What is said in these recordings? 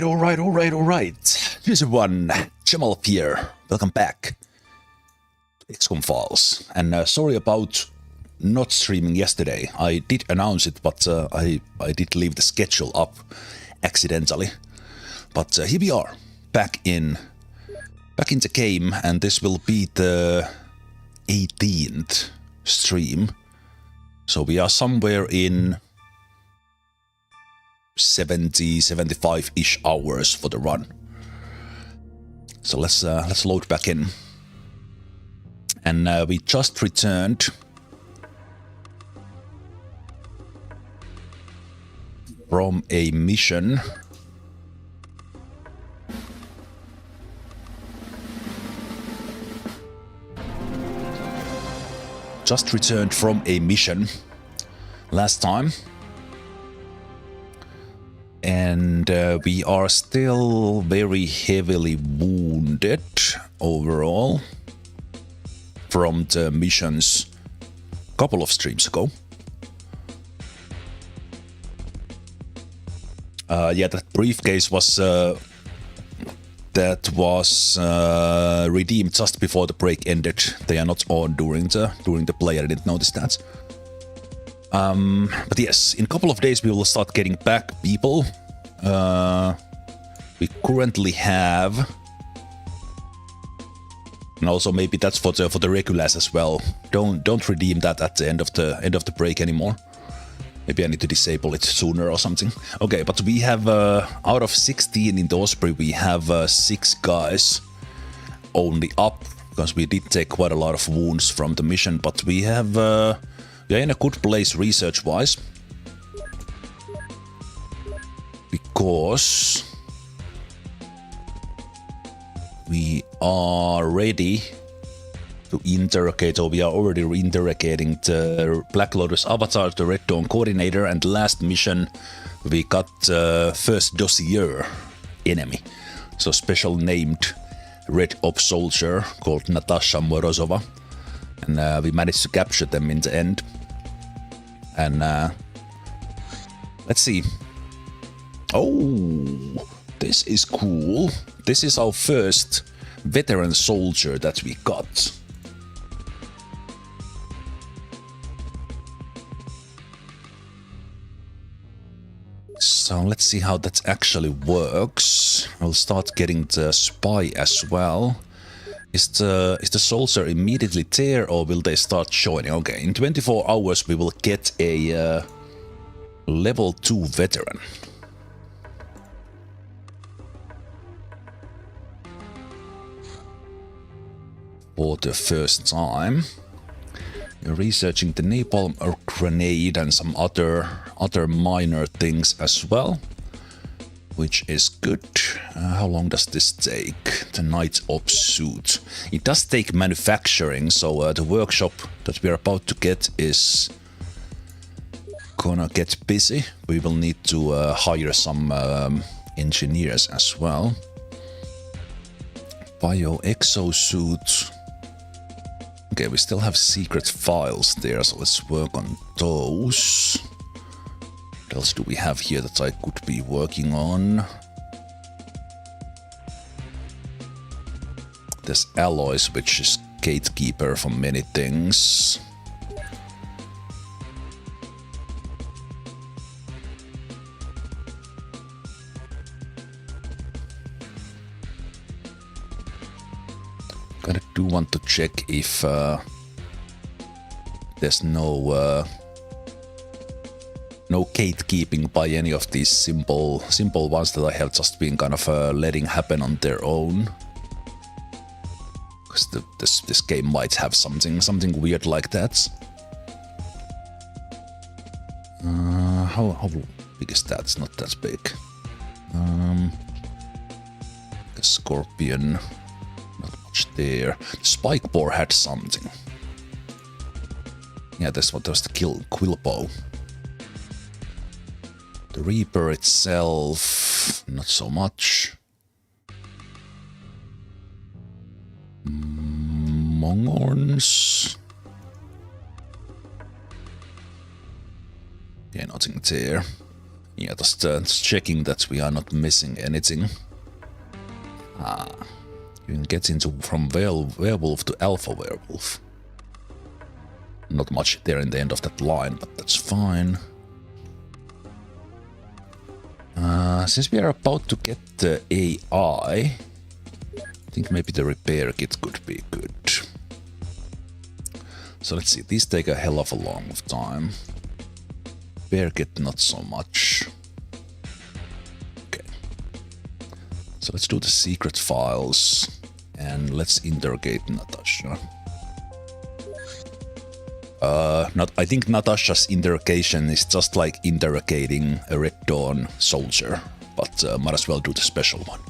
Alright. Here's everyone. Zemalf here. Welcome back to XCOM Files. And sorry about not streaming yesterday. I did announce it, but I did leave the schedule up accidentally. But here we are, back in the game, and this will be the 18th stream. So we are somewhere in 75-ish hours for the run. So let's load back in. And we just returned from a mission. Just returned from a mission last time. And we are still very heavily wounded overall from the missions a couple of streams ago. Yeah, that briefcase was redeemed just before the break ended. They are not on during the play. I didn't notice that. But yes, in a couple of days we will start getting back people. We currently have, and also maybe that's for the regulars as well. Don't redeem that at the end of the break anymore. Maybe I need to disable it sooner or something. Okay, but we have out of 16 in the Osprey, we have 6 guys only up, because we did take quite a lot of wounds from the mission. But we have we are in a good place research-wise, because we are ready to interrogate, or we are already interrogating the Black Lotus Avatar, the Red Dawn Coordinator, and last mission we got first dossier enemy, so special named Red Ops soldier called Natasha Morozova. And we managed to capture them in the end. And let's see. Oh, this is cool. This is our first veteran soldier that we got. So let's see how that actually works. We'll start getting the spy as well. Is the soldier immediately there, or will they start joining? Okay, in 24 hours we will get a level 2 veteran. For the first time. You're researching the napalm or grenade and some other minor things as well, which is good. How long does this take? The night ops suit. It does take manufacturing, so the workshop that we're about to get is gonna get busy. We will need to hire some engineers as well. Bio exosuit. Okay, we still have secret files there, so let's work on those. What else do we have here that I could be working on? There's alloys, which is gatekeeper for many things. Kinda do want to check if there's no gatekeeping by any of these simple ones that I have just been kind of letting happen on their own. Because this game might have something weird like that. How big is that? It's not that big. The Scorpion. There. The spike bore had something. Yeah, that's what was the quill bow. The Reaper itself, not so much. Monghorns. Yeah, nothing there. Yeah, just checking that we are not missing anything. You can get into from werewolf to alpha werewolf. Not much there in the end of that line, but that's fine. Since we are about to get the AI, I think maybe the repair kit could be good. So let's see, these take a hell of a long time. Repair kit not so much. Okay. So let's do the secret files and let's interrogate Natasha. I think Natasha's interrogation is just like interrogating a Red Dawn soldier, but might as well do the special one.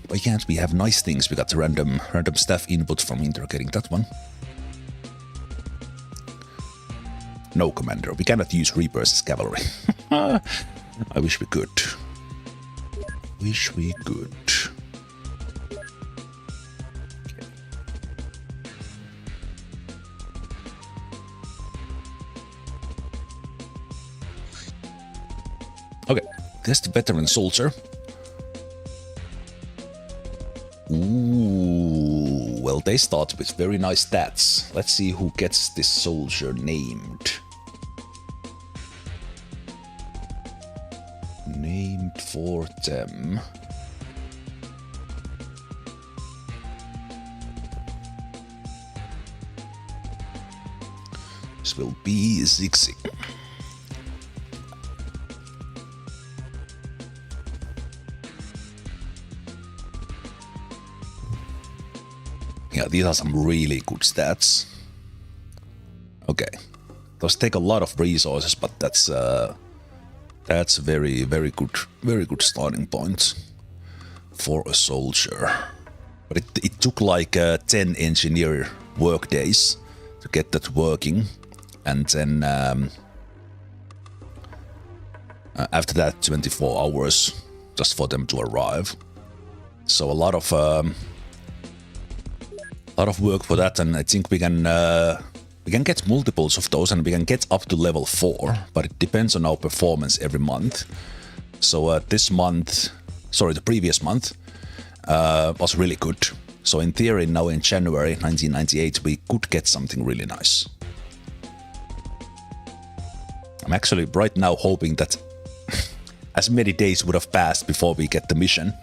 Why can't we have nice things? We got random staff input from interrogating that one. No, Commander, we cannot use Reapers as cavalry. I wish we could. Wish we could. Okay, there's the veteran soldier. Ooh, well, they start with very nice stats. Let's see who gets this soldier named. Named for them. This will be Zigzag. Yeah, these are some really good stats. Okay, those take a lot of resources, but that's very good starting point for a soldier. But it took like 10 engineer work days to get that working, and then after that 24 hours just for them to arrive. So a lot of work for that, and I think we can get multiples of those, and we can get up to level 4, but it depends on our performance every month. So the previous month was really good. So in theory, now in January 1998, we could get something really nice. I'm actually right now hoping that as many days would have passed before we get the mission.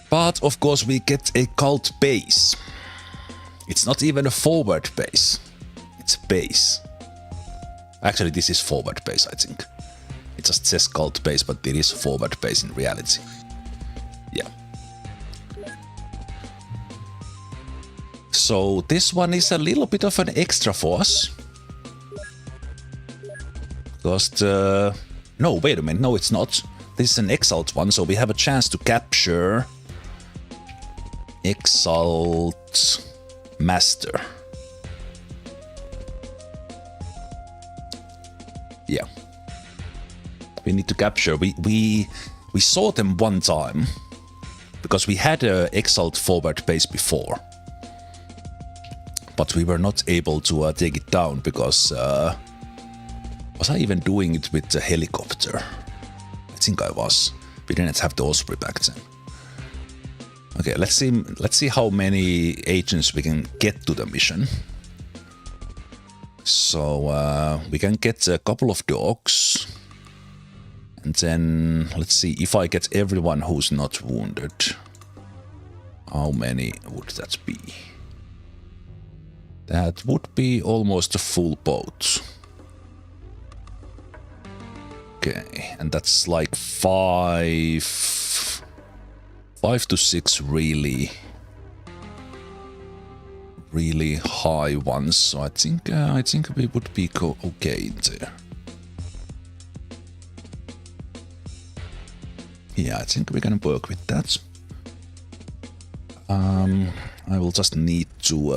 But of course we get a cult base. It's not even a forward base. It's a base. Actually, this is forward base, I think. It just says cult base, but it is forward base in reality. Yeah. So this one is a little bit of an extra for us. Because no, wait a minute. No, it's not. This is an Exalt one, so we have a chance to capture Exalt Master. Yeah. We need to capture. We saw them one time because we had a Exalt forward base before, but we were not able to take it down because was I even doing it with the helicopter? I think I was. We didn't have the Osprey back then. Okay, let's see how many agents we can get to the mission. So we can get a couple of dogs. And then let's see if I get everyone who's not wounded. How many would that be? That would be almost a full boat. Okay, and that's like 5 to 6 really high ones. So I think we would be okay in there. Yeah, I think we can work with that. I will just need to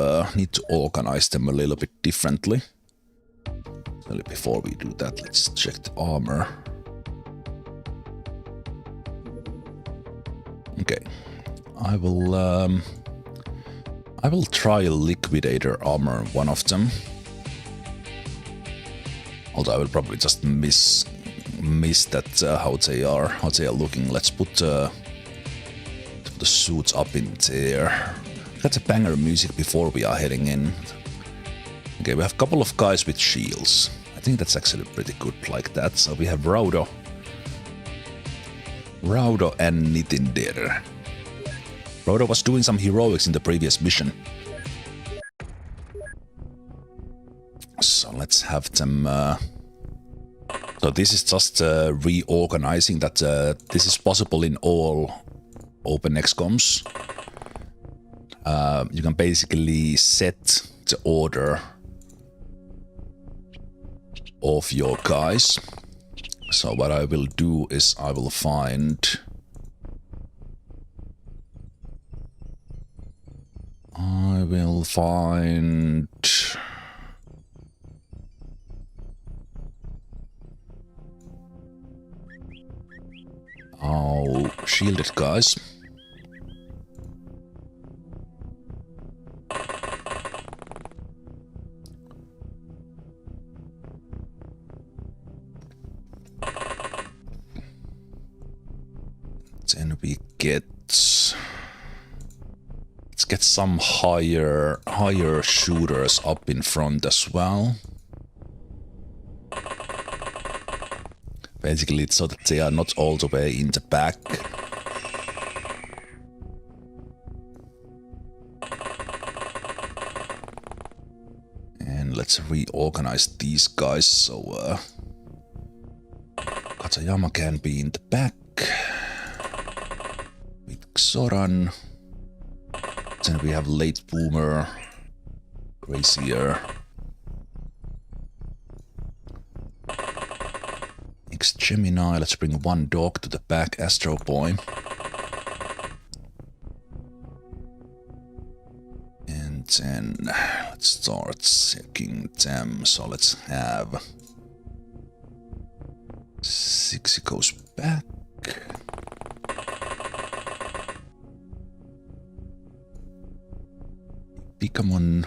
organize them a little bit differently. Well, before we do that, let's check the armor. Okay, I will try Liquidator armor, one of them. Although I will probably just miss that how they are looking. Let's put the suits up in there. Got a banger music before we are heading in. Okay, we have a couple of guys with shields. I think that's actually pretty good like that. So we have Raudo and Nitindir. Raudo was doing some heroics in the previous mission. So let's have them... So this is just reorganizing that this is possible in all OpenXcoms. You can basically set the order of your guys. So what I will do is I will find... Oh, shielded guys. Then we get... Let's get some higher shooters up in front as well. Basically, it's so that they are not all the way in the back. And let's reorganize these guys so Katayama can be in the back. With Xoran. Then we have Late Boomer, Gracier. Gemini, let's bring one dog to the back, Astro Boy. And then let's start checking them. So let's have... Sixi goes back. Pokemon.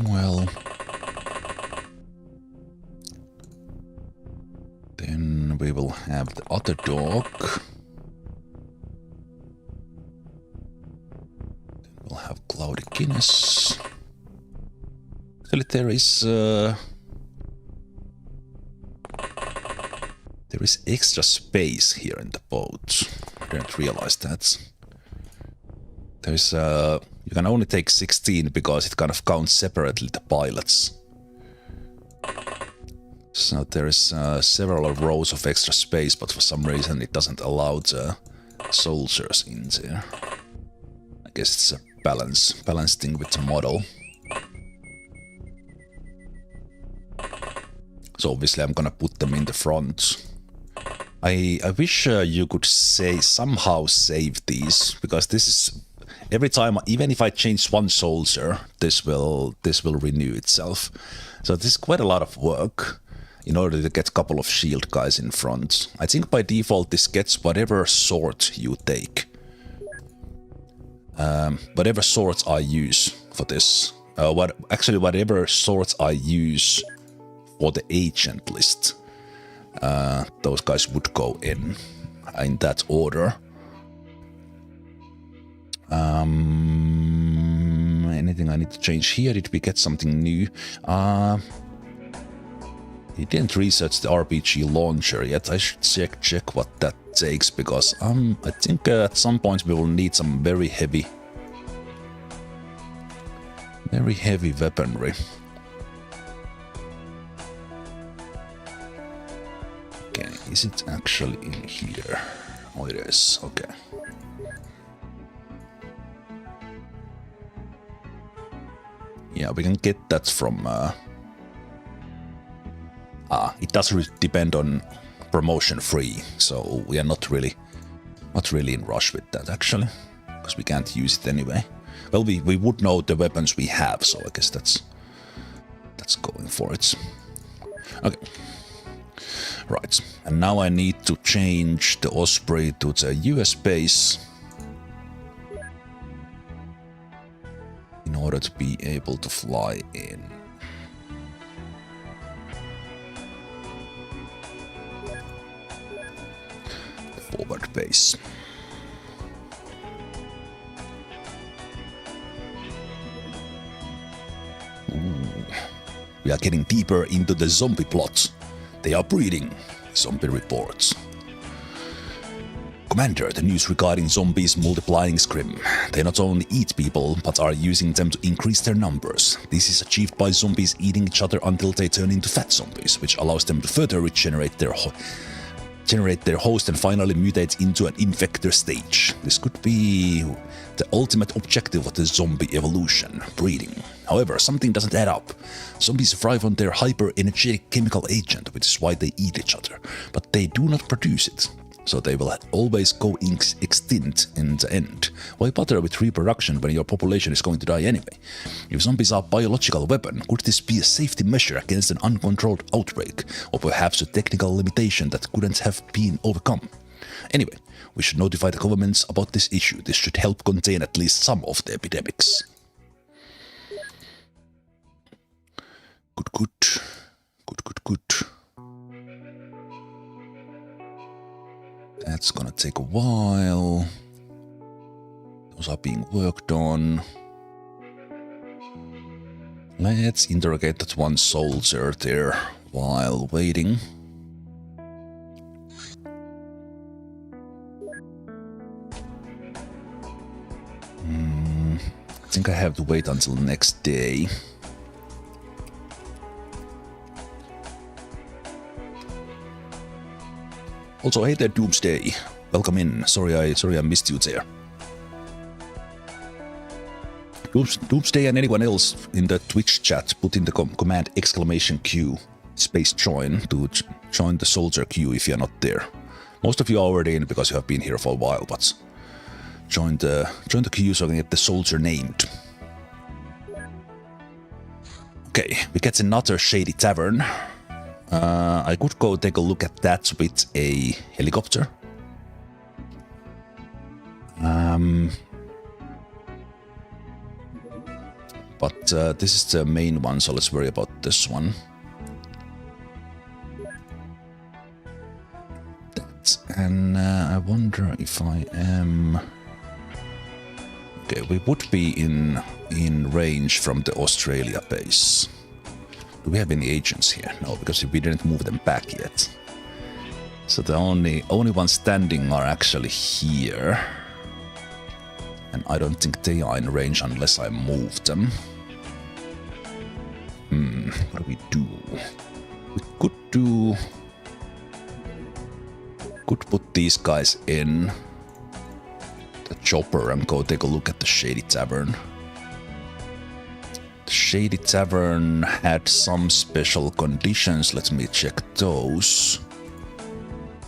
Well, then we will have the other dog. Then we'll have Cloudy Guinness. Actually, there is extra space here in the boat. I didn't realize that. There's you can only take 16 because it kind of counts separately the pilots. So there is several rows of extra space, but for some reason it doesn't allow the soldiers in there. I guess it's a balance thing with the model. So obviously I'm gonna put them in the front. I wish you could somehow save these, because this is... Every time, even if I change one soldier, this will renew itself. So this is quite a lot of work in order to get a couple of shield guys in front. I think by default this gets whatever sort you take. Whatever sorts I use for this. Whatever sorts I use for the agent list. Those guys would go in that order. Anything I need to change here? Did we get something new? He didn't research the RPG launcher yet. I should check what that takes, because I think at some point we will need some very heavy weaponry. Okay, is it actually in here? Oh, it is. Okay. Yeah, we can get that from... it does depend on promotion free, so we are not really in rush with that actually, because we can't use it anyway. Well, we would know the weapons we have, so I guess that's It's going for it. Okay. Right. And now I need to change the Osprey to the US base in order to be able to fly in. Forward base. Ooh. We are getting deeper into the zombie plot. They are breeding, zombie reports. Commander, the news regarding zombies multiplying is grim. They not only eat people, but are using them to increase their numbers. This is achieved by zombies eating each other until they turn into fat zombies, which allows them to further regenerate their host and finally mutate into an infector stage. This could be the ultimate objective of the zombie evolution, breeding. However, something doesn't add up. Zombies thrive on their hyper-energetic chemical agent, which is why they eat each other, but they do not produce it. So they will always go extinct in the end. Why bother with reproduction when your population is going to die anyway? If zombies are a biological weapon, could this be a safety measure against an uncontrolled outbreak? Or perhaps a technical limitation that couldn't have been overcome? Anyway, we should notify the governments about this issue. This should help contain at least some of the epidemics. Good. That's gonna take a while. Those are being worked on. Let's interrogate that one soldier there while waiting. I think I have to wait until next day. Also, hey there, Doomsday. Welcome in. Sorry I missed you there. Doomsday and anyone else in the Twitch chat, put in the command !Q space join to join the soldier queue if you're not there. Most of you are already in because you have been here for a while, but join the queue so I can get the soldier named. Okay, we get another shady tavern. I could go take a look at that with a helicopter. But this is the main one, so let's worry about this one. And I wonder if I am... Okay, we would be in range from the Australia base. Do we have any agents here? No, because we didn't move them back yet. So the only ones standing are actually here. And I don't think they are in range unless I move them. What do we do? We could put these guys in the chopper and go take a look at the Shady Tavern. The Shady Tavern had some special conditions. Let me check those.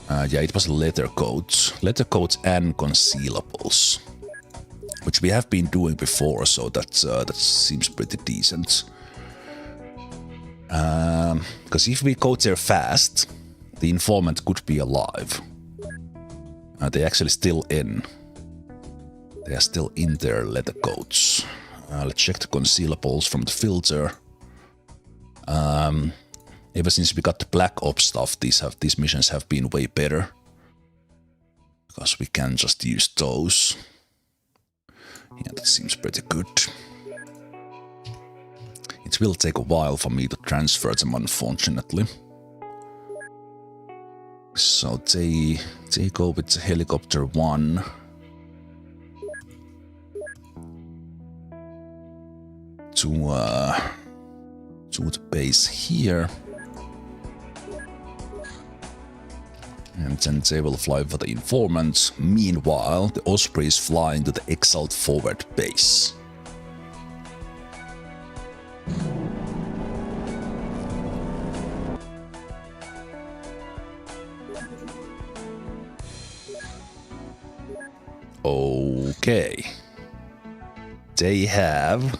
Yeah, it was leather coats and concealables, which we have been doing before, so that seems pretty decent. Because if we go there fast, the informant could be alive. They're actually still in. They are still in their leather coats. Let's check the concealables from the filter. Ever since we got the Black Ops stuff, these missions have been way better. Because we can just use those. Yeah, that seems pretty good. It will take a while for me to transfer them, unfortunately. So they go with the helicopter 1. To the base here. And then they will fly for the informant. Meanwhile, the Osprey is flying to the Exalt forward base. Okay. They have...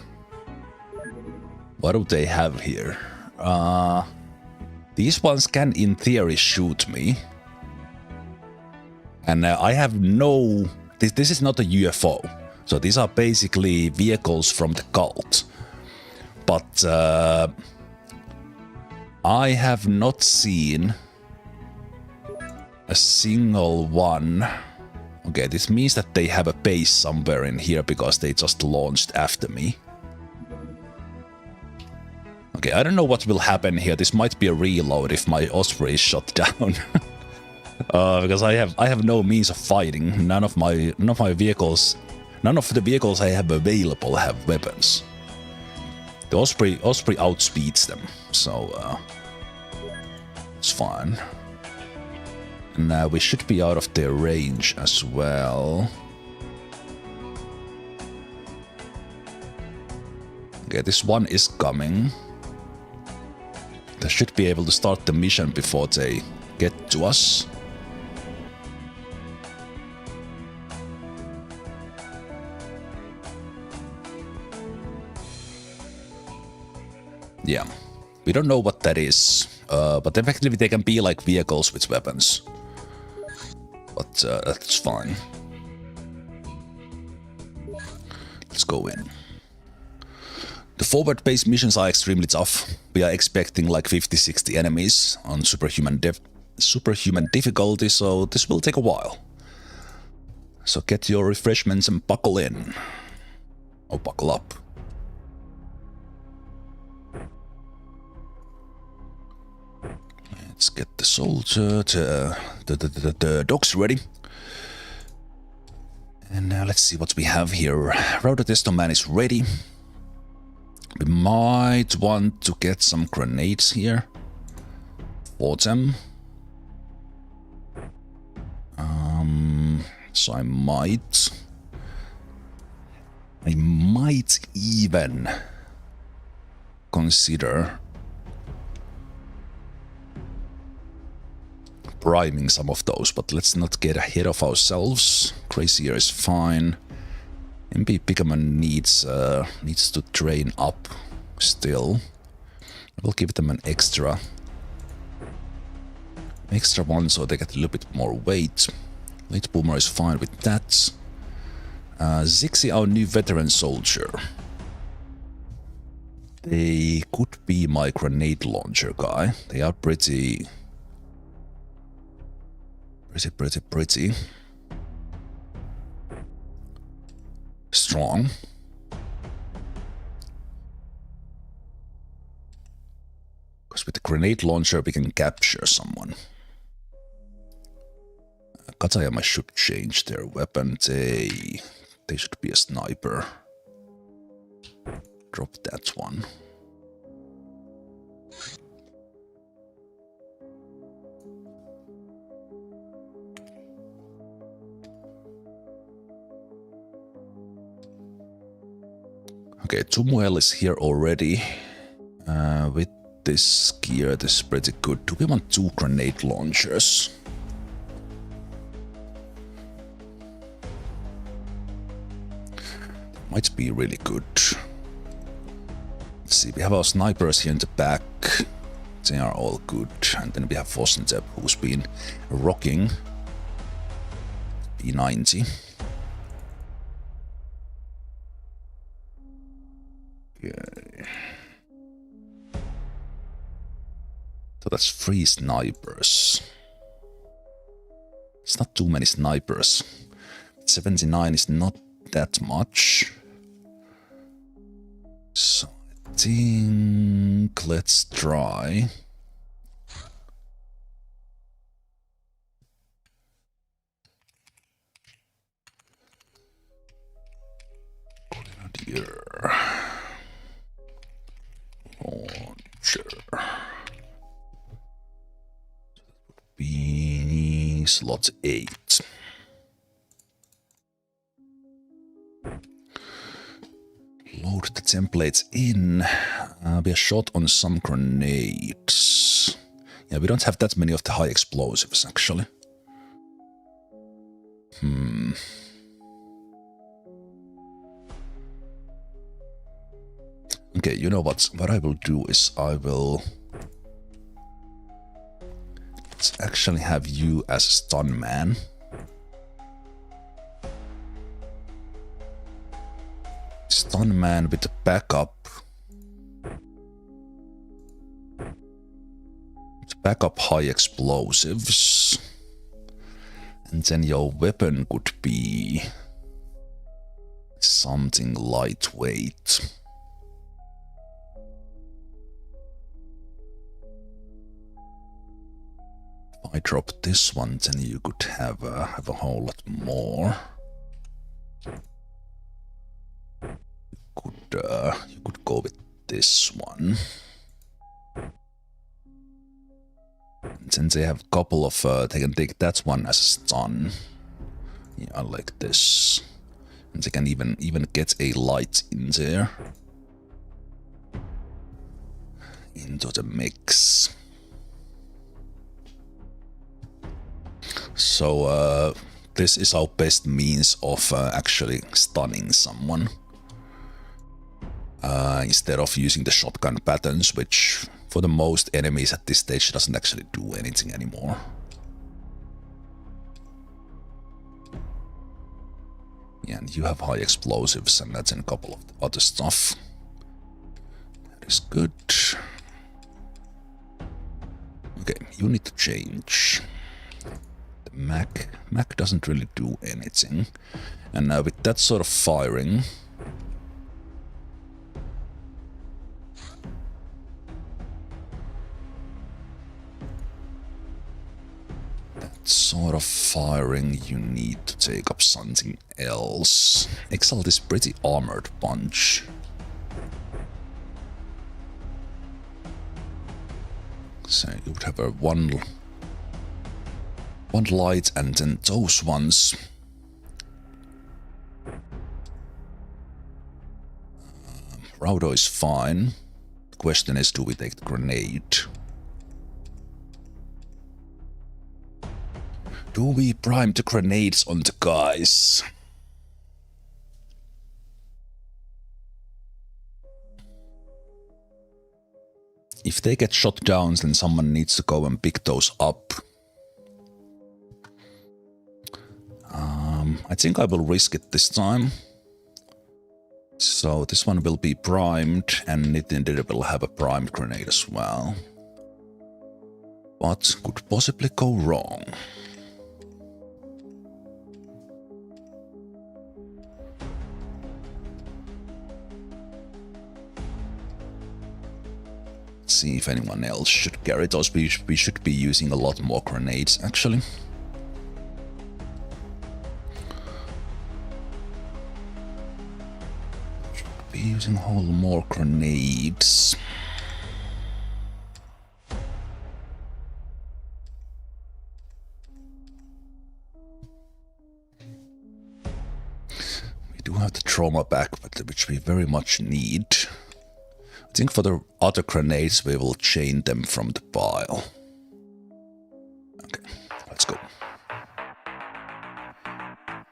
What do they have here? These ones can, in theory, shoot me. And I have no... This is not a UFO. So these are basically vehicles from the cult. But I have not seen a single one. Okay, this means that they have a base somewhere in here because they just launched after me. Okay, I don't know what will happen here. This might be a reload if my Osprey is shot down. Because I have no means of fighting. None of my vehicles, none of the vehicles I have available have weapons. The Osprey outspeeds them, so it's fine. And we should be out of their range as well. Okay, this one is coming. They should be able to start the mission before they get to us. Yeah, we don't know what that is, but effectively they can be like vehicles with weapons. But that's fine. Let's go in. The forward-based missions are extremely tough. We are expecting like 50-60 enemies on superhuman difficulty, so this will take a while. So get your refreshments and buckle in. Or buckle up. Let's get the soldier, the dogs ready. And now let's see what we have here. Router Testo Man is ready. We might want to get some grenades here for them. So I might even consider priming some of those, but let's not get ahead of ourselves. Crazier is fine. MP Pigman needs to train up still. We'll give them an extra one so they get a little bit more weight. Late Boomer is fine with that. Zixi, our new veteran soldier. They could be my grenade launcher guy. They are pretty strong. Because with the grenade launcher we can capture someone. Katayama should change their weapon. They should be a sniper. Drop that one. Okay, Tumuel is here already. With this gear, this is pretty good. Do we want 2 grenade launchers? Might be really good. Let's see, we have our snipers here in the back. They are all good. And then we have Vosentep, who's been rocking P90. Okay. So that's 3 snipers. It's not too many snipers. 79 is not that much. So I think let's try. Grenadier. Launcher. Be slot 8. Load the templates in. We are short on some grenades. Yeah, we don't have that many of the high explosives actually. Okay, you know what? What I will do is let's actually have you as a stun man. Stun man with a backup. Backup high explosives. And then your weapon could be something lightweight. If I drop this one, then you could have a whole lot more. You could go with this one. And then they have a couple of, they can take that one as a stun. Yeah, like this. And they can even get a light in there. Into the mix. So, this is our best means of actually stunning someone. Instead of using the shotgun patterns, which for the most enemies at this stage doesn't actually do anything anymore. Yeah, and you have high explosives and that's in a couple of other stuff. That is good. Okay, you need to change. The Mac doesn't really do anything. And with that sort of firing, you need to take up something else. Exalt is pretty armored bunch. So you would have a one light and then those ones. Raudo is fine. The question is, do we take the grenade? Do we prime the grenades on the guys? If they get shot down, then someone needs to go and pick those up. I think I will risk it this time. So this one will be primed, and Nintendo will have a primed grenade as well. What could possibly go wrong? See if anyone else should carry those. We should be using a lot more grenades, actually. Should be using a whole more grenades. We do have the trauma back, which we very much need. I think for the other grenades we will chain them from the pile. Okay, let's go.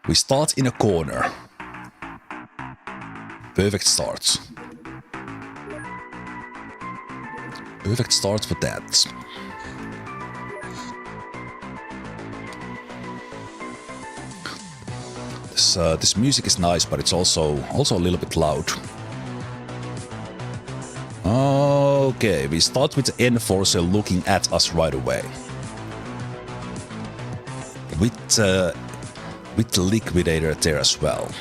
We start in a corner. Perfect start. Perfect start for that. This music is nice, but it's also a little bit loud. Okay, we start with the Enforcer looking at us right away. With the Liquidator there as well.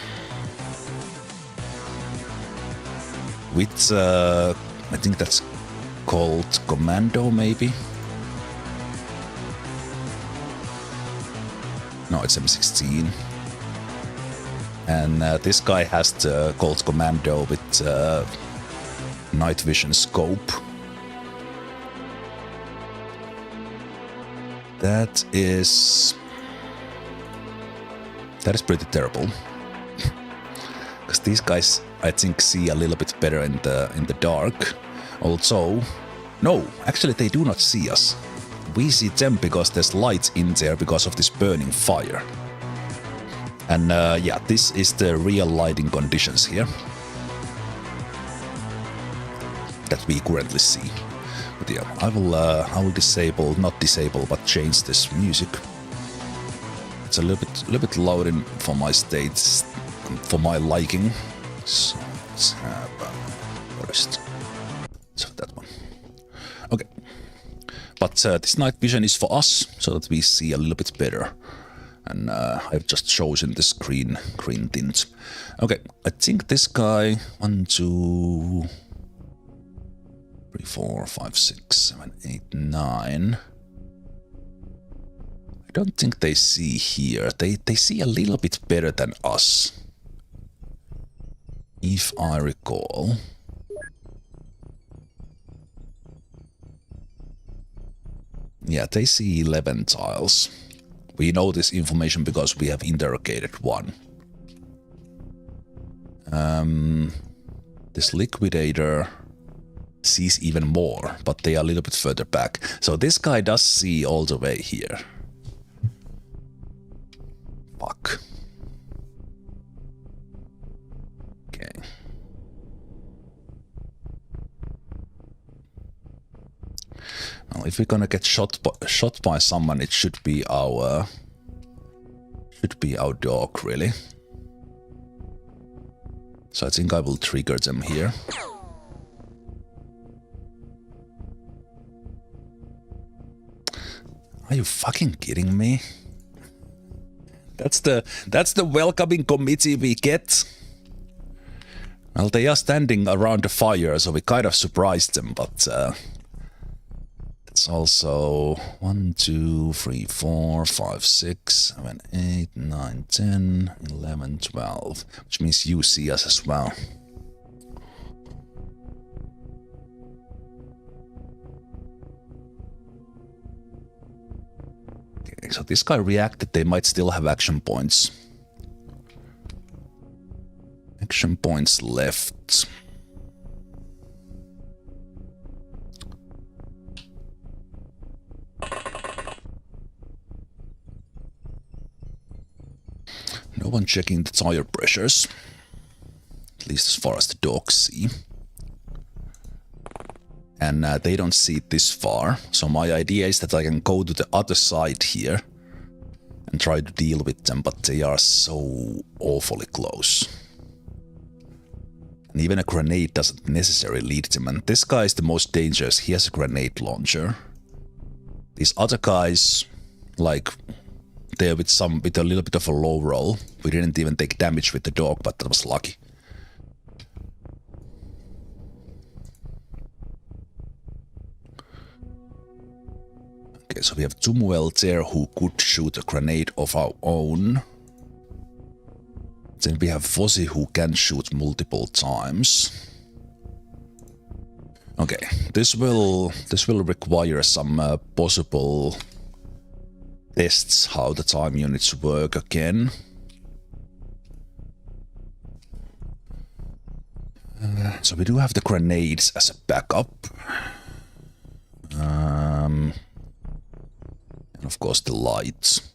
With, I think that's called Commando, maybe? No, it's M16. And this guy has the Colt Commando with night vision scope. That is pretty terrible. Because these guys, I think, see a little bit better in the dark. Also, no, actually they do not see us. We see them because there's light in there because of this burning fire. And yeah, this is the real lighting conditions here. that we currently see. But yeah, I will disable, not disable, but change this music. It's a little bit loud for my states, for my liking. So let's have first. So that one. Okay. But this night vision is for us, so that we see a little bit better. And I've just chosen this green tint. Okay, I think this guy 1, 2, 3, 4, 5, 6, 7, 8, 9. I don't think they see here. They see a little bit better than us, if I recall. Yeah, they see 11 tiles. We know this information because we have interrogated one. This liquidator sees even more, but they are a little bit further back. So this guy does see all the way here. Fuck. Okay. Well, if we're gonna get shot by someone, it should be our dog, really. So I think I will trigger them here. Are you fucking kidding me? That's the welcoming committee we get. Well, they are standing around the fire, so we kind of surprised them, but it's also 1, 2, 3, 4, 5, 6, 7, 8, 9, 10, 11, 12, which means you see us as well. Okay, so this guy reacted, they might still have action points. Action points left. No one checking the tire pressures. At least as far as the dogs see. And they don't see it this far. So my idea is that I can go to the other side here and try to deal with them, but they are so awfully close. And even a grenade doesn't necessarily lead them. And this guy is the most dangerous. He has a grenade launcher. These other guys, like, they're with a little bit of a low roll. We didn't even take damage with the dog, but that was lucky. Okay, so we have Zemalf there who could shoot a grenade of our own. Then we have Fozzy who can shoot multiple times. Okay, this will require some possible tests how the time units work again. So we do have the grenades as a backup. And of course the lights.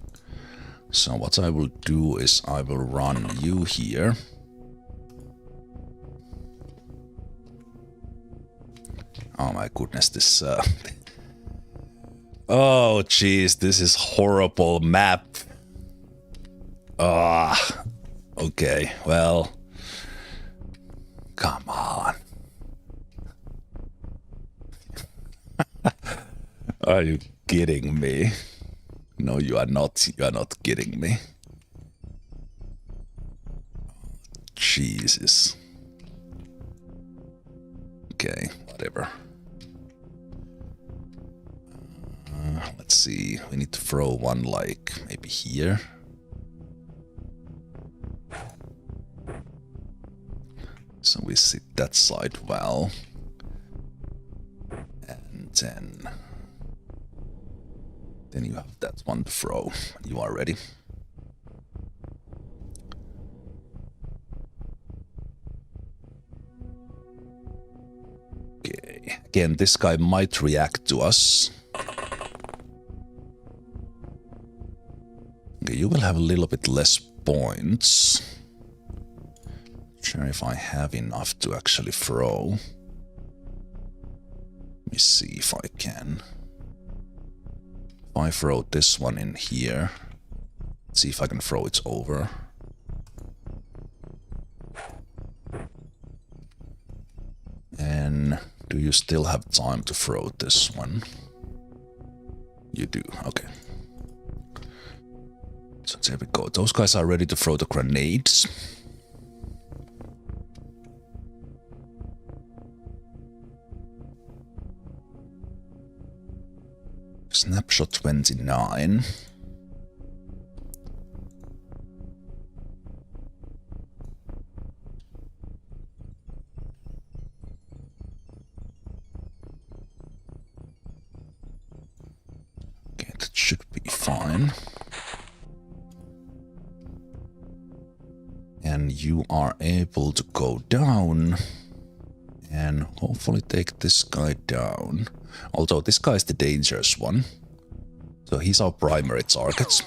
So what I will do is I will run you here. Oh my goodness, this oh jeez, this is horrible map. Ah, okay, well, come on. Are you kidding me? No, you are not. You are not kidding me. Jesus. Okay, whatever. Let's see. We need to throw one, like, maybe here. So we sit that side well. And then you have that one to throw. You are ready. Okay. Again, this guy might react to us. Okay, you will have a little bit less points. Not sure if I have enough to actually throw. me see if I can. If I throw this one in here, see if I can throw it over. And do you still have time to throw this one? You do, okay. So there we go. Those guys are ready to throw the grenades. Snapshot 29. Okay, that should be fine. And you are able to go down and hopefully take this guy down. Although this guy is the dangerous one. So he's our primary target.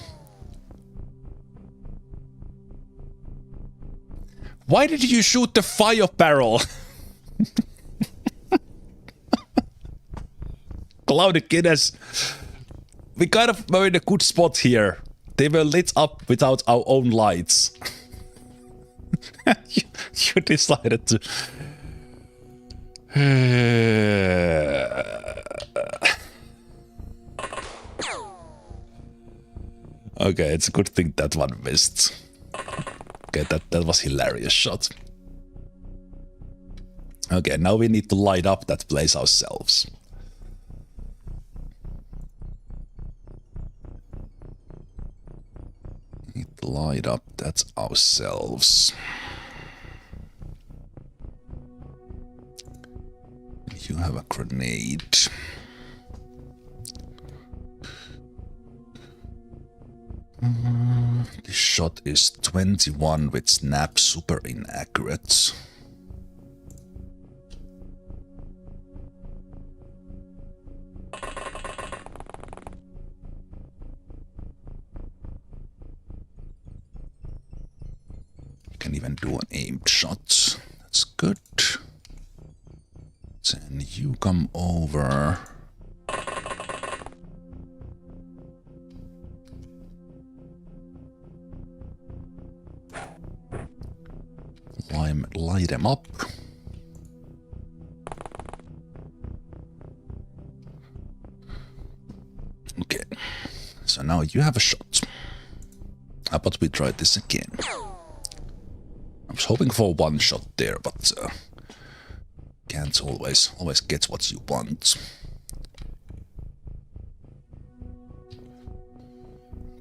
Why did you shoot the fire barrel? Cloudy Guinness. We kind of were in a good spot here. They were lit up without our own lights. you decided to... Okay, it's a good thing that one missed. Okay, that was hilarious shot. Okay, now we need to light up that place ourselves. Need to light up that ourselves. You have a grenade. This shot is 21 with snap, super inaccurate. You can even do an aimed shot. That's good. Then you come over. Light them up. Okay, so now you have a shot. How about we try this again? I was hoping for one shot there, but can't always get what you want.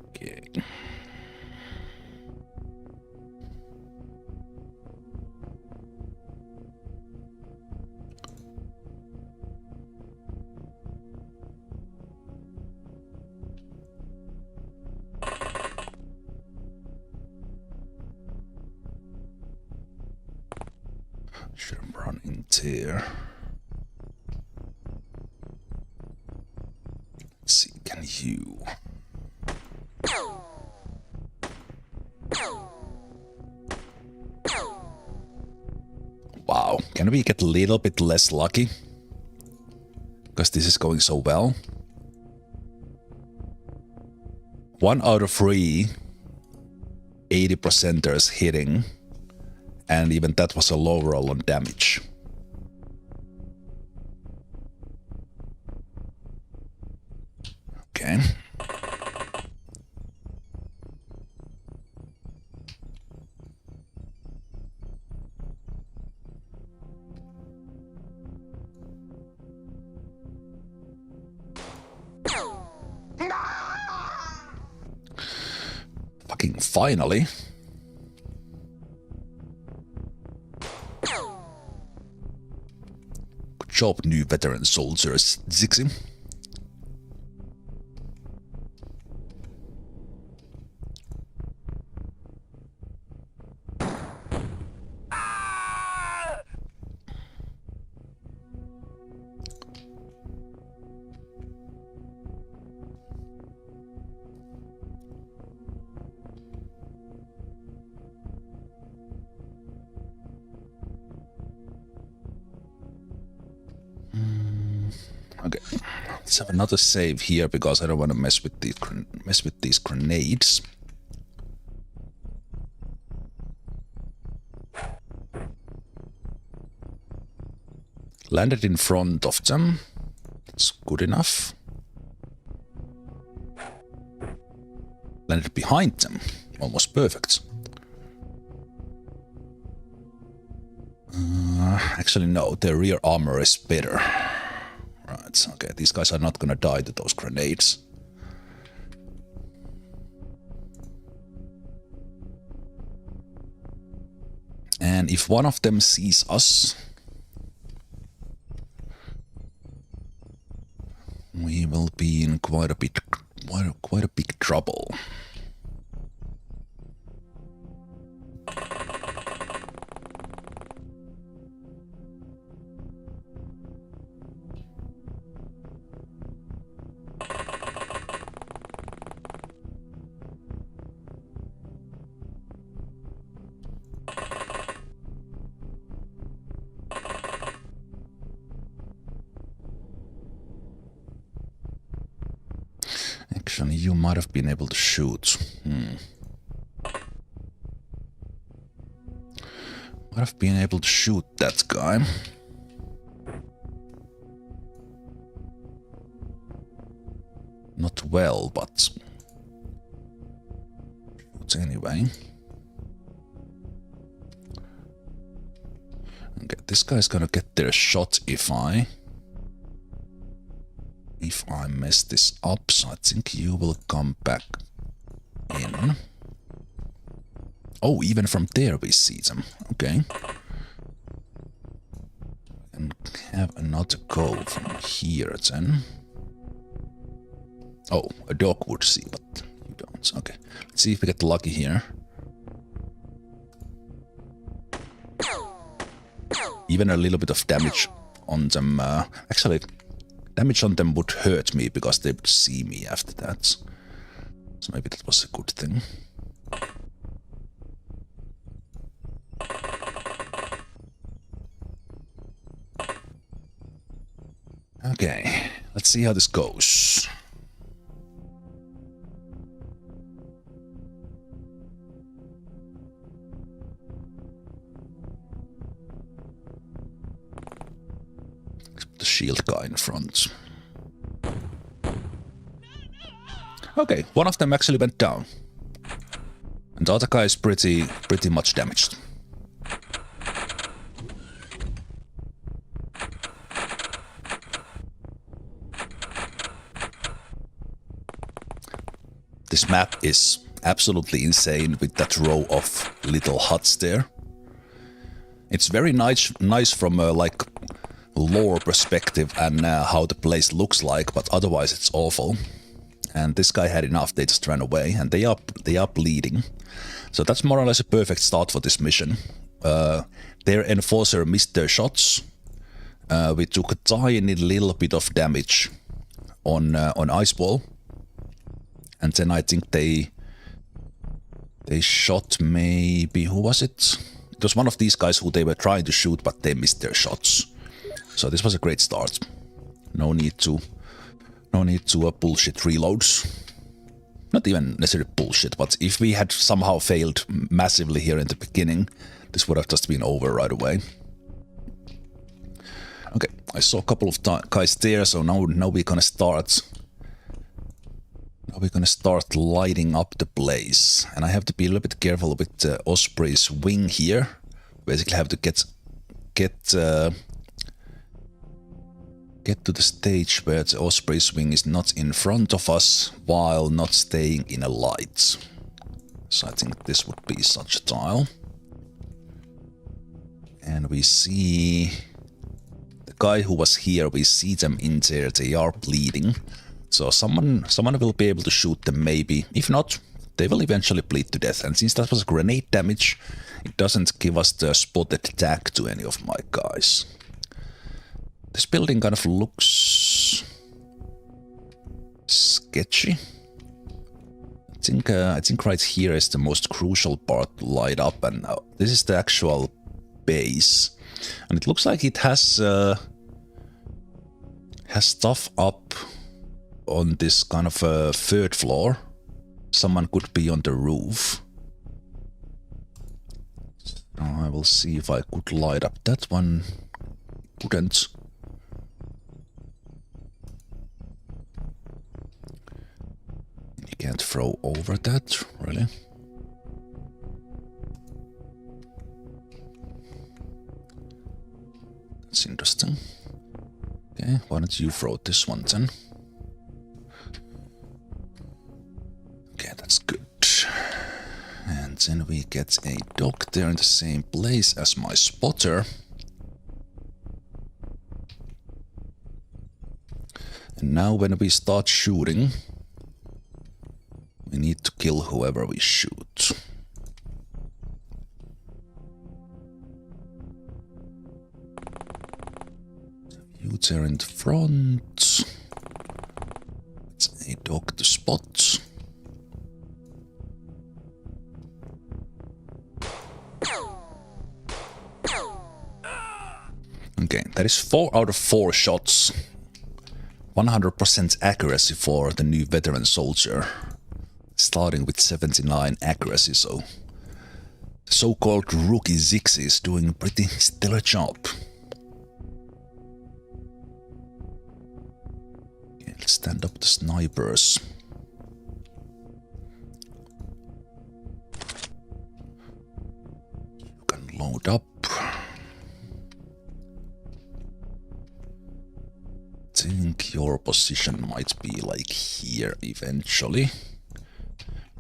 Okay. Should run in there. Let's see, can you? Wow, can we get a little bit less lucky? Because this is going so well. 1 out of 3 80%ers hitting. And even that was a low roll on damage. Okay. Fucking finally. Good job, new veteran soldiers, Zixi. Okay, let's have another save here because I don't want to mess with these grenades. Landed in front of them. That's good enough. Landed behind them. Almost perfect. Actually, no, their rear armor is better. Right, okay, these guys are not gonna die to those grenades. And if one of them sees us, we will be in quite a big trouble. Actually, you might have been able to shoot. Might have been able to shoot that guy. Not well, but anyway. Okay, this guy's gonna get their shot if I mess this up, so I think you will come back in. Oh, even from there we see them. Okay. And have another go from here then. Oh, a dog would see, but you don't. Okay, let's see if we get lucky here. Even a little bit of damage on them. Actually, damage on them would hurt me because they would see me after that. So maybe that was a good thing. Okay, let's see how this goes. The shield guy in front. Okay, one of them actually went down. And the other guy is pretty much damaged. This map is absolutely insane with that row of little huts there. It's very nice from a like lore perspective and how the place looks like, but otherwise it's awful. And this guy had enough, they just ran away, and they are bleeding. So that's more or less a perfect start for this mission. Their enforcer missed their shots. We took a tiny little bit of damage on Iceball. And then I think they shot maybe, who was it? It was one of these guys who they were trying to shoot, but they missed their shots. So this was a great start. No need to bullshit reloads. Not even necessarily bullshit, but if we had somehow failed massively here in the beginning, this would have just been over right away. Okay, I saw a couple of guys there, so now we're gonna start. Now we're gonna start lighting up the place, and I have to be a little bit careful with the Osprey's wing here. Basically, have to get to the stage where the Osprey's wing is not in front of us while not staying in a light. So I think this would be such a tile. And we see the guy who was here, we see them in there, they are bleeding. So someone will be able to shoot them maybe. If not, they will eventually bleed to death. And since that was grenade damage, it doesn't give us the spotted tag to any of my guys. This building kind of looks sketchy. I think right here is the most crucial part to light up, and this is the actual base, and it looks like it has has stuff up on this kind of a third floor. Someone could be on the roof. So I will see if I could light up that one. Couldn't. You can't throw over that, really? That's interesting. Okay, why don't you throw this one then? Okay, that's good. And then we get a dog there in the same place as my spotter. And now when we start shooting, we need to kill whoever we shoot. You there in the front. It's a dog to spot. Okay, that is 4 out of 4 shots. 100% accuracy for the new veteran soldier. Starting with 79 accuracy, so the so-called rookie Zixi is doing a pretty stellar job. Okay, let's stand up the snipers. You can load up. I think your position might be like here eventually.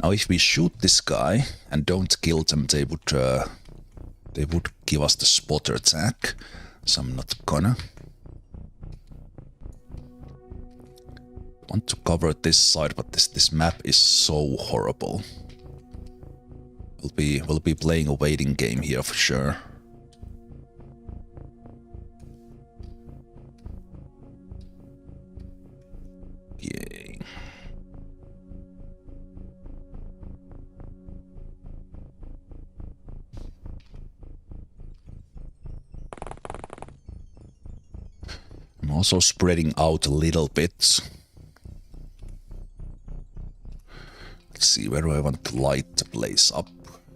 Now if we shoot this guy and don't kill them, they would give us the spotter attack, so I'm not gonna. Want to cover this side, but this map is so horrible. We'll be playing a waiting game here for sure. Yay. I'm also spreading out a little bit. Let's see, where do I want to light the place up?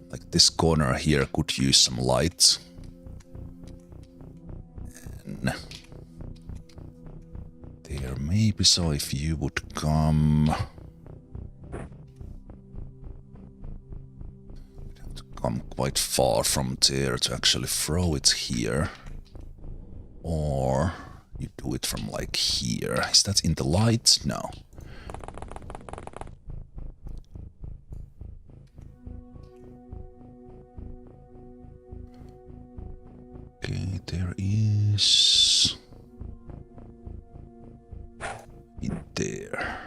Like this corner here could use some light. And there maybe, so if you would come... You'd have to come quite far from there to actually throw it here. Or you do it from like here. Is that in the light? No. Okay, there is... in there.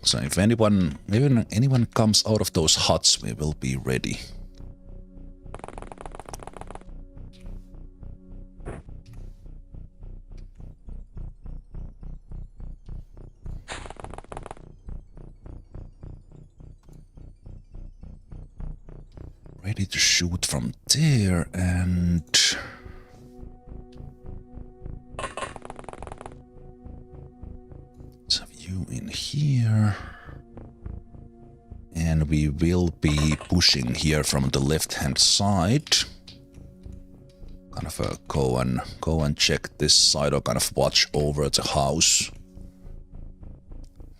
So if anyone comes out of those huts, we will be ready. Ready to shoot from there, and let's have you in here. And we will be pushing here from the left-hand side. Kind of go and check this side, or kind of watch over the house.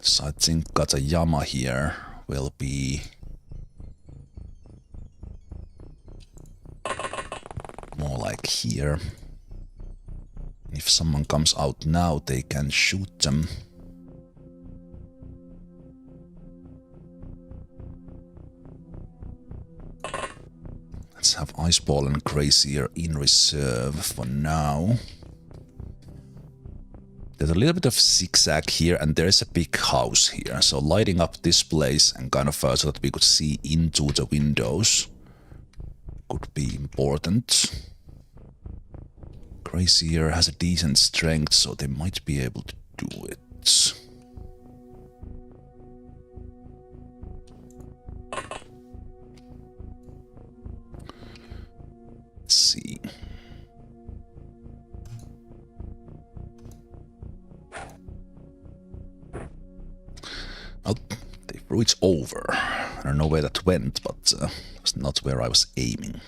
So I think Katayama here will be more like here. If someone comes out now, they can shoot them. Let's have Iceball and Grazier in reserve for now. There's a little bit of zigzag here, and there is a big house here. So lighting up this place and kind of so that we could see into the windows could be important. Grazier has a decent strength, so they might be able to do it. Let's see. Oh, it's over. I don't know where that went, but it's not where I was aiming.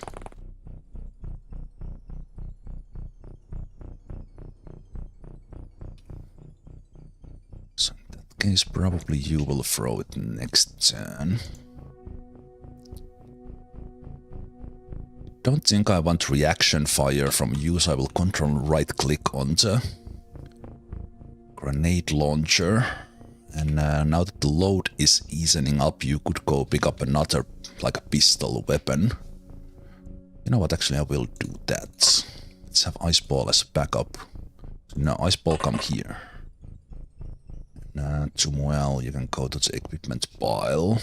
So in that case, probably you will throw it next turn. Don't think I want reaction fire from you, so I will control right-click on the grenade launcher. And now that the load is easing up, you could go pick up another, like a pistol weapon. You know what, actually I will do that. Let's have Ice Ball as backup. No, Ice Ball, come here. And Tumuel, you can go to the equipment pile.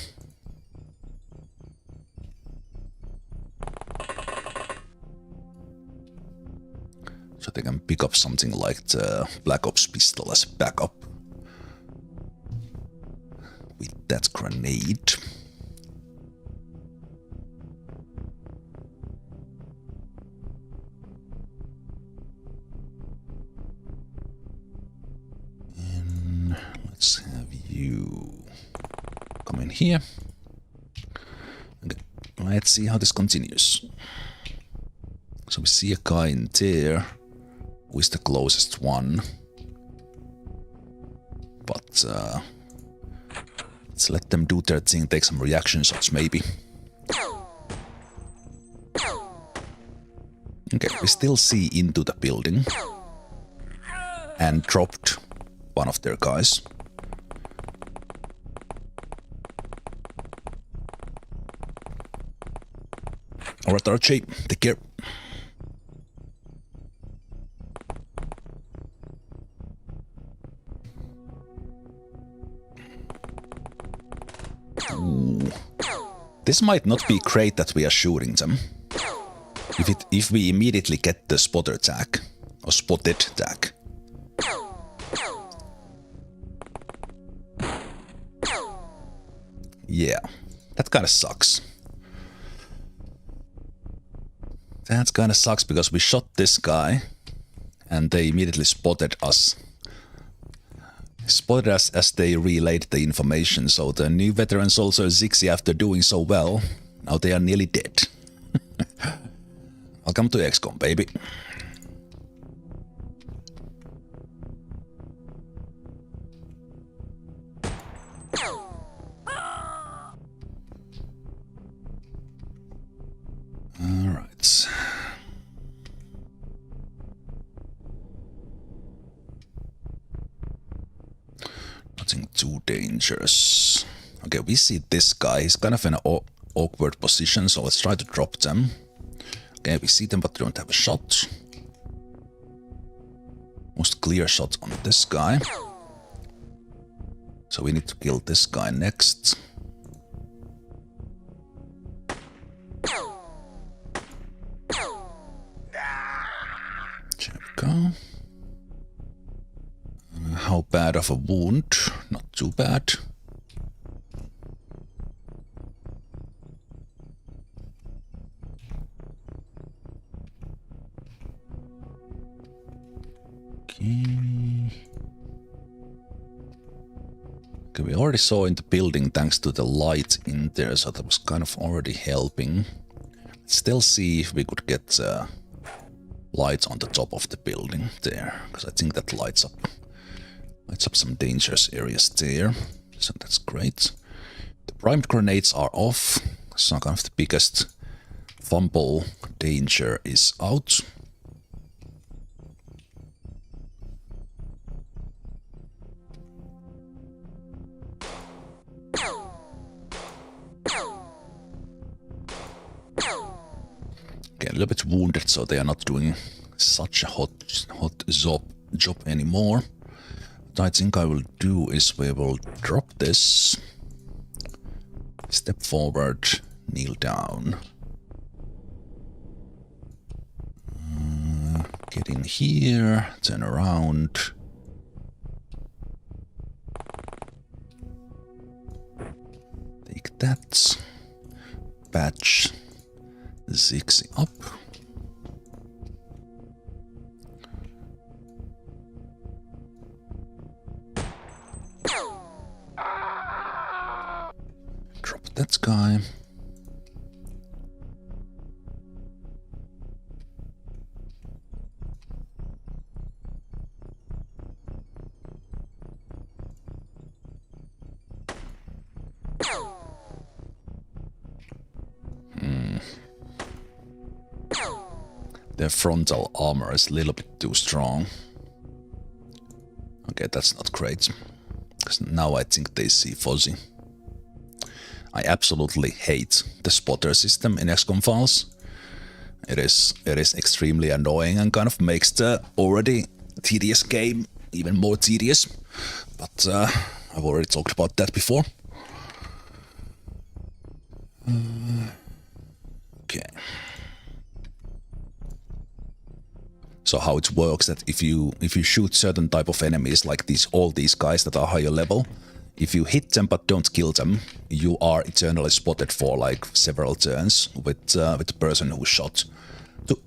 So they can pick up something like the Black Ops pistol as backup. With that grenade. And let's have you come in here. Okay, let's see how this continues. So we see a guy in there. Who is the closest one? But let's let them do their thing, take some reaction shots maybe. Okay, we still see into the building. And dropped one of their guys. Alright, Archie, take care. Ooh. This might not be great that we are shooting them. If we immediately get the spotter tag, or spotted tag. Yeah, that kinda sucks. That kinda sucks because we shot this guy and they immediately spotted us. Spotted us as they relayed the information, so the new veteran soldier Zixi, after doing so well, now they are nearly dead. Welcome to XCOM, baby. Alright. Nothing too dangerous. Okay, we see this guy. He's kind of in an awkward position, so let's try to drop them. Okay, we see them, but they don't have a shot. Most clear shot on this guy. So we need to kill this guy next. There we go. How bad of a wound? Not too bad. Okay, we already saw in the building thanks to the light in there, so that was kind of already helping. Let's still see if we could get lights on the top of the building there, because I think that lights up some dangerous areas there, so that's great. The primed grenades are off, so kind of the biggest fumble danger is out. Okay, a little bit wounded, so they are not doing such a hot job anymore. What I think I will do is we will drop this, step forward, kneel down. Get in here, turn around. Take that. Patch Zixi up. that guy. Their frontal armor is a little bit too strong. Okay, that's not great. Because now I think they see fuzzy. I absolutely hate the spotter system in XCOM files. It is extremely annoying and kind of makes the already tedious game even more tedious. But I've already talked about that before. Okay. So how it works that if you shoot certain type of enemies like all these guys that are higher level, if you hit them but don't kill them, you are eternally spotted for like several turns with the person who shot to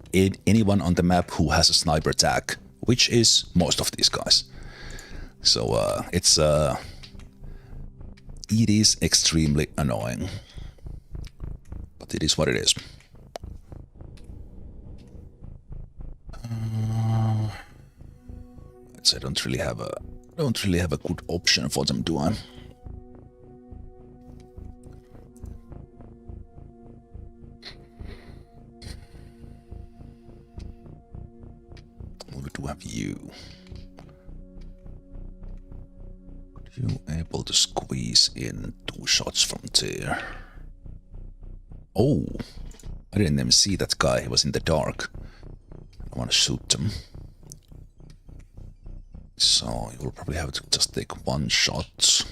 anyone on the map who has a sniper tag, which is most of these guys. So it is extremely annoying, but it is what it is. I don't really have a good option for them, do I? We do have you. Are you able to squeeze in 2 shots from there? Oh, I didn't even see that guy. He was in the dark. I want to shoot him. So you will probably have to just take 1 shot.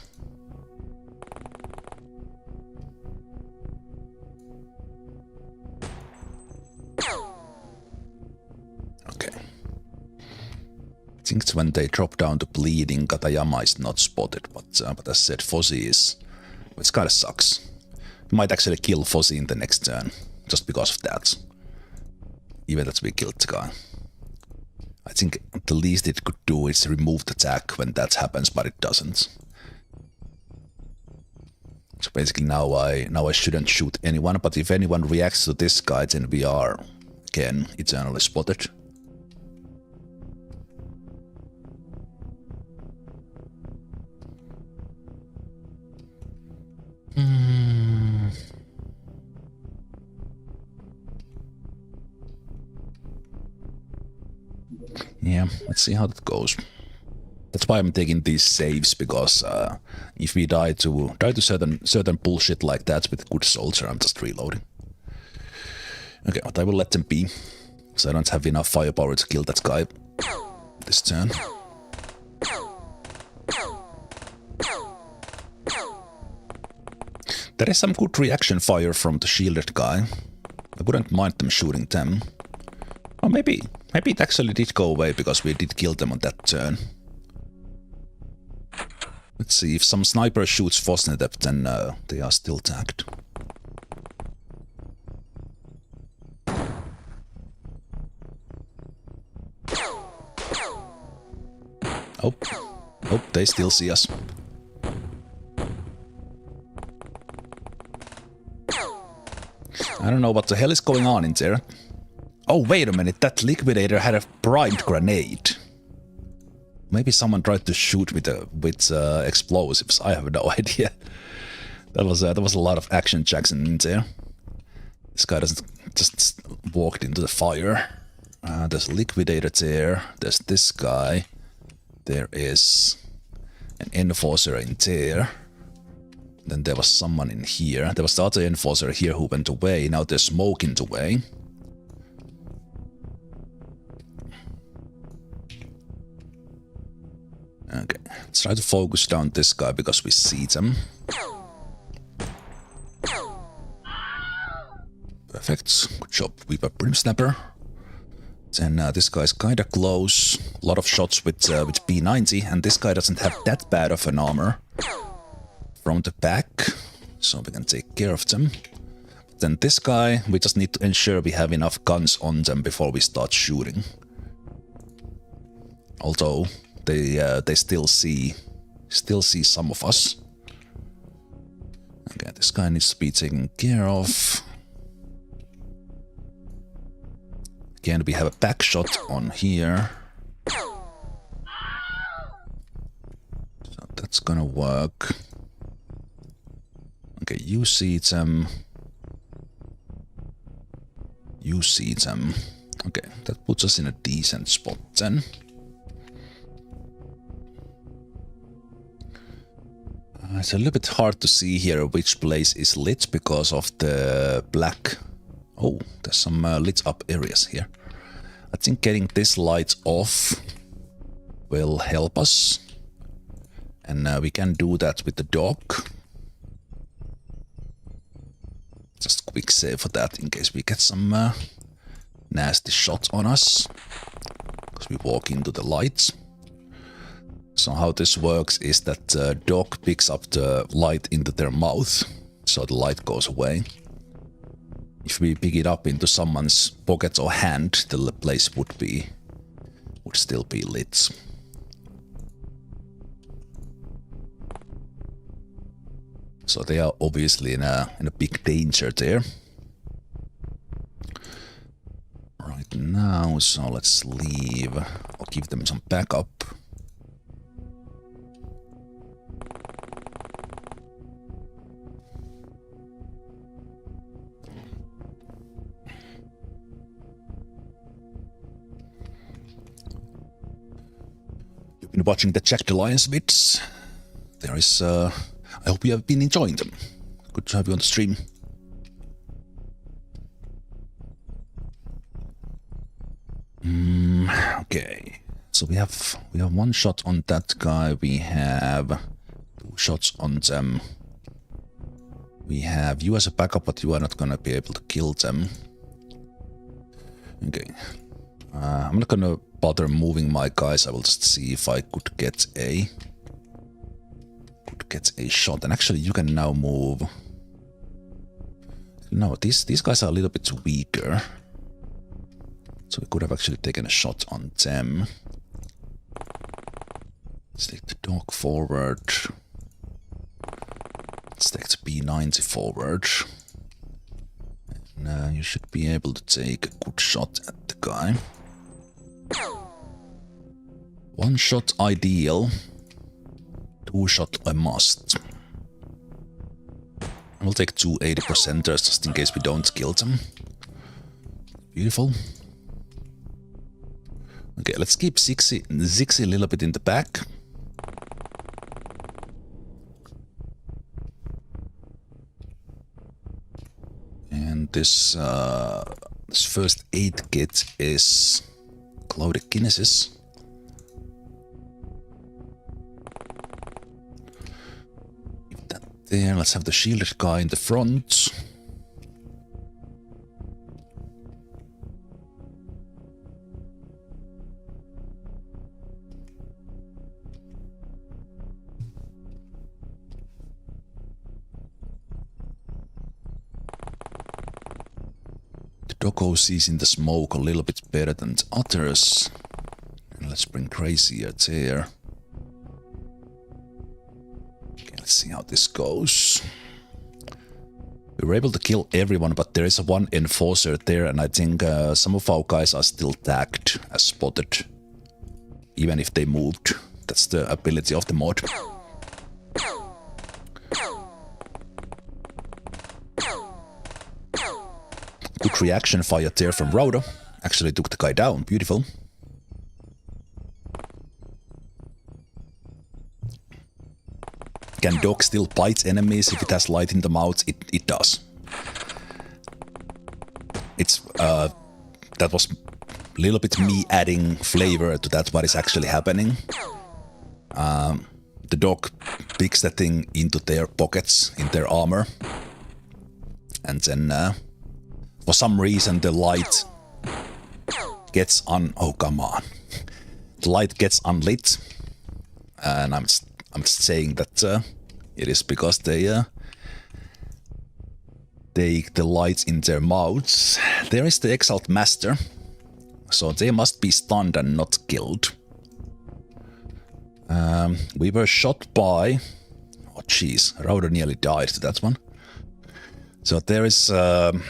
Okay. I think it's when they drop down to bleeding, Katayama is not spotted, but as said, Fozzie is, which kind of sucks. We might actually kill Fozzie in the next turn, just because of that. Even that we killed the guy. I think the least it could do is remove the tag when that happens, but it doesn't. So basically now I shouldn't shoot anyone, but if anyone reacts to this guy, then we are, again, eternally spotted. Yeah, let's see how that goes. That's why I'm taking these saves, because if we die to certain bullshit like that with a good soldier, I'm just reloading. Okay, but I will let them be, because I don't have enough firepower to kill that guy this turn. There is some good reaction fire from the shielded guy. I wouldn't mind them shooting them. Or maybe it actually did go away because we did kill them on that turn. Let's see, if some sniper shoots Fosnetep, then they are still tagged. Oh, they still see us. I don't know what the hell is going on in there. Oh, wait a minute, that liquidator had a primed grenade. Maybe someone tried to shoot with explosives. I have no idea. That was a lot of action Jackson in there. This guy just walked into the fire. There's a liquidator there. There's this guy. There is an enforcer in there. Then there was someone in here. There was the other enforcer here who went away. Now there's smoke in the way. Okay, let's try to focus down this guy because we see them. Perfect. Good job, Weaver Brim Snapper. Then this guy's kinda close. A lot of shots with P90, and this guy doesn't have that bad of an armor from the back, so we can take care of them. Then this guy, we just need to ensure we have enough guns on them before we start shooting. Although they still see some of us. Okay, this guy needs to be taken care of. Again, we have a back shot on here. So that's gonna work. Okay, you see them. You see them. Okay, that puts us in a decent spot then. It's a little bit hard to see here which place is lit because of the black. Oh, there's some lit up areas here. I think getting this light off will help us. And we can do that with the dog. Just quick save for that in case we get some nasty shots on us. Because we walk into the lights. So how this works is that the dog picks up the light into their mouth, so the light goes away. If we pick it up into someone's pocket or hand, the place would still be lit. So they are obviously in a big danger there. Right now, so let's leave or give them some backup. Been watching the Jack the Lions vids. There is, I hope you have been enjoying them. Good to have you on the stream. Okay, so we have one shot on that guy. We have 2 shots on them. We have you as a backup, but you are not gonna be able to kill them. Okay. I'm not gonna bother moving my guys. I will just see if I could get a shot. And actually, you can now move. No, these guys are a little bit weaker, so we could have actually taken a shot on them. Let's take the dog forward. Let's take the P90 forward. And you should be able to take a good shot at the guy. 1 shot ideal, 2 shot a must. We'll take 2 80%ers just in case we don't kill them. Beautiful. Okay, let's keep Zixi a little bit in the back. And this first aid kit is Clouded Kinesis. Keep that there. Let's have the shielded guy in the front. Doggo sees in the smoke a little bit better than the others. And let's bring Crazy out there. Okay, let's see how this goes. We were able to kill everyone, but there is one enforcer there, and I think some of our guys are still tagged as spotted. Even if they moved. That's the ability of the mod. Good reaction fire there from Rhoda. Actually took the guy down. Beautiful. Can dog still bite enemies if it has light in the mouth? It does. It's that was a little bit me adding flavor to that what is actually happening. The dog picks the thing into their pockets, in their armor. And then for some reason the light gets oh come on. The light gets unlit. And I'm just saying that it is because they take the lights in their mouths. There is the Exalt Master. So they must be stunned and not killed. We were shot by Oh jeez, Router nearly died to that one. So there is an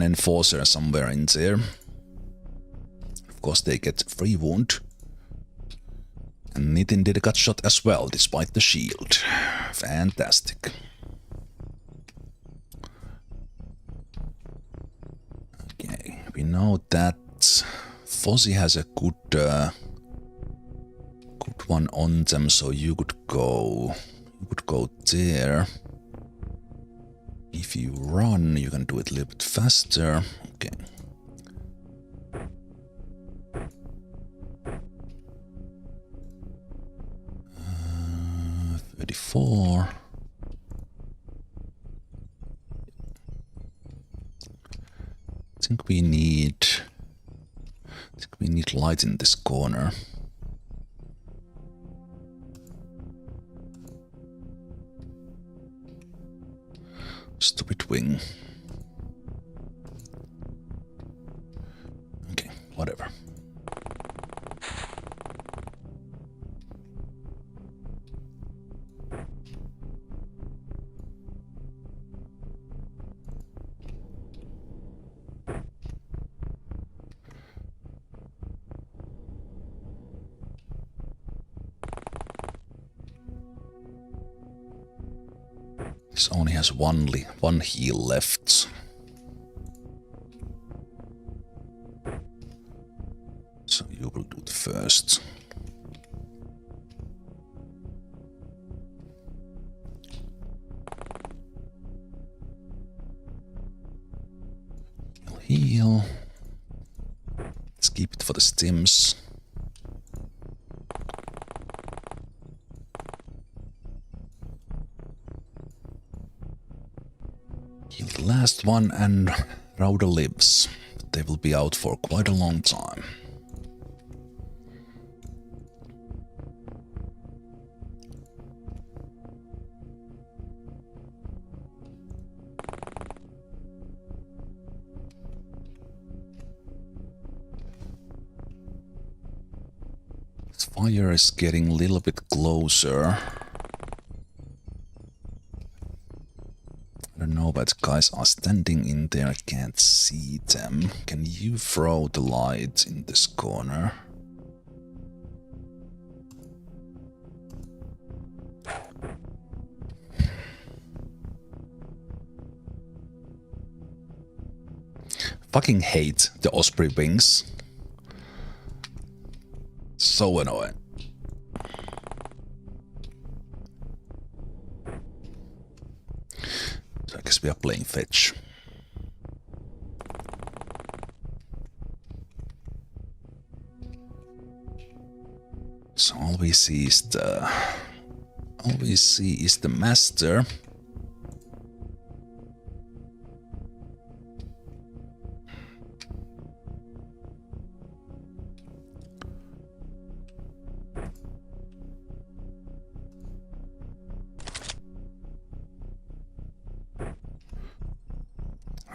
enforcer somewhere in there. Of course they get free wound. And Nitin did a gut shot as well, despite the shield. Fantastic. Okay, we know that Fozzy has a good one on them, so you could go there. If you run, you can do it a little bit faster. Okay. 34. I think we need light in this corner. Stupid wing. Okay, whatever. This only has one heal left. So you will do it first. Heal. Let's keep it for the stims. Heal the last one and Rauda lives. They will be out for quite a long time. This fire is getting a little bit closer. I don't know, but guys are standing in there. I can't see them. Can you throw the light in this corner? Fucking hate the Osprey wings. So annoying. So I guess we are playing fetch. So all we see is the master.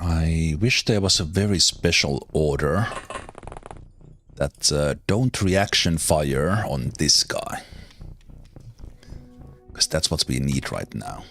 I wish there was a very special order that don't reaction fire on this guy. Because that's what we need right now.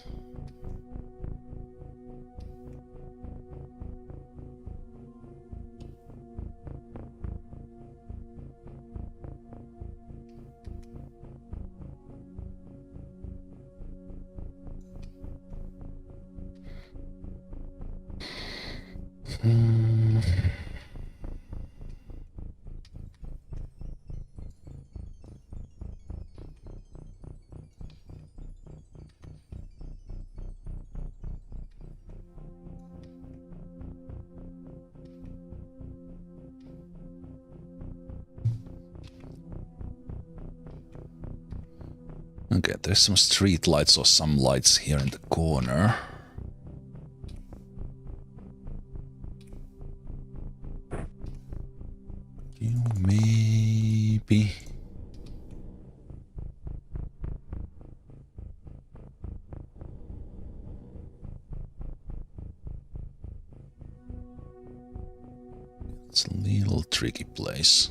Okay, there's some street lights or some lights here in the corner. You maybe... It's a little tricky place.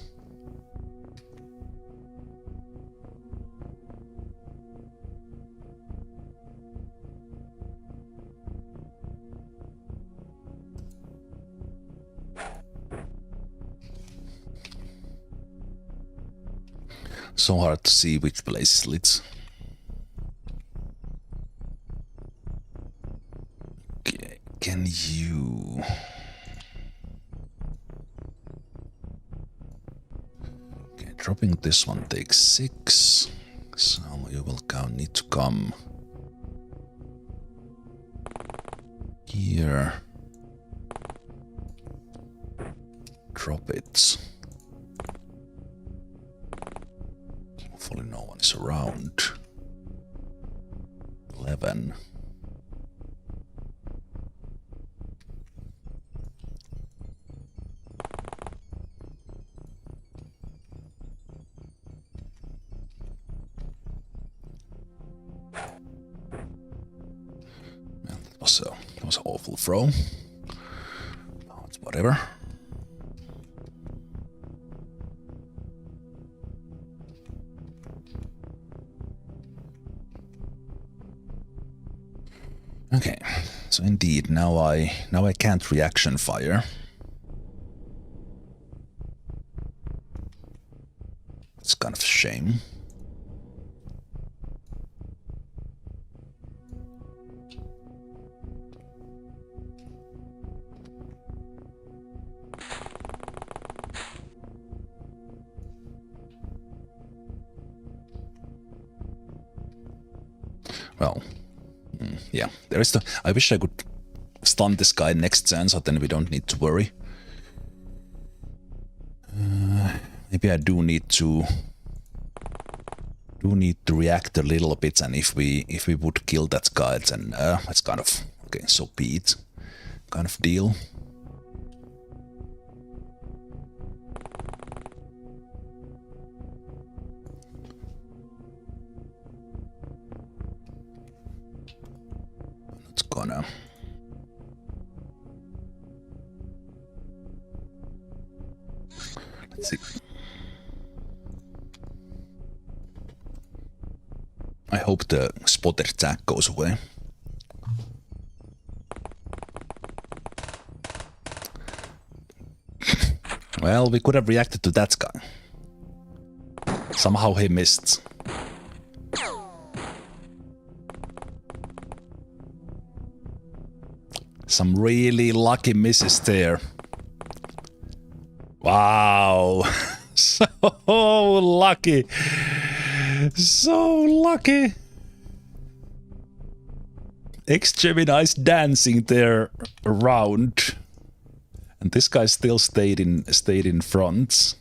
So hard to see which place is lit. Okay, can you... Okay, dropping this one takes 6. So you will need to come here. Drop it. Hopefully no one is around. 11. That was an awful throw. But whatever. Okay, so indeed now I can't reaction fire. It's kind of a shame. Well, yeah, there is the... I wish I could stun this guy next turn, so then we don't need to worry. Maybe I do need to react a little bit, and if we would kill that guy, then it's kind of okay. So be it, kind of deal. Gonna. Let's see. I hope the spotter attack goes away. Well, we could have reacted to that guy. Somehow he missed. Some really lucky misses there. Wow. So lucky. So lucky. Ex-Gemini's dancing there around. And this guy still stayed in front.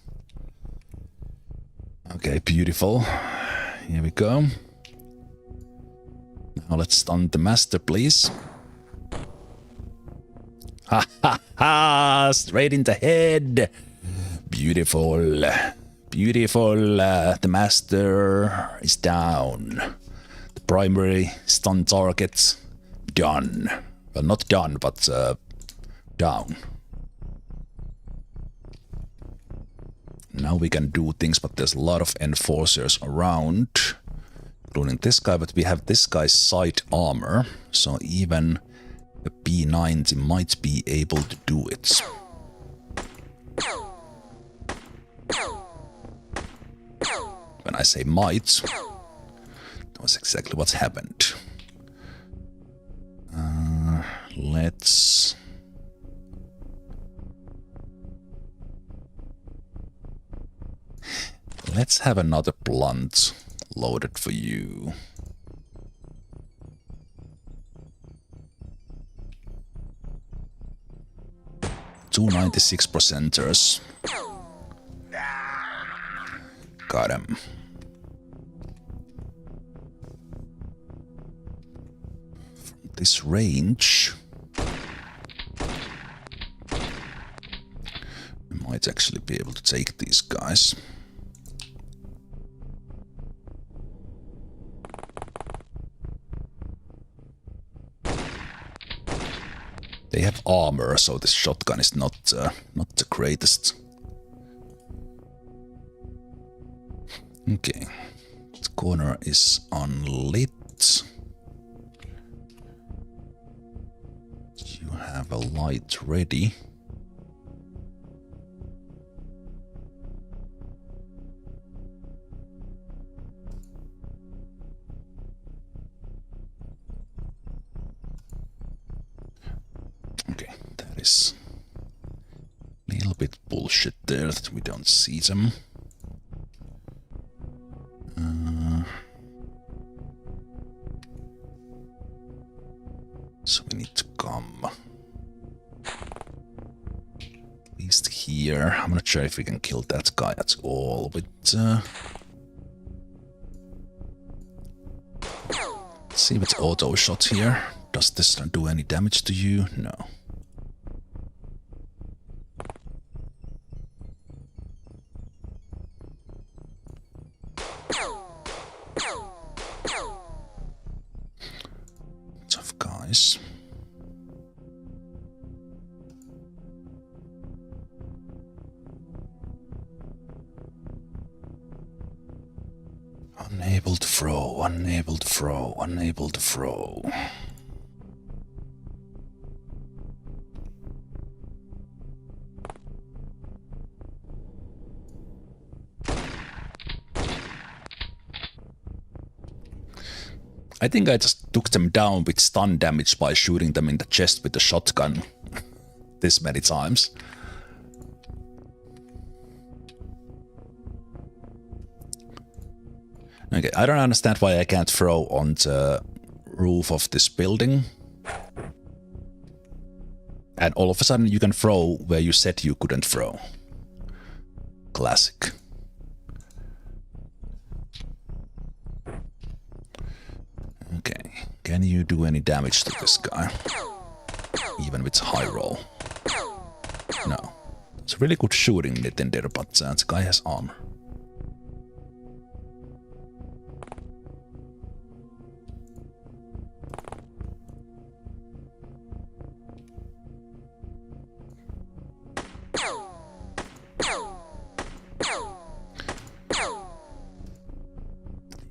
Okay, beautiful. Here we go. Now let's stun the master, please. Ha ha ha! Straight in the head. Beautiful. Beautiful. The master is down. The primary stun target done. Well, not done, but down. Now we can do things, but there's a lot of enforcers around, including this guy, but we have this guy's side armor, so even a P90 might be able to do it. When I say might, that was exactly what's happened. Let's have another blunt loaded for you. Two 96%ers. Got him. From this range, we might actually be able to take these guys. They have armor, so this shotgun is not the greatest. Okay, the corner is unlit. You have a light ready. Okay, that is a little bit bullshit there that we don't see them. So we need to come at least here. I'm not sure if we can kill that guy at all, but let's see if it's auto shot here. Does this do any damage to you? No. Tough guys. Unable to throw, unable to throw, unable to throw. I think I just took them down with stun damage by shooting them in the chest with the shotgun this many times. Okay, I don't understand why I can't throw on the roof of this building. And all of a sudden you can throw where you said you couldn't throw. Classic. Okay, can you do any damage to this guy? Even with high roll. No. It's really good shooting it in there, but the guy has armor.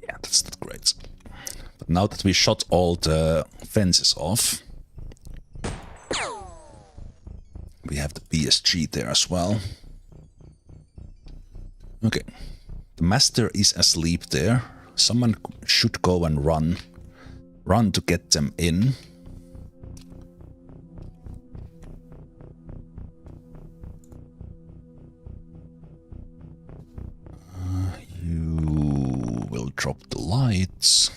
Yeah, that's not great. But now that we shot all the fences off, we have the PSG there as well. Okay. The master is asleep there. Someone should go and run. Run to get them in. You will drop the lights.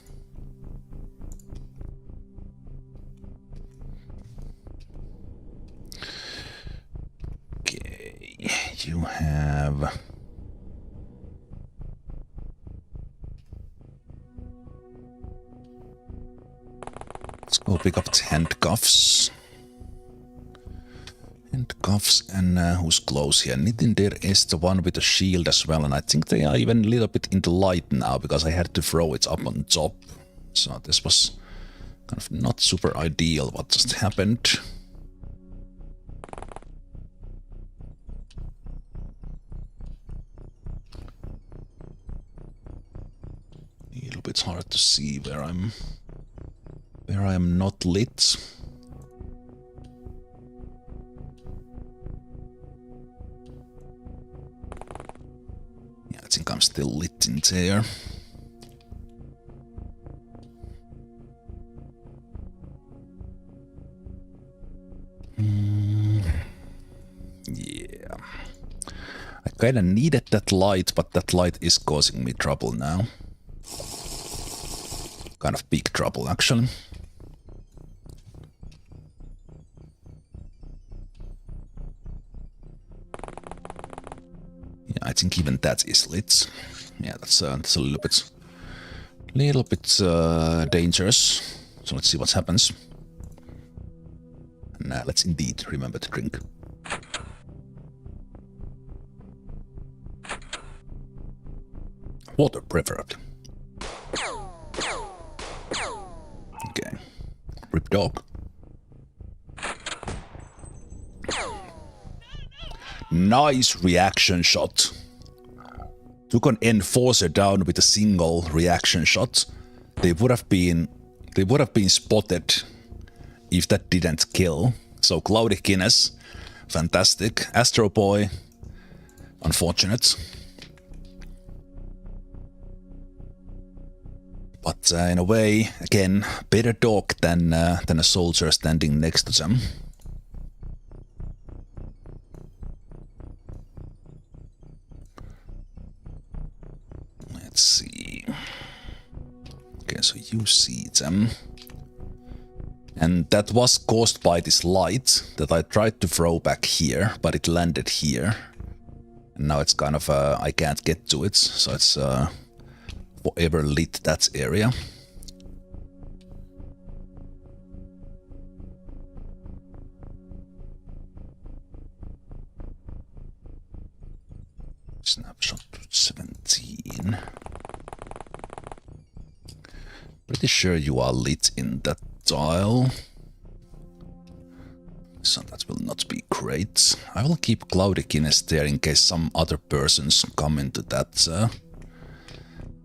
Okay, you have... Let's go pick up the handcuffs. Handcuffs, and who's close here? Nitindir is the one with the shield as well, and I think they are even a little bit in the light now because I had to throw it up on top. So this was kind of not super ideal what just happened. A little bit hard to see where I am not lit. Yeah, I think I'm still lit in there. Yeah. I kinda needed that light, but that light is causing me trouble now. Kind of big trouble, actually. Yeah, I think even that is lit. Yeah, that's a little bit dangerous. So let's see what happens. And let's indeed remember to drink. Water preferred. Okay. Rip dog. Nice reaction shot. Took an enforcer down with a single reaction shot. They would have been spotted if that didn't kill. So Cloudy Guinness, fantastic. Astro Boy, unfortunate. But in a way, again, better dog than a soldier standing next to them. you see them. And that was caused by this light that I tried to throw back here, but it landed here. And now it's kind of, I can't get to it, so it's forever lit that area. Snapshot 17. Pretty sure you are lit in that tile. So that will not be great. I will keep Cloudykines there in case some other persons come into that.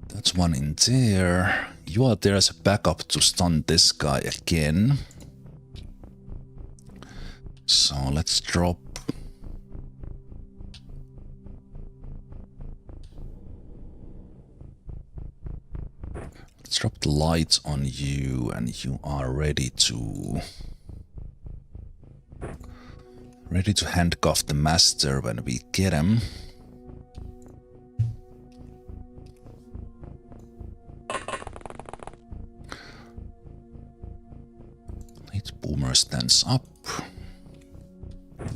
That's one in there. You are there as a backup to stun this guy again. So let's drop. Let's drop the light on you, and you are ready to handcuff the master when we get him. Late Boomer stands up.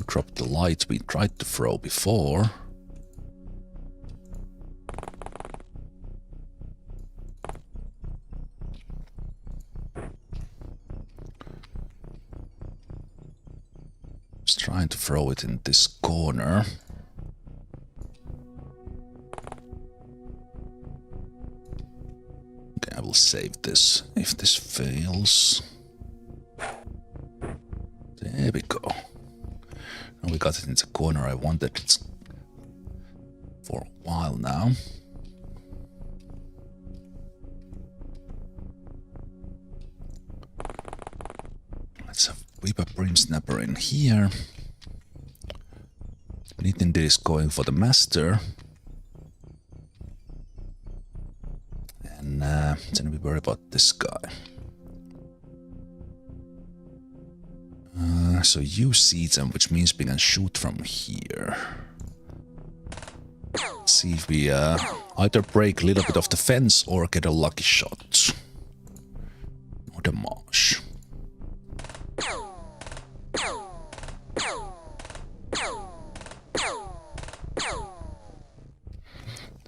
Drop the light we tried to throw before. Just trying to throw it in this corner. Okay, I will save this if this fails. There we go. Now we got it in the corner I wanted it for a while now. Let's have Whip a Brim Snapper in here. Nintendo is going for the master. And then we worry about this guy. So you see them, which means we can shoot from here. Let's see if we either break a little bit of the fence or get a lucky shot. Or the marsh.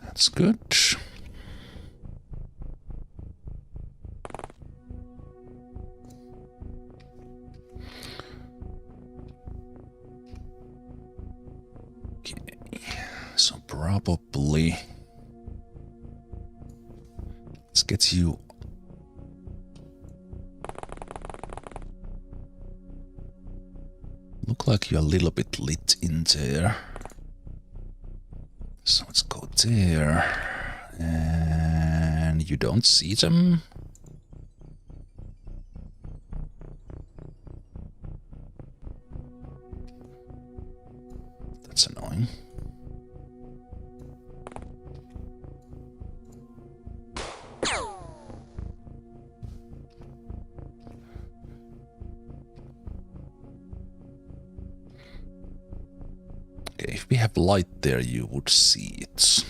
That's good. So probably let's get you look like you're a little bit lit in there. So let's go there. And you don't see them. That's annoying. Okay, if we have light there, you would see it.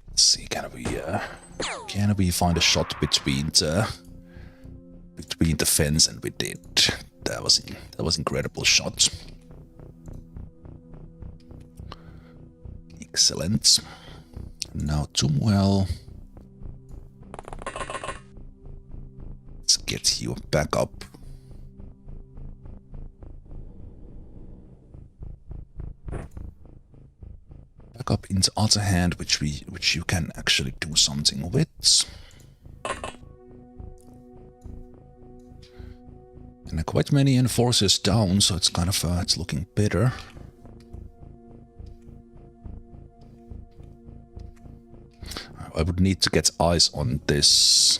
Let's see, can we find a shot between the fence, and we did. That was incredible shot. Excellent. Now Tumwell. Let's get you back up. Back up in the other hand, which you can actually do something with. And quite many enforcers down, so it's kind of it's looking better. I would need to get eyes on this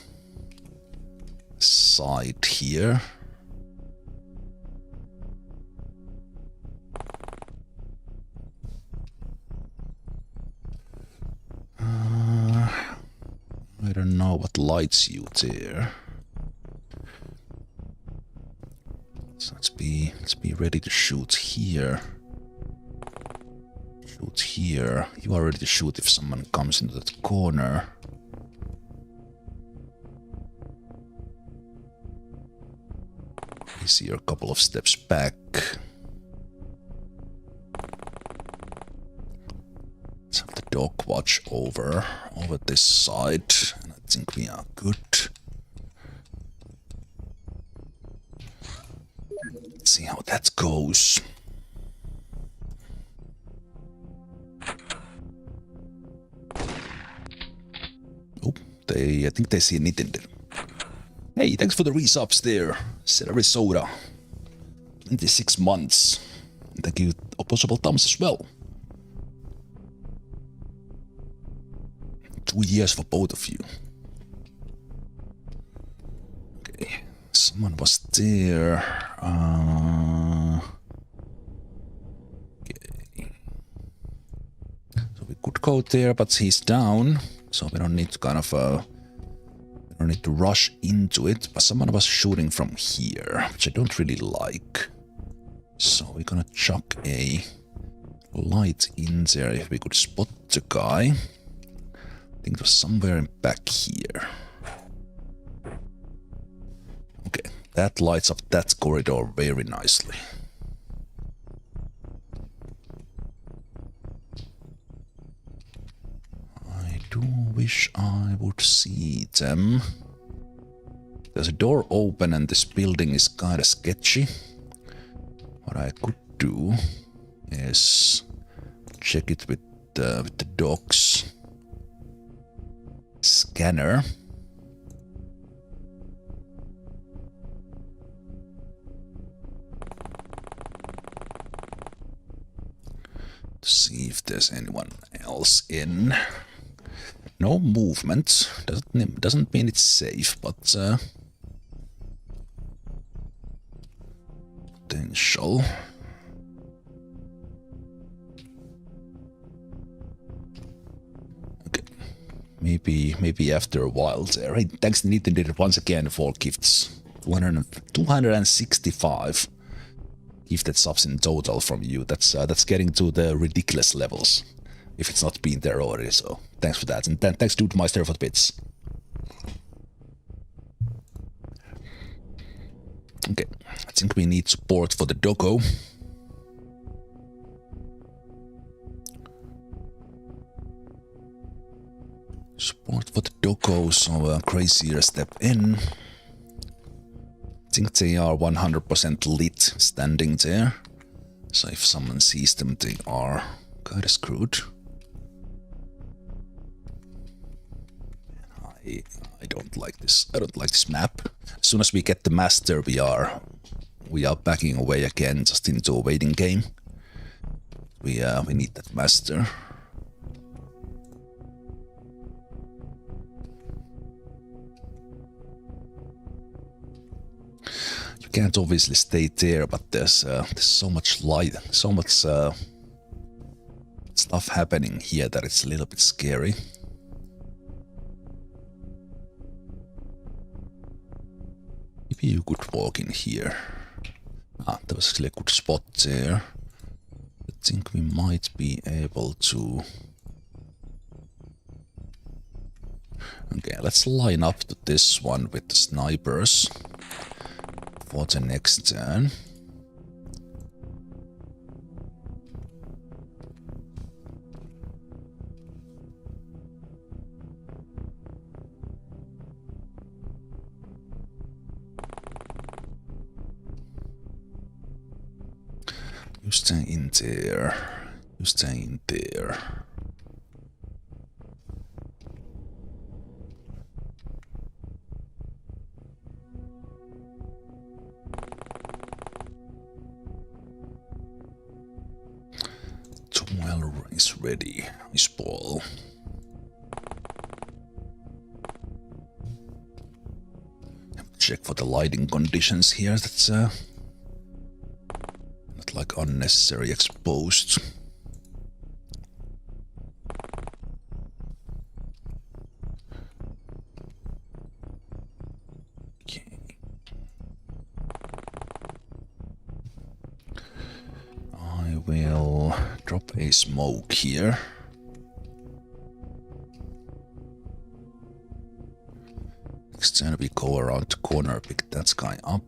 side here. I don't know what lights you there. So let's be ready to shoot here. Shoot here. You are ready to shoot if someone comes into that corner. I see you're a couple of steps back. Let's have the dog watch over this side, and I think we are good. Let's see how that goes. Oh, I think they see an intended. Hey, thanks for the resubs there, Arizona. 26 months. Thank you, opposable thumbs as well. 2 years for both of you. Okay, someone was there. Okay. So we could go there, but he's down. So we don't need to kind of I don't need to rush into it, but someone was shooting from here, which I don't really like. So we're gonna chuck a light in there if we could spot the guy. I think it was somewhere in back here. Okay, that lights up that corridor very nicely. I do wish I would see them. There's a door open and this building is kinda sketchy. What I could do is check it with the dog's scanner. To see if there's anyone else in. No movement. Doesn't mean it's safe, but potential. Okay. Maybe after a while there. Hey, thanks Nathan did it once again for gifts. 265 gifted subs in total from you. That's getting to the ridiculous levels. If it's not been there already, so thanks for that. And thanks to Meister for the bits. Okay, I think we need support for the doggo. Support for the doggo, so Crazier step in. I think they are 100% lit standing there. So if someone sees them, they are kinda screwed. I don't like this. I don't like this map. As soon as we get the master, we are backing away again, just into a waiting game. We need that master. You can't obviously stay there, but there's so much light, so much stuff happening here that it's a little bit scary. Maybe you could walk in here. Ah, there was actually a good spot there. I think we might be able to... Okay, let's line up to this one with the snipers for the next turn. You stay in there. You stay in there. Tomorrow is ready. Is Paul. Check for the lighting conditions here. That's like unnecessary exposed. Okay. will drop a smoke here. Next turn we go around the corner, pick that guy up.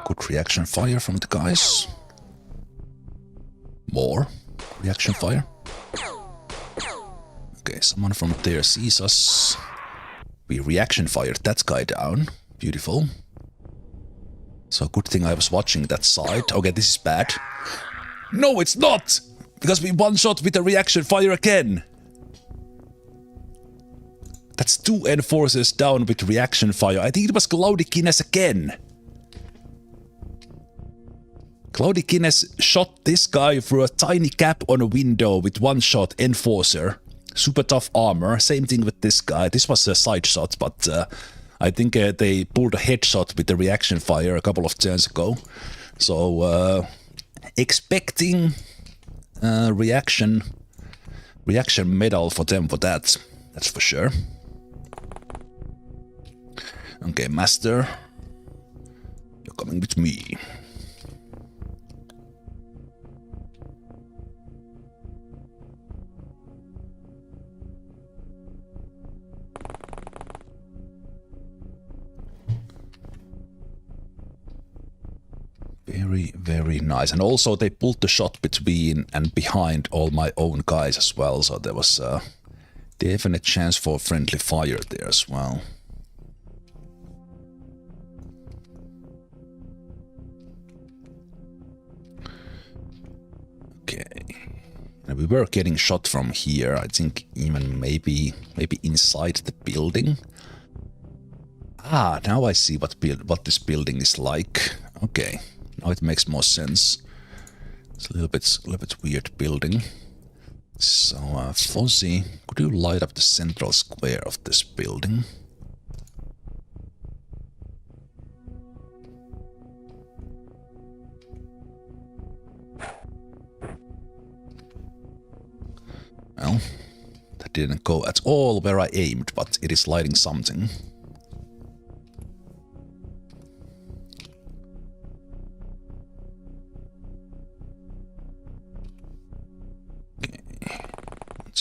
Good reaction fire from the guys. More reaction fire. Okay, someone from there sees us. We reaction fired that guy down. Beautiful. So good thing I was watching that side. Okay, this is bad. No, it's not! Because we one-shot with a reaction fire again. That's 2 enforcers down with reaction fire. I think it was Cloudykines again. Cloudykines shot this guy through a tiny gap on a window with one shot, enforcer. Super tough armor. Same thing with this guy. This was a side shot, but I think they pulled a headshot with the reaction fire a couple of turns ago. So expecting reaction medal for them for that. That's for sure. Okay, Master. You're coming with me. Very, very nice. And also they pulled the shot between and behind all my own guys as well. So there was a definite chance for friendly fire there as well. Okay. And we were getting shot from here. I think even maybe inside the building. Ah, now I see what this building is like. Okay. Now it makes more sense. It's a little bit weird building. So, Fozzie, could you light up the central square of this building? Well, that didn't go at all where I aimed, but it is lighting something.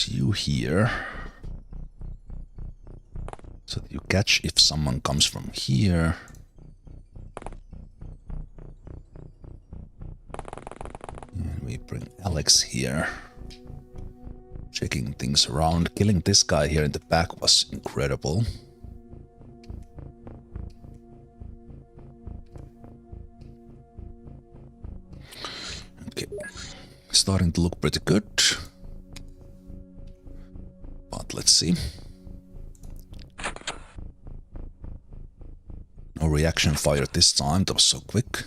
You here so that you catch if someone comes from here. And we bring Alex here, checking things around. Killing this guy here in the back was incredible. Okay, starting to look pretty good. Let's see. No reaction fire this time, that was so quick.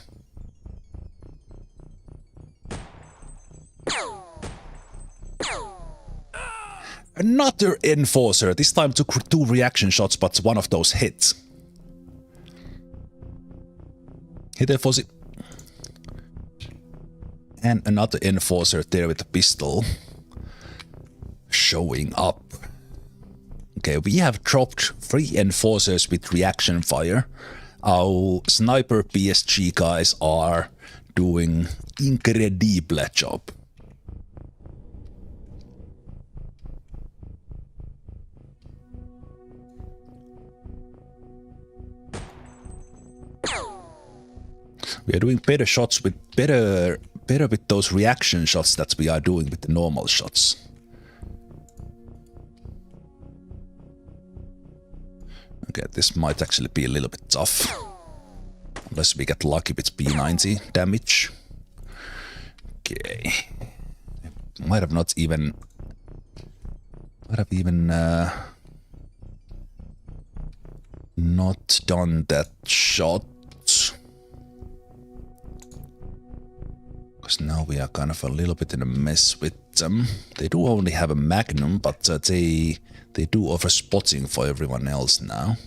Another enforcer, this time took 2 reaction shots, but one of those hit. Hit it, Fozzie. And another enforcer there with a pistol. Showing up. Okay, we have dropped 3 enforcers with reaction fire. Our sniper PSG guys are doing incredible job. We are doing better shots with better with those reaction shots that we are doing with the normal shots. Okay, this might actually be a little bit tough. Unless we get lucky with P90 damage. Okay. Might have even not done that shot. Because now we are kind of a little bit in a mess with them. They do only have a magnum, but they do offer spotting for everyone else now.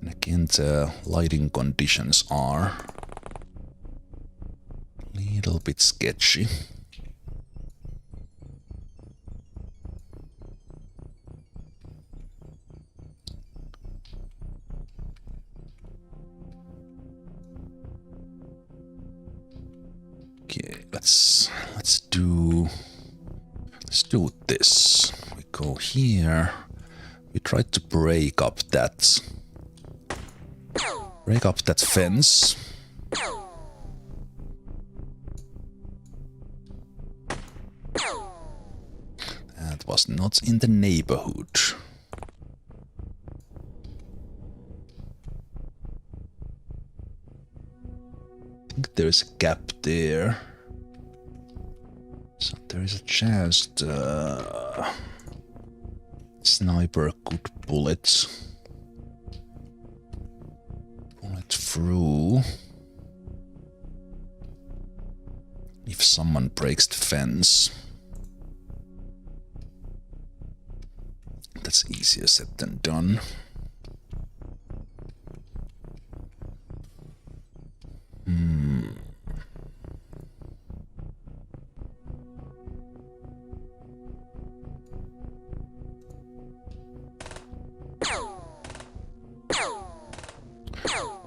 And again, the lighting conditions are a little bit sketchy. Okay, let's do this. We go here. We try to break up that fence. That was not in the neighborhood. I think there's a gap there. So there is a chance the sniper could bullet through if someone breaks the fence. That's easier said than done.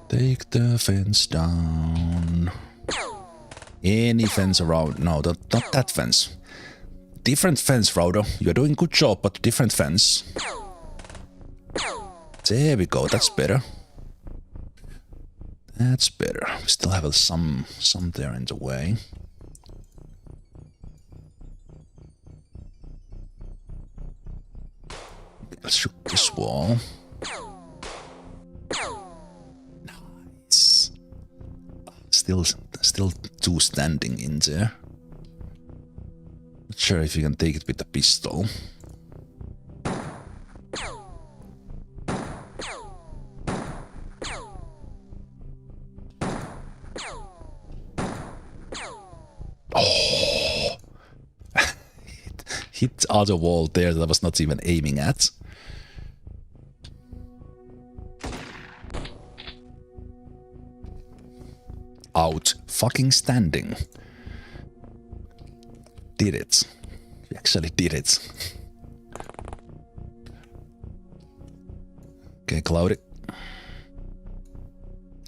Take the fence down. Any fence around. No, not that fence. Different fence, Frodo. You're doing good job, but different fence. There we go. That's better. That's better. We still have some there in the way. Let's shoot this wall. Nice. Still two standing in there. Not sure if you can take it with the pistol. Oh! Hit the other wall there that I was not even aiming at. Out fucking standing. Did it. We actually did it. Okay, Cloudy.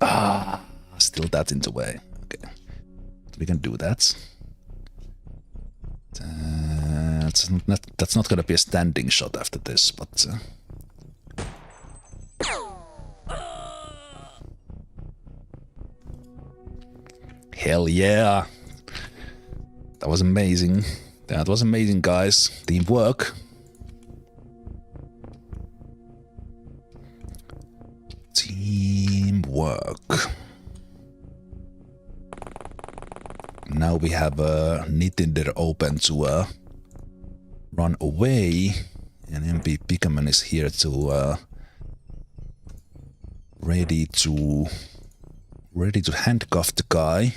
Ah, still that in the way. Okay. We can do that. That's not gonna be a standing shot after this, but... Hell yeah! That was amazing. That was amazing, guys. Teamwork. Teamwork. Now we have Nitinder open to run away, and MP Pikaman is here to ready to handcuff the guy.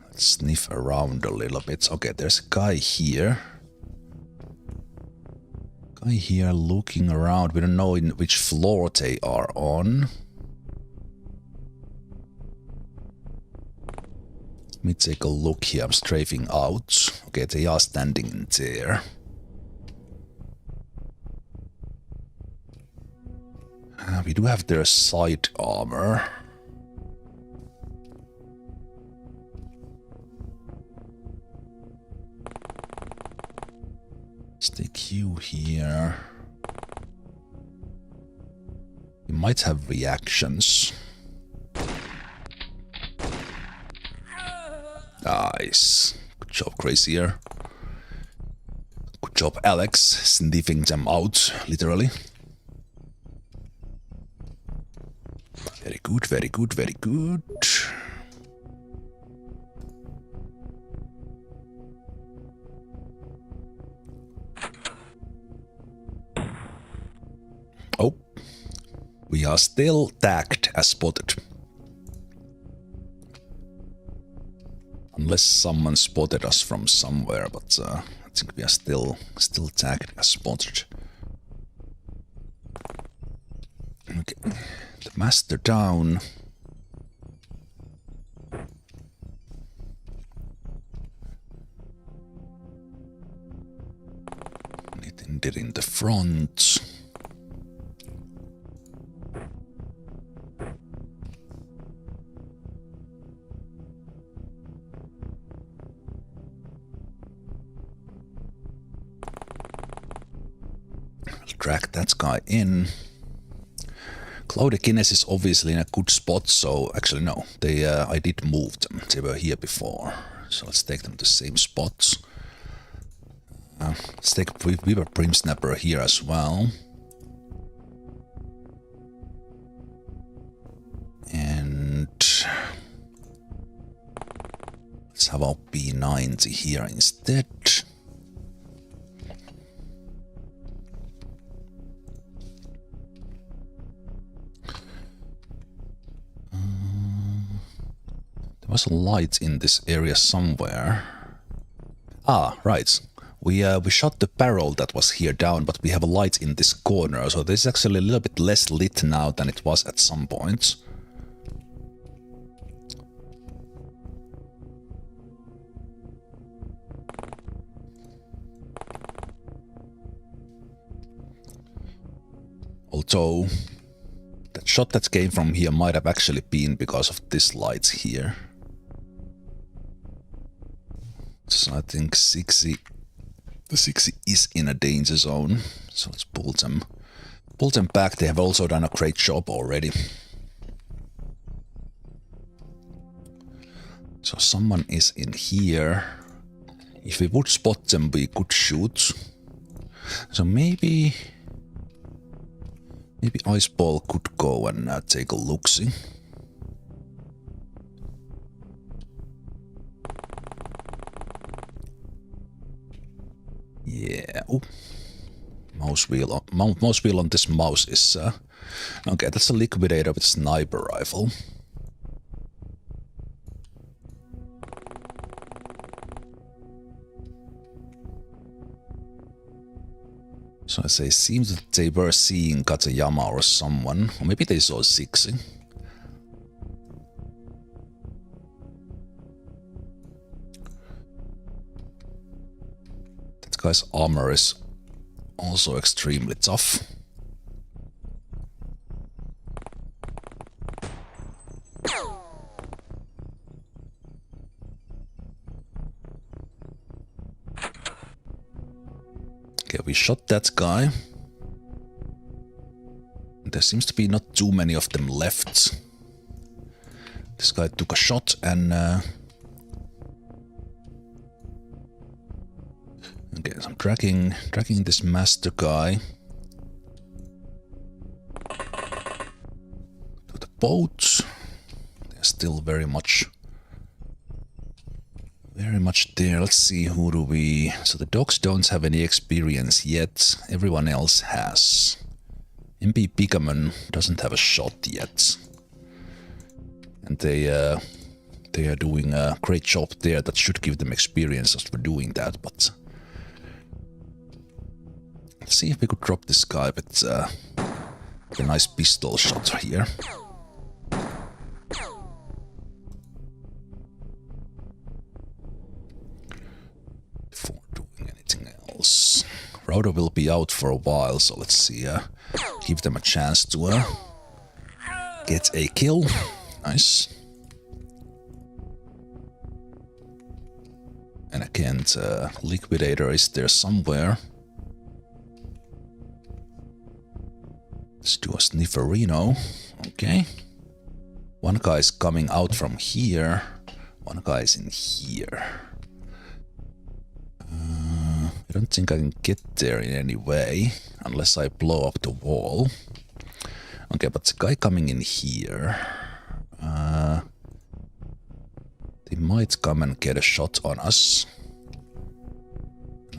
Let's sniff around a little bit. Okay, there's a guy here. Guy here looking around. We don't know in which floor they are on. Let me take a look here. I'm strafing out. Okay, they are standing in there. We do have their side armor. Let's take you here. You might have reactions. Nice. Good job, Crazier. Good job, Alex, sniffing them out, literally. Very good, very good, very good. Oh, we are still tagged as spotted. Unless someone spotted us from somewhere, but I think we are still tagged as spotted. Okay, the master down. Anything did in the front. Drag that guy in. Cloudikines is obviously in a good spot, so actually no, I did move them. They were here before, so let's take them to the same spots. Let's take Weaver Brim Snapper here as well. And let's have our P90 here instead. There was a light in this area somewhere. Ah, right. We shot the barrel that was here down, but we have a light in this corner, so this is actually a little bit less lit now than it was at some point. Although, that shot that came from here might have actually been because of this light here. So I think the 60 is in a danger zone, so let's pull them back. They have also done a great job already. So someone is in here. If we would spot them, we could shoot. So maybe Iceball could go and take a look-see. Yeah. Ooh. Mouse wheel on this mouse is okay. That's a liquidator with a sniper rifle. So I say, seems that they were seeing Katayama or someone, or maybe they saw 60. That guy's armor is also extremely tough. Okay, we shot that guy. There seems to be not too many of them left. This guy took a shot and okay, so I'm tracking this master guy to the boat. They're still very much there. Let's see, who do we... So the dogs don't have any experience yet. Everyone else has. MP Picaman doesn't have a shot yet. And they are doing a great job there. That should give them experience just for doing that, but... Let's see if we could drop this guy with a nice pistol shot here. Before doing anything else. Router will be out for a while, so let's see, give them a chance to get a kill. Nice. And again, the liquidator is there somewhere. Let's do a snifferino. Okay. One guy is coming out from here. One guy is in here. I don't think I can get there in any way, unless I blow up the wall. Okay, but the guy coming in here... they might come and get a shot on us.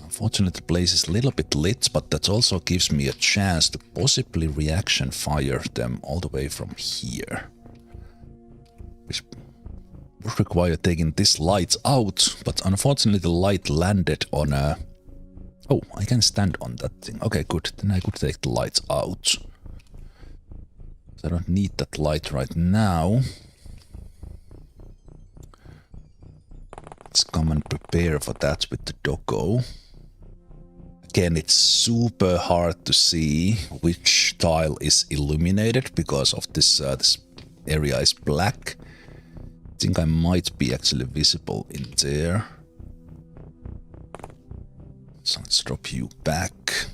Unfortunately, the place is a little bit lit, but that also gives me a chance to possibly reaction fire them all the way from here. Which would require taking this light out, but unfortunately the light landed on a... Oh, I can stand on that thing. Okay, good. Then I could take the lights out. I don't need that light right now. Let's come and prepare for that with the doggo. Again, it's super hard to see which tile is illuminated because of this, this area is black. I think I might be actually visible in there. So let's drop you back.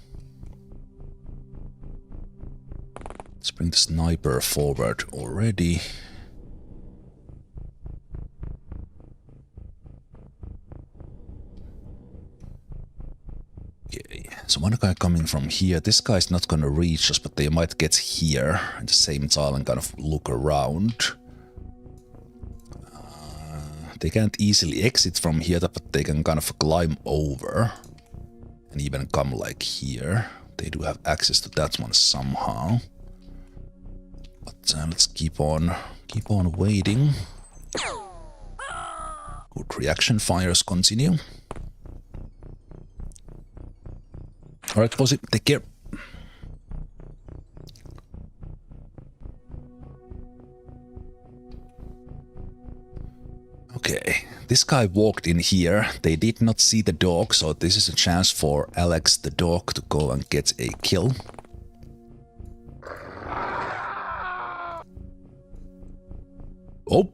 Let's bring the sniper forward already. Okay, so one guy coming from here. This guy's not gonna reach us, but they might get here at the same time and kind of look around. They can't easily exit from here, but they can kind of climb over and even come like here. They do have access to that one somehow. But let's keep on waiting. Good, reaction fires continue. Alright, Posy, take care. Okay, this guy walked in here. They did not see the dog, so this is a chance for Alex the dog to go and get a kill. Oh,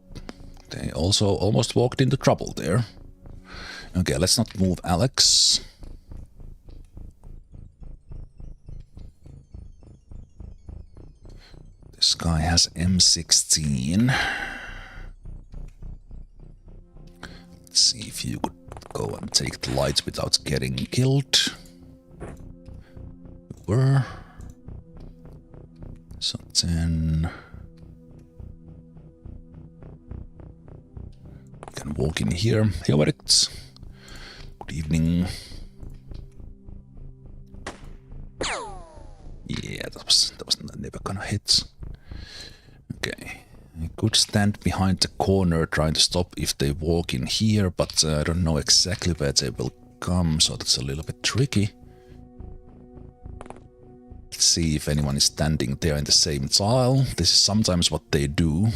they also almost walked into trouble there. Okay, let's not move Alex. This guy has M16. Let's see if you could go and take the lights without getting killed. You were. So then... you can walk in here. Hey, Alex. Good evening. Yeah, that was never gonna hit. Okay. I could stand behind the corner trying to stop if they walk in here, but I don't know exactly where they will come, so that's a little bit tricky. Let's see if anyone is standing there in the same tile. This is sometimes what they do.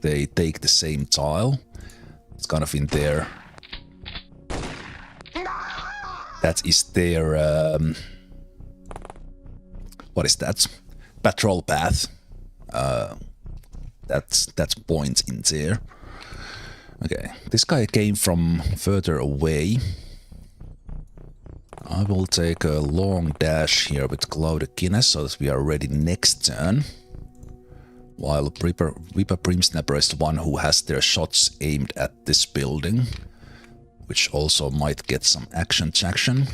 They take the same tile. It's kind of in there. That is their... what is that? Patrol path. That's points in there. Okay, this guy came from further away. I will take a long dash here with Cloud Guinness so that we are ready next turn. While Reaper Brim Snapper is the one who has their shots aimed at this building, which also might get some action traction.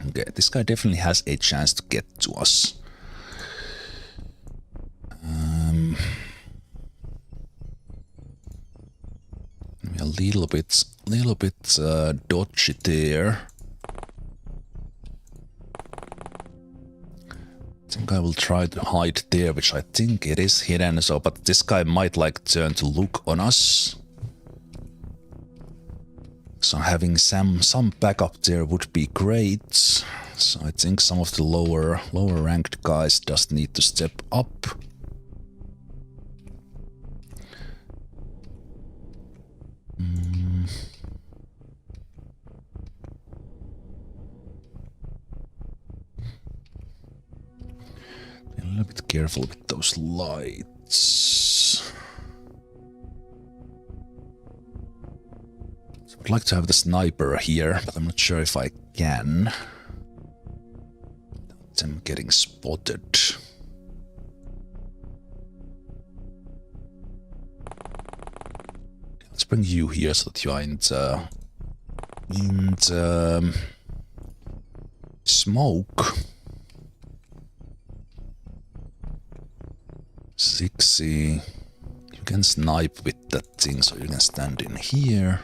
Okay, this guy definitely has a chance to get to us. A little bit dodgy there. I think I will try to hide there, which I think it is hidden. So, but this guy might like turn to look on us. So having some backup there would be great. So I think some of the lower ranked guys just need to step up. Be a little bit careful with those lights. I'd like to have the sniper here, but I'm not sure if I can. Without them getting spotted. Let's bring you here so that you are in the smoke. 60. You can snipe with that thing, so you can stand in here.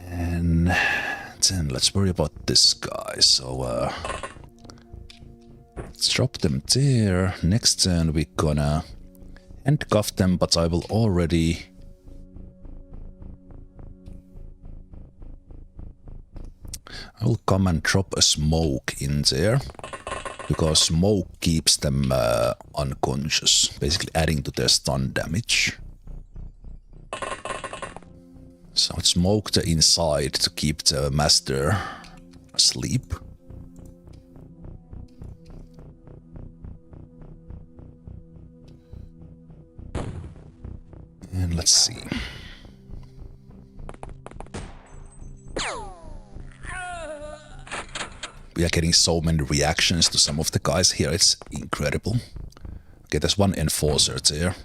And then let's worry about this guy. So let's drop them there. Next turn we're gonna handcuff them, but I will already... I will come and drop a smoke in there, because smoke keeps them unconscious, basically adding to their stun damage. So smoke the inside to keep the master asleep. And let's see. We are getting so many reactions to some of the guys here, it's incredible. Okay, there's one enforcer there.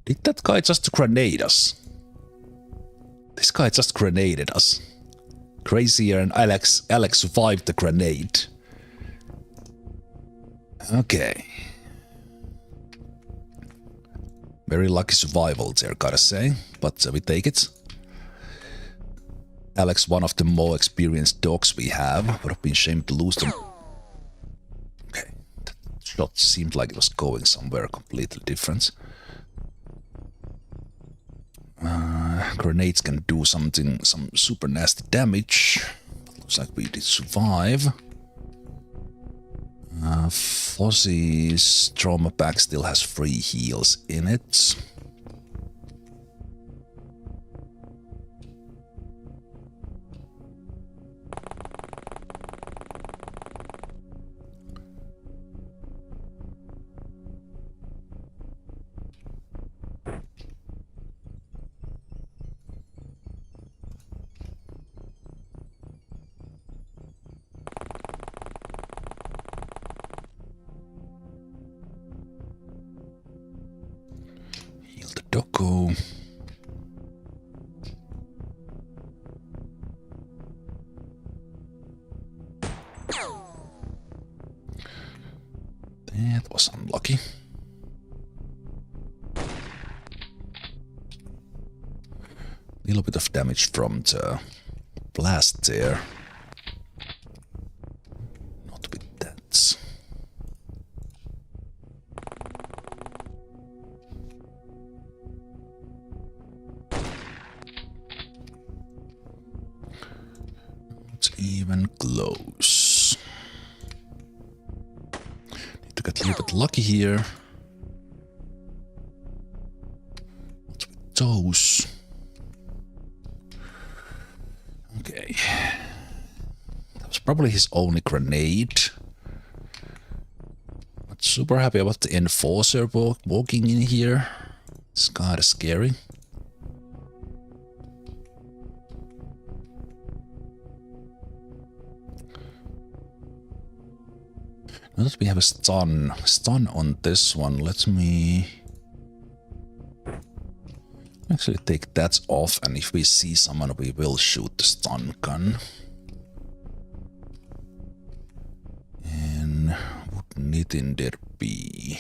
Did that guy just grenade us? This guy just grenaded us. Crazier and Alex survived the grenade. Okay. Very lucky survival there, gotta say, but we take it. Alex, one of the more experienced dogs we have. Would have been shame to lose them. Okay, that shot seemed like it was going somewhere completely different. Grenades can do some super nasty damage. Looks like we did survive. Fozzie's trauma pack still has 3 heals in it. Doko. That was unlucky. Little bit of damage from the blast there. Not with that. Even close. Need to get a little bit lucky here. What's with those? Okay. That was probably his only grenade. Not super happy about the enforcer walking in here. It's kinda scary. Now that we have a stun on this one, let me actually take that off, and if we see someone we will shoot the stun gun. And would Nitin there be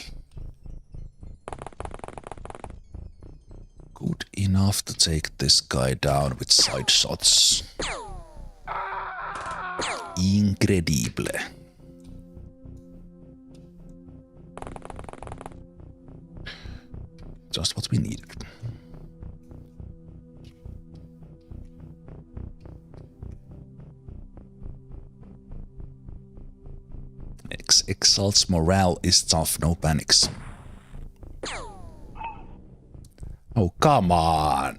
good enough to take this guy down with side shots? Incredible. Just what we needed. Exalt's morale is tough, no panics. Oh, come on!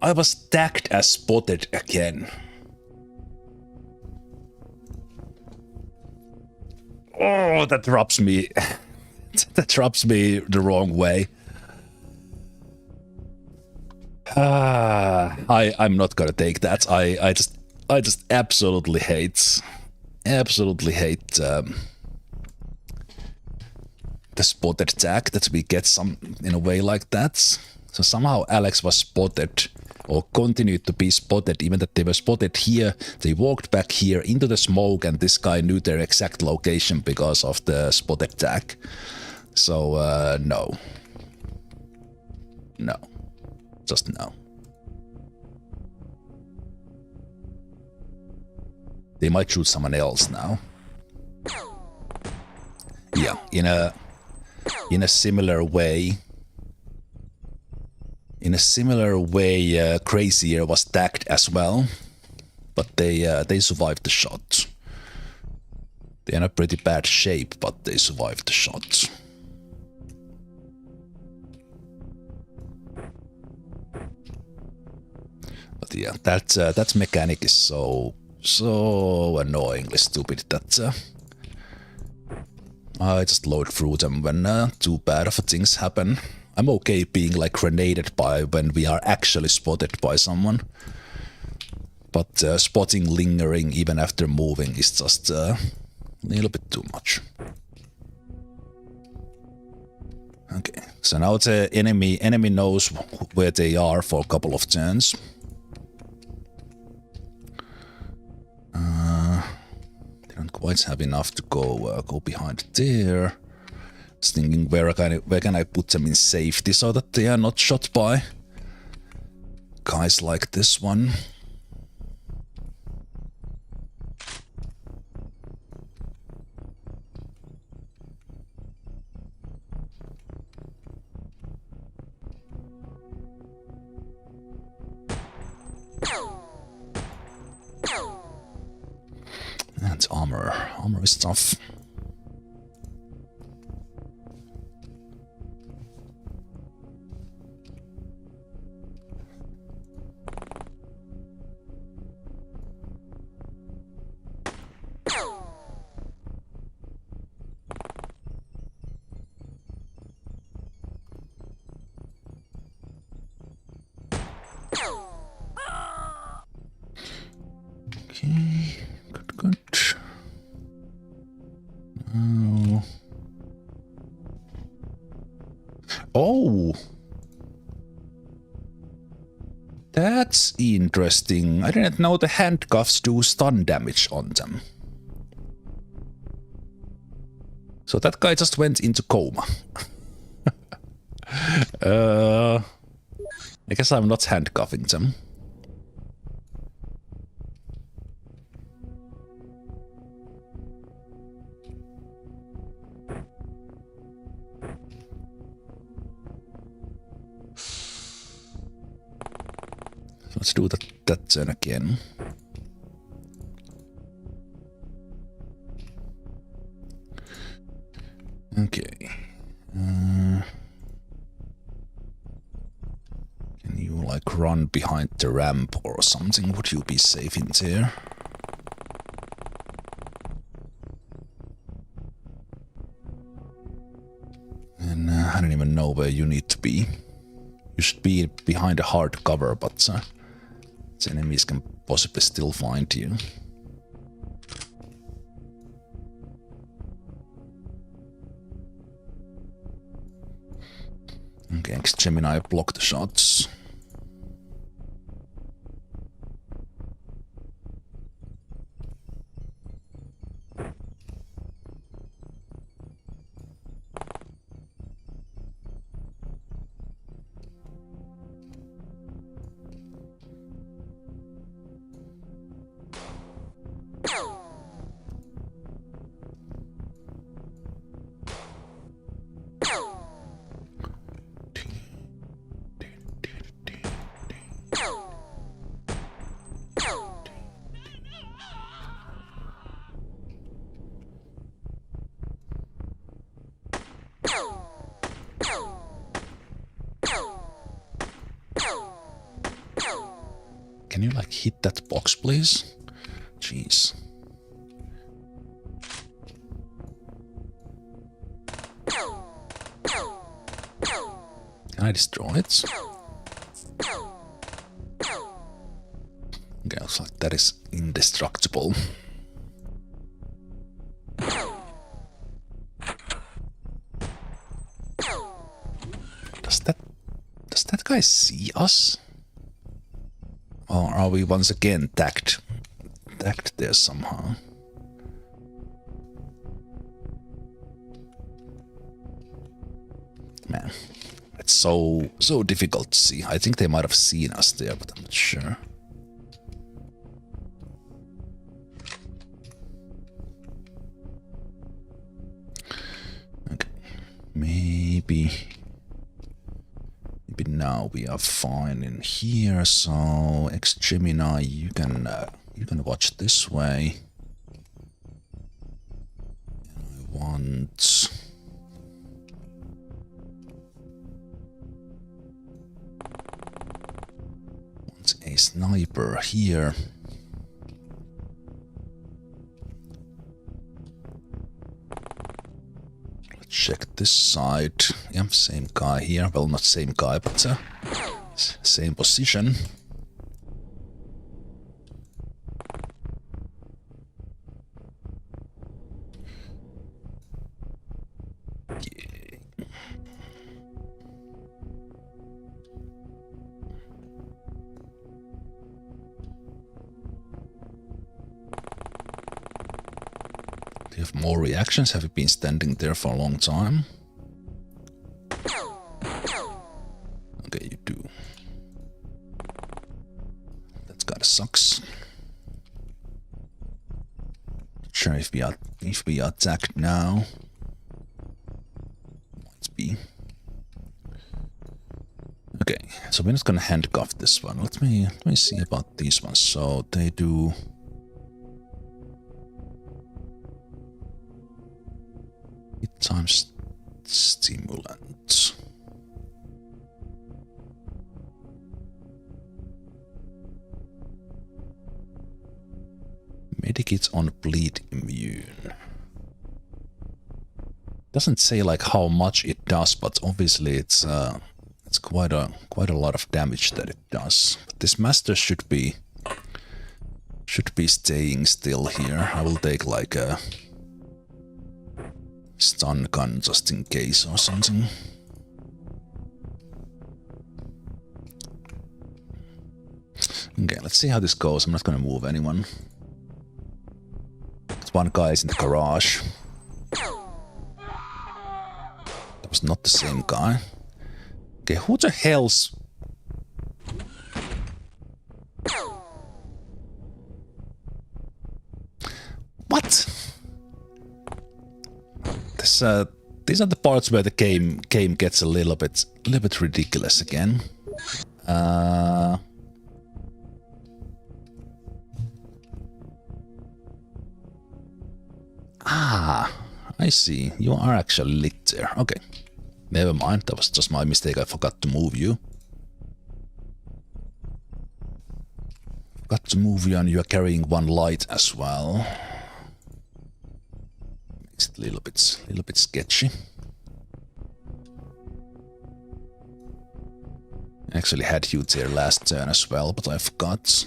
I was tagged as spotted again. Oh, that rubs me. That rubs me the wrong way. I'm not gonna take that. I just absolutely hate the spotted tag, that we get some in a way like that. So somehow Alex was spotted, or continued to be spotted, even that they were spotted here. They walked back here into the smoke, and this guy knew their exact location because of the spotted tag. So, no. No. Just no. They might shoot someone else now. Yeah, in a similar way. In a similar way, Crazier was tagged as well, but they survived the shot. They're in a pretty bad shape, but they survived the shot. But yeah, that mechanic is so annoyingly stupid that I just load through them when too bad of things happen. I'm okay being like grenaded by when we are actually spotted by someone. But spotting lingering even after moving is just a little bit too much. Okay, so now the enemy knows where they are for a couple of turns. They don't quite have enough to go behind there. Just thinking where can I put them in safety so that they are not shot by guys like this one. And armor. Armor is tough. Okay, good. Oh, that's interesting. I didn't know the handcuffs do stun damage on them. So that guy just went into coma. I guess I'm not handcuffing them. Let's do that turn again. Okay. Can you like run behind the ramp or something? Would you be safe in there? And I don't even know where you need to be. You should be behind a hard cover, but the enemies can possibly still find you. Okay, Gemini block the shots. Can you like hit that box, please? Jeez. Can I destroy it? Okay, looks like that is indestructible. the guy see us? Or are we once again tagged there somehow? Man, it's so difficult to see. I think they might have seen us there, but I'm not sure. Okay, maybe now we are fine in here. So, X-Gemini, you can watch this way. I want a sniper here. Let's check this side. Yeah, same guy here. Well, not same guy, but same position. Do you have more reactions? Have you been standing there for a long time? Okay, you do. That kinda sucks. Not sure if we are attacked now. Might be. Okay, so we're not gonna handcuff this one. Let me see about these ones. So they do. Times stimulant. Medikits on bleed immune. Doesn't say like how much it does, but obviously it's quite a lot of damage that it does. But this master should be staying still here. I will take like a stun gun just in case or something. Okay, let's see how this goes. I'm not gonna move anyone. One guy is in the garage. That was not the same guy. Okay, who the hell's... What? These are the parts where the game gets a little bit ridiculous again. I see. You are actually lit there. Okay. Never mind. That was just my mistake. I forgot to move you. Forgot to move you, and you are carrying one light as well. Makes it a little bit sketchy. I actually had you there last turn as well, but I forgot.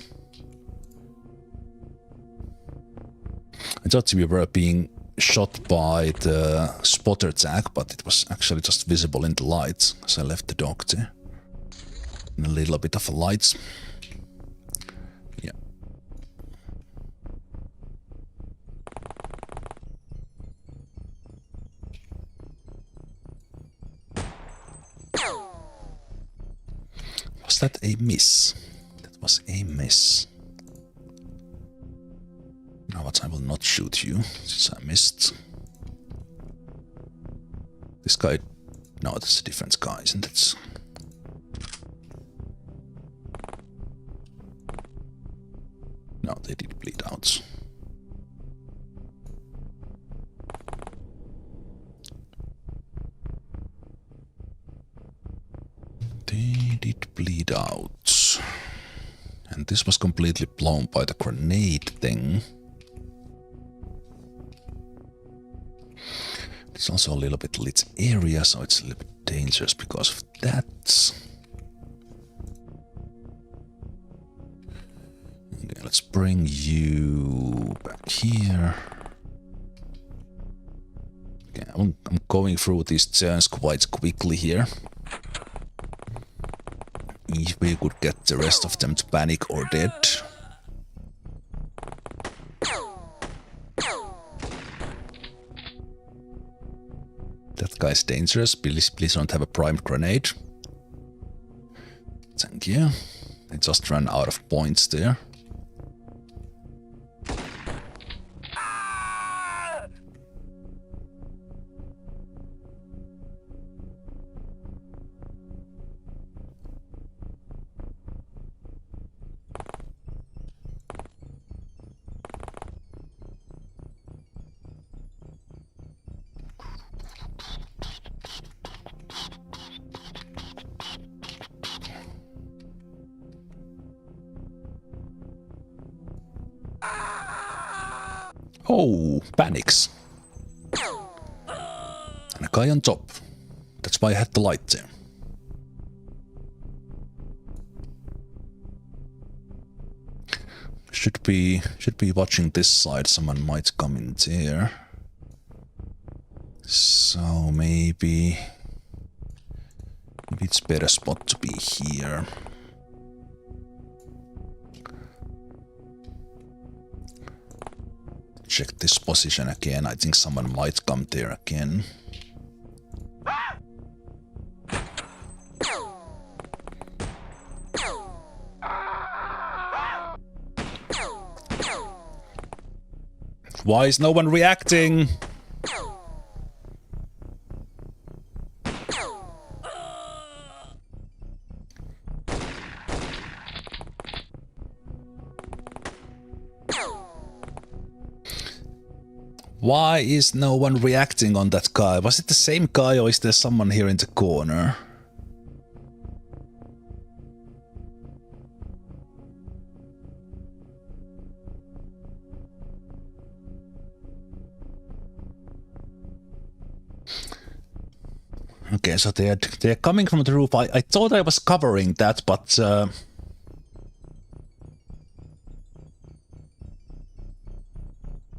I thought we were being shot by the spotter tag, but it was actually just visible in the lights, so I left the dog there. And a little bit of a light. Yeah. Was that a miss? That was a miss. Now what, I will not shoot you, since I missed. This guy... No, that's a different guy, isn't it? No, they did bleed out. They did bleed out. And this was completely blown by the grenade thing. It's also a little bit lit area, so it's a little bit dangerous because of that. Okay, let's bring you back here. Okay, I'm going through these turns quite quickly here. If we could get the rest of them to panic or dead. That guy's dangerous. Please don't have a primed grenade. Thank you. I just ran out of points there. Oh, panics. And a guy on top. That's why I had the light there. Should be watching this side. Someone might come in there. So maybe it's better spot to be here. Check this position again. I think someone might come there again. Why is no one reacting? Why is no one reacting on that guy? Was it the same guy or is there someone here in the corner? Okay, so they're coming from the roof. I thought I was covering that, but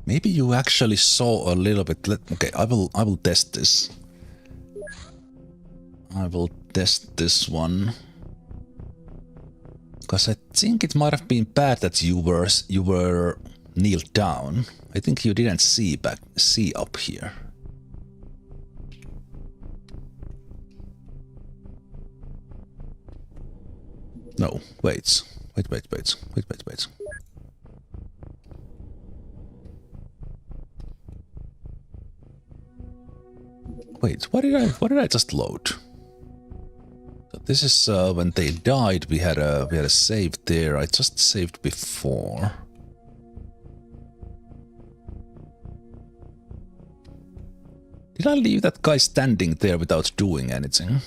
maybe you actually saw a little bit. Okay, I will test this. I will test this one. Because I think it might have been bad that you were kneeled down. I think you didn't see up here. No, wait. Wait, what did I just load? So this is when they died. We had a save there. I just saved before. Did I leave that guy standing there without doing anything?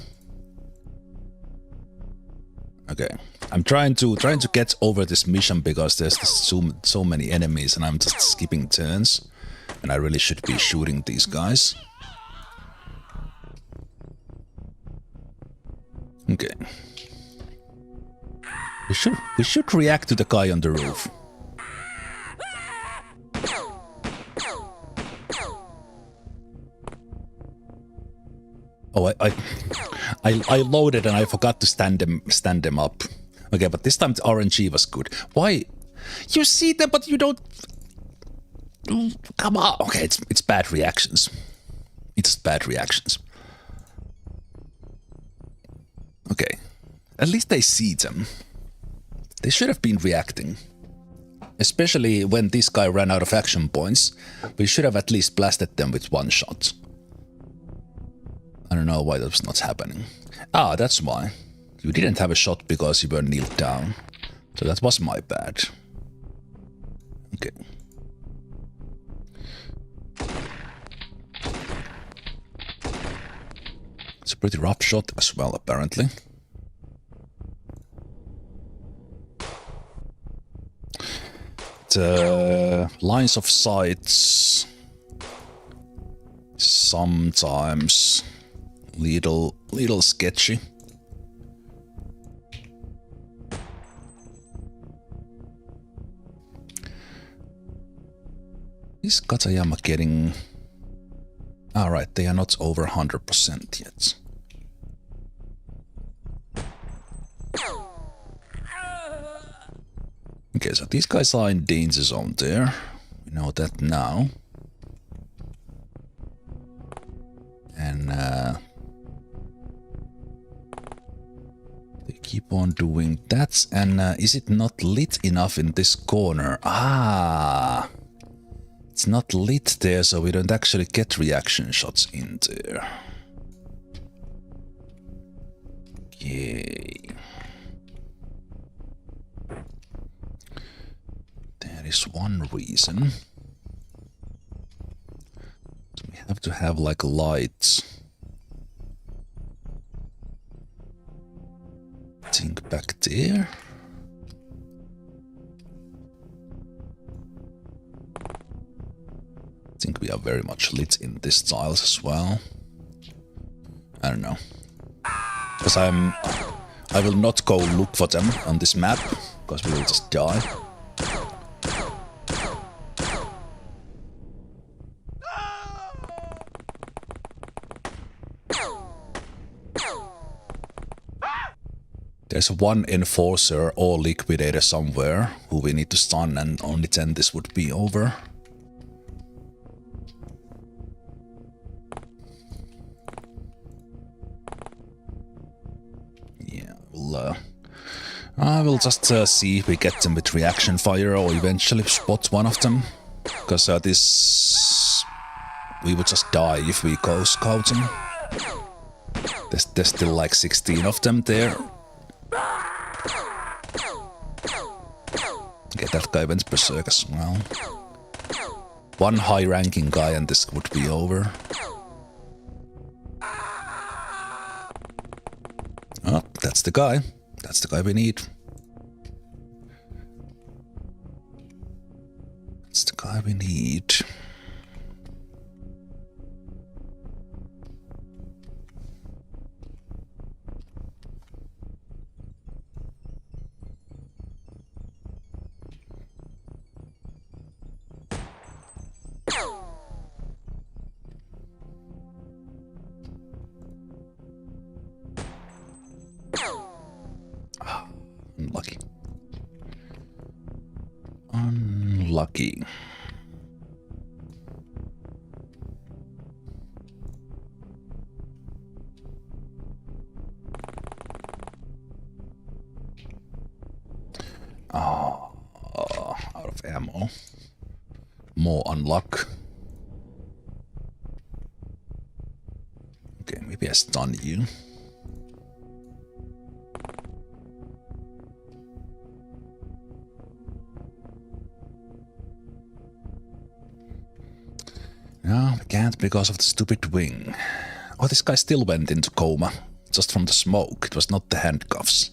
Okay, I'm trying to get over this mission because there's so many enemies and I'm just skipping turns, and I really should be shooting these guys. Okay, we should react to the guy on the roof. Oh, I loaded and I forgot to stand them up. Okay, but this time the RNG was good. Why? You see them, but you don't. Come on. Okay, it's bad reactions. It's bad reactions. Okay, at least they see them. They should have been reacting. Especially when this guy ran out of action points. We should have at least blasted them with one shot. I don't know why that was not happening. Ah, that's why. You didn't have a shot because you were kneeled down. So that was my bad. Okay. It's a pretty rough shot as well, apparently. The lines of sights sometimes little sketchy. Is Katayama getting... Alright, they are not over 100% yet. Okay, so these guys are in danger zone there. We know that now. And they keep on doing that. And is it not lit enough in this corner? Ah! It's not lit there, so we don't actually get reaction shots in there. Okay. There is one reason. So we have to have like lights. Think back there. I think we are very much lit in this tiles as well. I don't know. Because I will not go look for them on this map, because we will just die. There's one enforcer or liquidator somewhere who we need to stun, and only then this would be over. Yeah, I will just see if we get them with reaction fire or eventually spot one of them. Because this... we would just die if we go scouting. There's still like 16 of them there. Okay, that guy went berserk as well. One high-ranking guy and this would be over. Oh, that's the guy. That's the guy we need. That's the guy we need. Unlucky. Unlucky. Oh, out of ammo. More unluck. Okay, maybe I stun you. No, we can't because of the stupid wing. Oh, this guy still went into coma. Just from the smoke. It was not the handcuffs.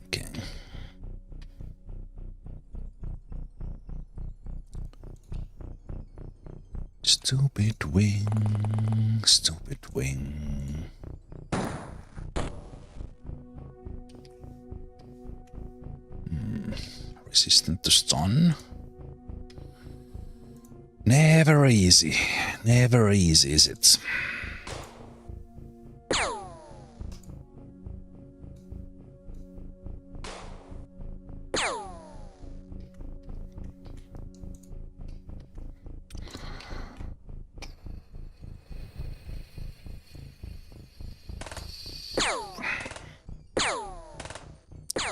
Okay. Stupid wing. Stupid wing. Resistant to stun. Never easy. Never easy, is it?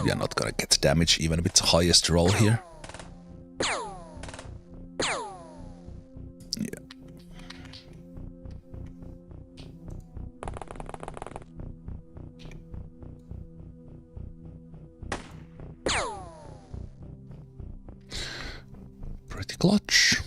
We are not gonna get damage even with the highest roll here. Clutch.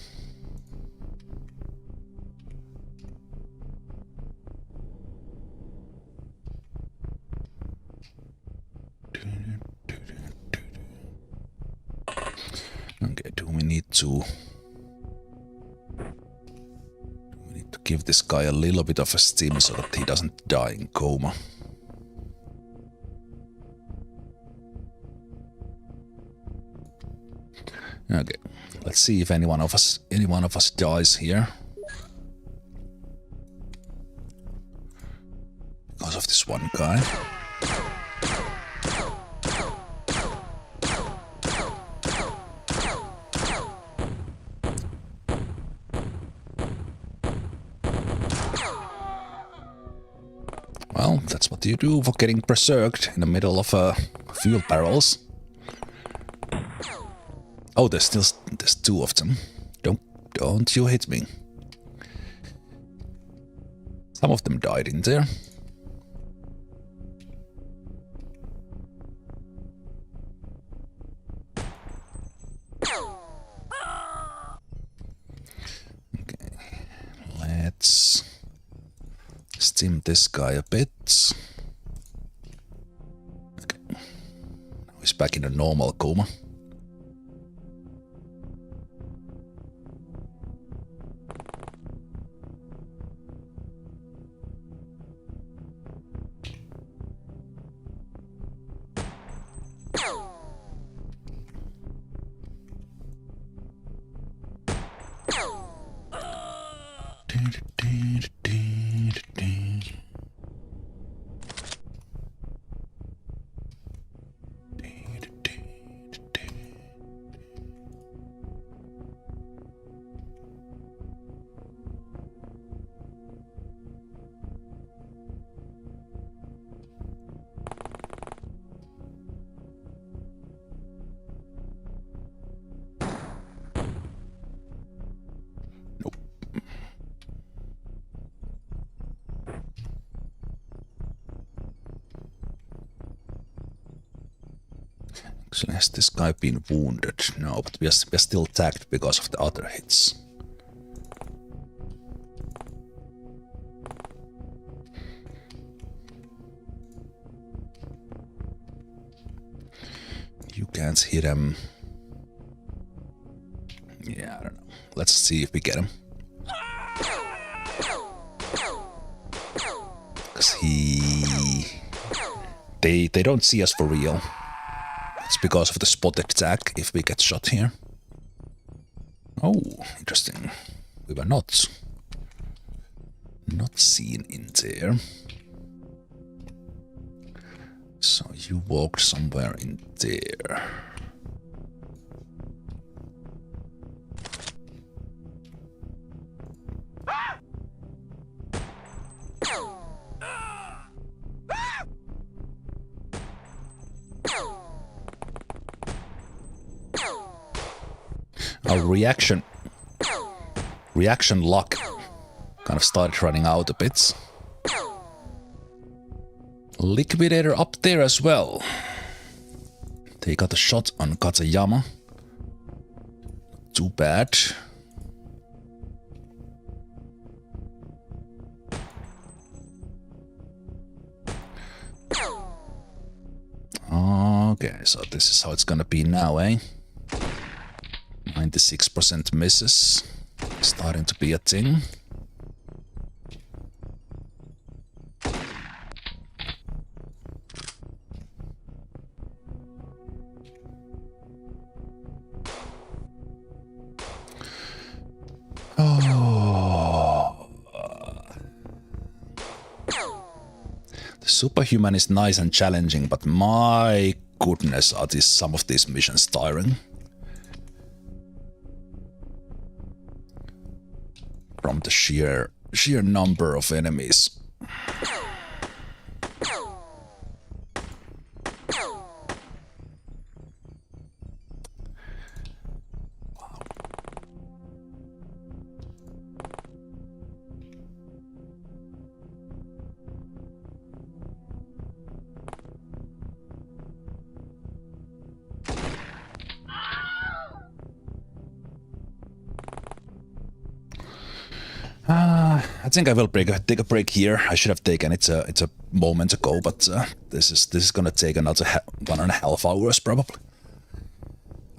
Okay, do we need to give this guy a little bit of a stim so that he doesn't die in coma? Okay. Let's see if any one of us dies here. Because of this one guy. What do you do for getting berserked in the middle of fuel barrels? Oh, there's two of them. Don't you hit me. Some of them died in there. Okay, let's stim this guy a bit. Okay, now he's back in a normal coma. Actually, has this guy been wounded? No, but we are still tagged because of the other hits. You can't hit him. Yeah, I don't know. Let's see if we get him. Because they don't see us for real. It's because of the spotted tag if we get shot here. Oh, interesting. We were not seen in there. So you walked somewhere in there. Our reaction luck kind of started running out a bit. Liquidator up there as well. They got a shot on Katsuyama. Too bad. Okay, so this is how it's gonna be now, eh? 96% misses. Starting to be a thing. Oh. The Superhuman is nice and challenging, but my goodness, are some of these missions tiring. From the sheer number of enemies. I think I will take a break here. I should have taken it a moment ago, but this is gonna take another 1.5 hours probably.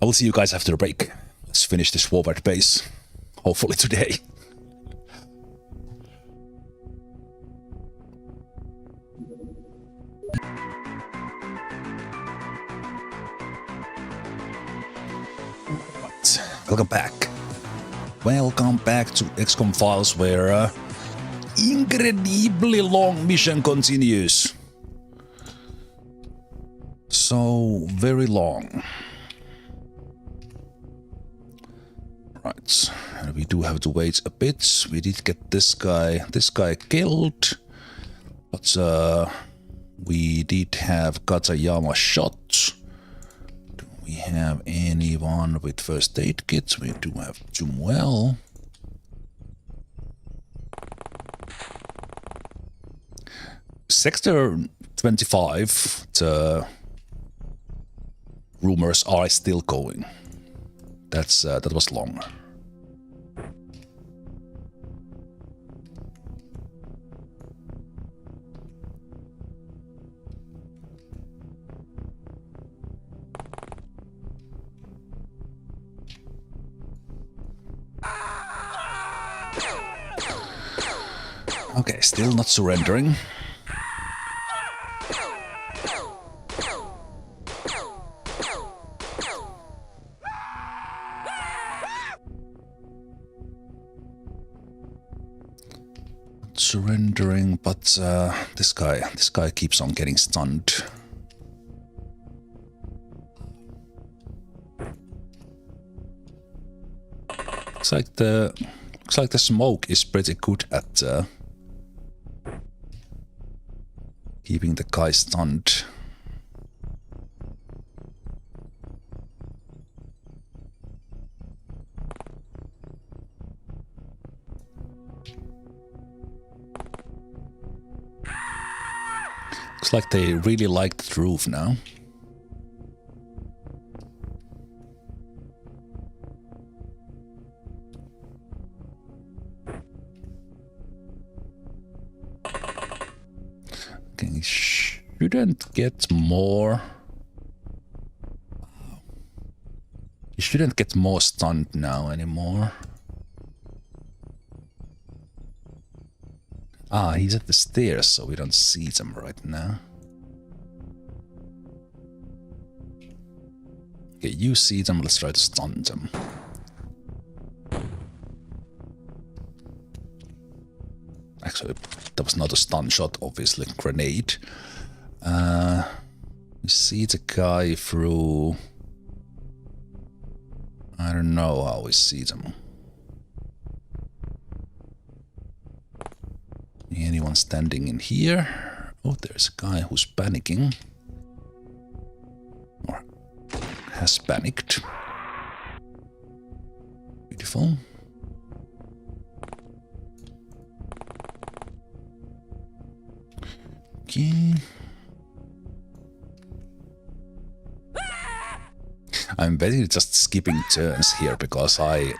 I will see you guys after the break. Let's finish this forward base, hopefully today. Right. Welcome back. Welcome back to XCOM Files, where incredibly long mission continues. So very long. Right, and we do have to wait a bit. We did get this guy killed, but We did have Katayama shot. Do we have anyone with first aid kits? We do have Jumwell. Sector 25, the rumors are still going. That was long. Okay, still not surrendering. Surrendering, but this guy keeps on getting stunned. Looks like the smoke is pretty good at keeping the guy stunned. Looks like they really like the roof now. Okay, he shouldn't get more. He shouldn't get more stunned now anymore. Ah, he's at the stairs, so we don't see them right now. Okay, you see them, let's try to stun them. Actually, that was not a stun shot, obviously, grenade. We see the guy through... I don't know how we see them. Anyone standing in here? Oh, there's a guy who's panicking. Or has panicked. Beautiful. Okay. I'm basically just skipping turns here because I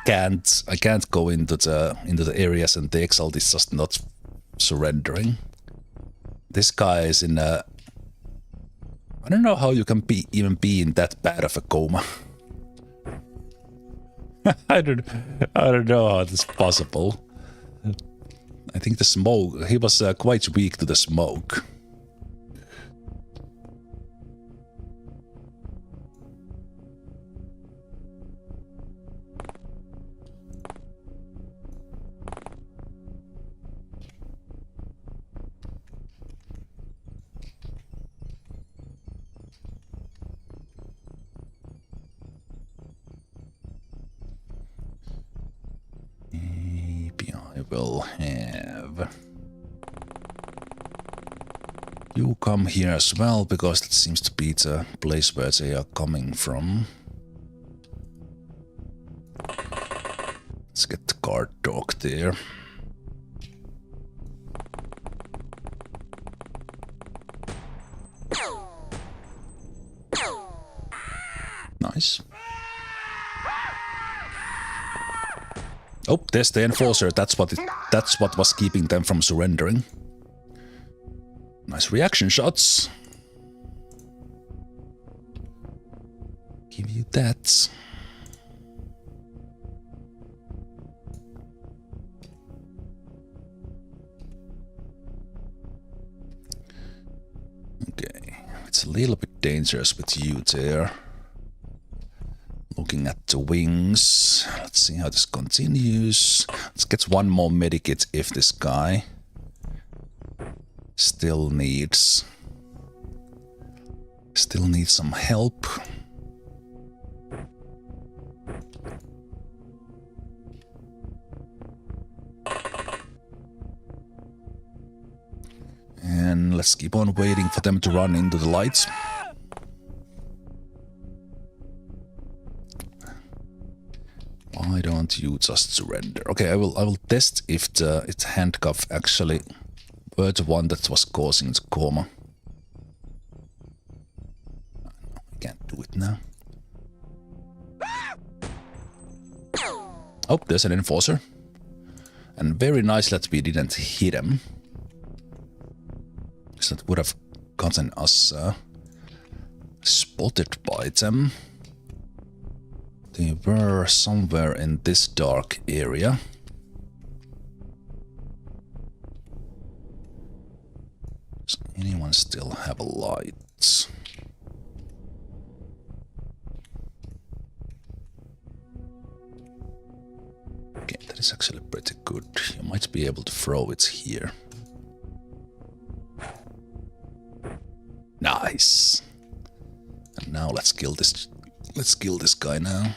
can't go into the areas, and the Exalt is just not surrendering. This guy is in a... I don't know how you can even be in that bad of a coma. I don't know how that's possible. I think the smoke... He was quite weak to the smoke. Will have you come here as well, because it seems to be the place where they are coming from. Let's get the guard dog there. Nice. Oh, there's the enforcer. That's what was keeping them from surrendering. Nice reaction shots. Give you that. Okay, it's a little bit dangerous with you there. Looking at the wings. Let's see how this continues. Let's get one more medikit if this guy still needs some help. And let's keep on waiting for them to run into the lights. Why don't you just surrender? Okay, I will test if its handcuff actually were the one that was causing the coma. I can't do it now. Oh, there's an enforcer. And very nice that we didn't hit him. Because that would have gotten us spotted by them. They were somewhere in this dark area. Does anyone still have lights? Okay, that is actually pretty good. You might be able to throw it here. Nice. And now let's kill this. Let's kill this guy now.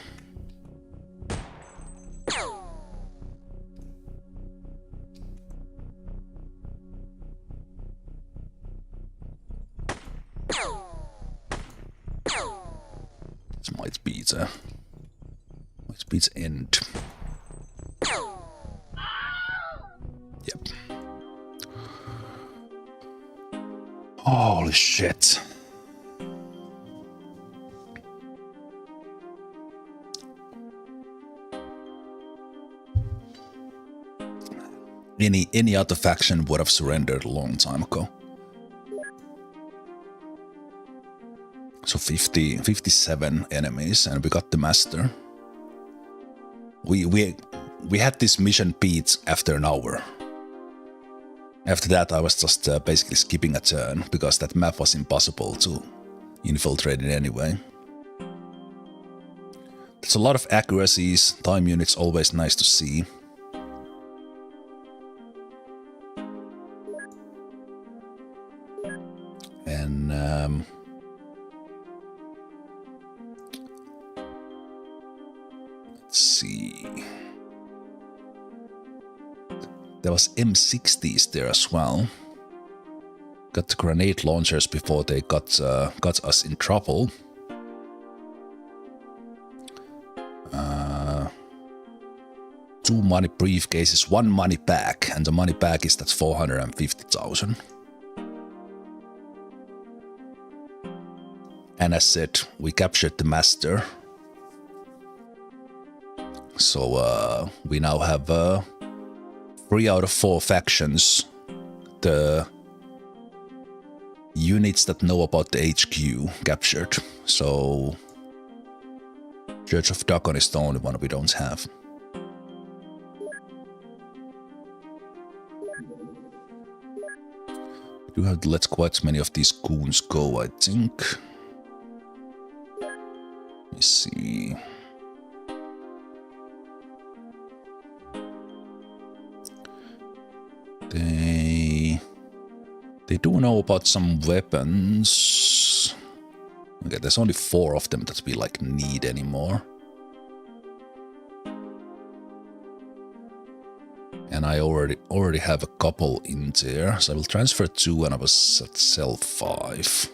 This might be the end. Yep. Holy shit. Any other faction would have surrendered a long time ago. So 57 enemies, and we got the master. We had this mission beat after an hour. After that, I was just basically skipping a turn because that map was impossible to infiltrate it anyway. There's a lot of accuracies. Time units always nice to see. And let's see. There was M60s there as well. Got the grenade launchers before they got us in trouble. Two money briefcases, one money bag, and the money bag is that 450,000. And as said, we captured the master. So we now have 3 out of 4 factions. The units that know about the HQ captured. So Church of Dagon is the only one we don't have. We do have to let quite many of these goons go, I think. Let me see. They do know about some weapons. Okay, there's only 4 of them that we like need anymore. And I already have a couple in there, so I will transfer 2 and I was at cell 5.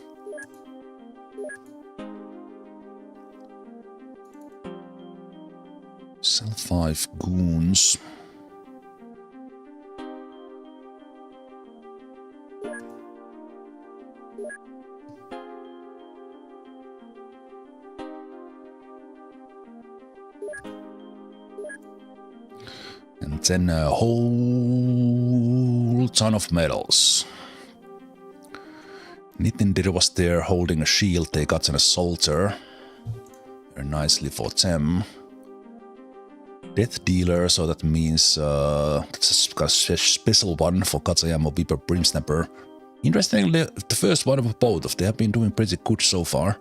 Cell 5 goons. And then a whole ton of medals. Nitindir was there holding a shield. They got an assaulter. Very nicely for them. Death dealer, so that means that's a special one for Katsuyama Viper Brimsnapper. Interestingly, the first one of both of them have been doing pretty good so far.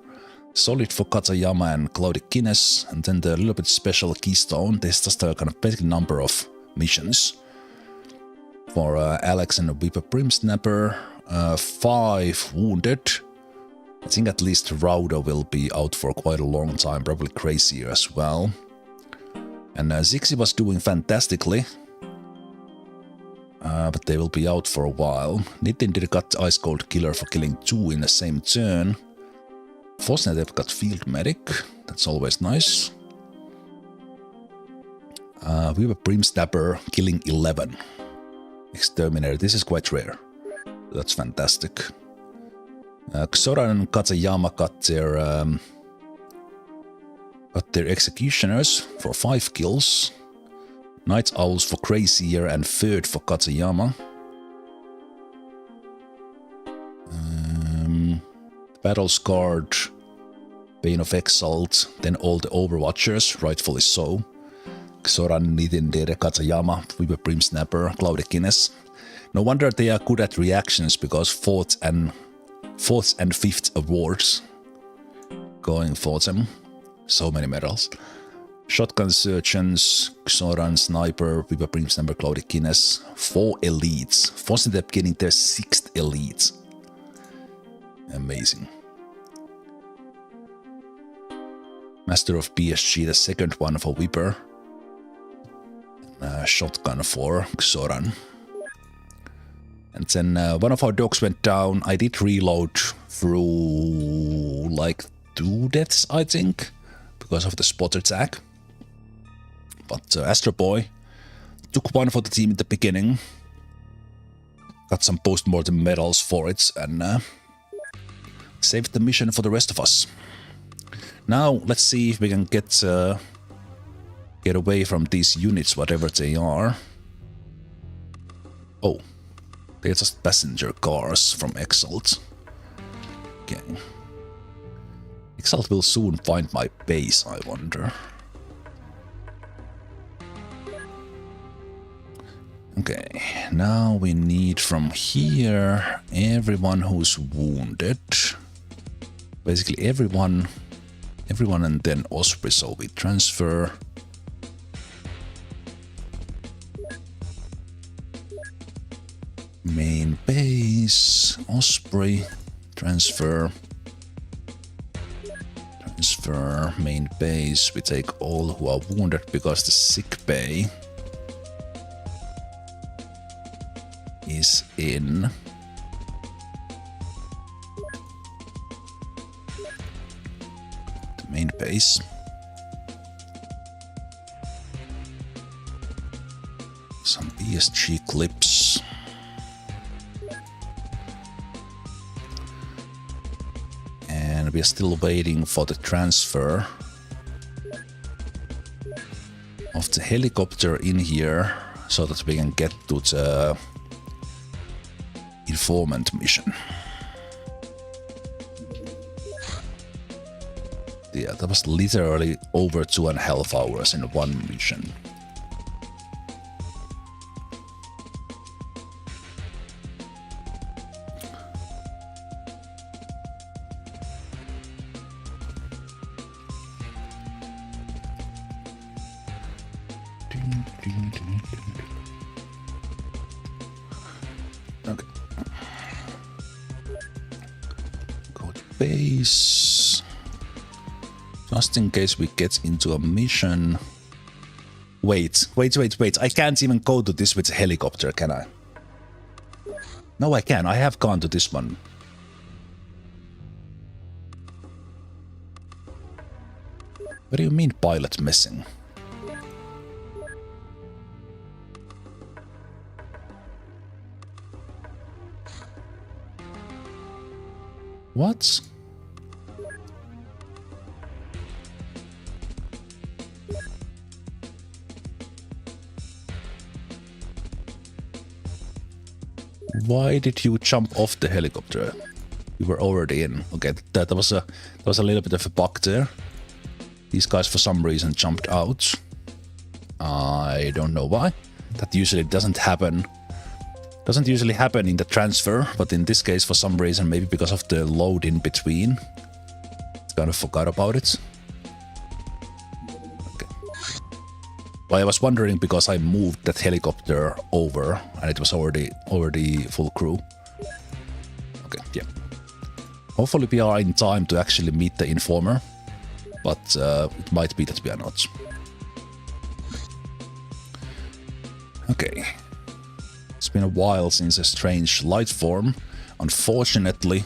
Solid for Katsuyama and Cloudy Guinness, and then the little bit special Keystone. There's just a kind of basic number of missions. For Alex and the Viper Brimsnapper, 5 wounded. I think at least Rauda will be out for quite a long time, probably crazier as well. And Zixi was doing fantastically. but they will be out for a while. Nintendo got Ice Cold Killer for killing 2 in the same turn. Fortunately, they've got Field Medic. That's always nice. We have a Brim Stabber killing 11. Exterminator. This is quite rare. That's fantastic. Xoran and Katsuyama got their Executioners for 5 kills. Night Owls for Crazier and 3rd for Katsuyama. Battle Scarred, Bane of Exalt, then all the Overwatchers, rightfully so. Xoran, Nidendere, Katsuyama, Weaver Brim Snapper, Cloudy Guinness. No wonder they are good at reactions, because 4th and 5th awards going for them. So many medals. Shotgun Surgeons, Xoran, Sniper, Weaver Brim Snapper, Cloudy Guinness. 4 elites. Fortunately, they're getting their 6th elite. Amazing. Master of PSG, the 2nd one for Weaver. Shotgun for Xoran. And then one of our dogs went down. I did reload through like 2 deaths, I think, because of the spot attack. But Astro Boy took 1 for the team in the beginning. Got some post-mortem medals for it and saved the mission for the rest of us. Now let's see if we can get away from these units, whatever they are. Oh, they're just passenger cars from Exalt. Okay. Exalt will soon find my base, I wonder. Okay, now we need from here everyone who's wounded. Basically everyone and then Osprey, so we transfer. Main base, Osprey, transfer, main base. We take all who are wounded because the sick bay is in the main base. Some ESG clips. And we are still waiting for the transfer of the helicopter in here so that we can get to the informant mission. Yeah, that was literally over 2.5 hours in one mission. Okay. Go to base. Just in case we get into a mission. Wait. I can't even go to this with a helicopter, can I? No, I can. I have gone to this one. What do you mean pilot missing? What? Why did you jump off the helicopter? You were already in. Okay, that was a little bit of a bug there. These guys for some reason jumped out. I don't know why. That usually doesn't happen. Doesn't usually happen in the transfer, but in this case for some reason, maybe because of the load in between, kind of forgot about it. Okay. Well, I was wondering because I moved that helicopter over and it was already full crew. Okay, yeah. Hopefully we are in time to actually meet the informer, but it might be that we are not. Okay. Let's been a while since a strange light form, unfortunately.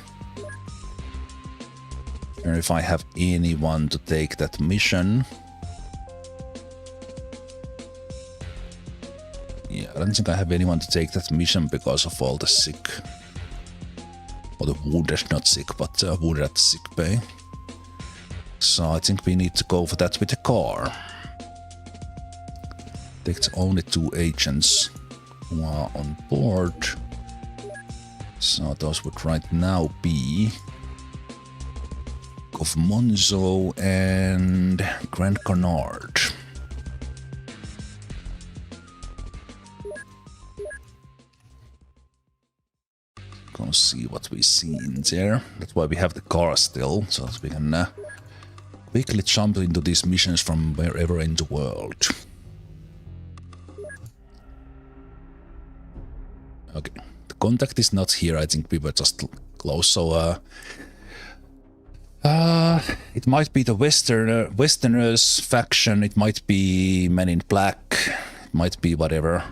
I don't know if I have anyone to take that mission. Yeah, I don't think I have anyone to take that mission because of all the sick. Or the wounded, not sick, but wounded at the sick bay. So I think we need to go for that with the car. Takes only 2 agents who are on board. So those would right now be of Monzo and Grand Canard. Go see what we see in there. That's why we have the car still, so that we can quickly jump into these missions from wherever in the world. Okay, the contact is not here. I think we were just close, so it might be the Westerners faction, it might be Men in Black, it might be whatever.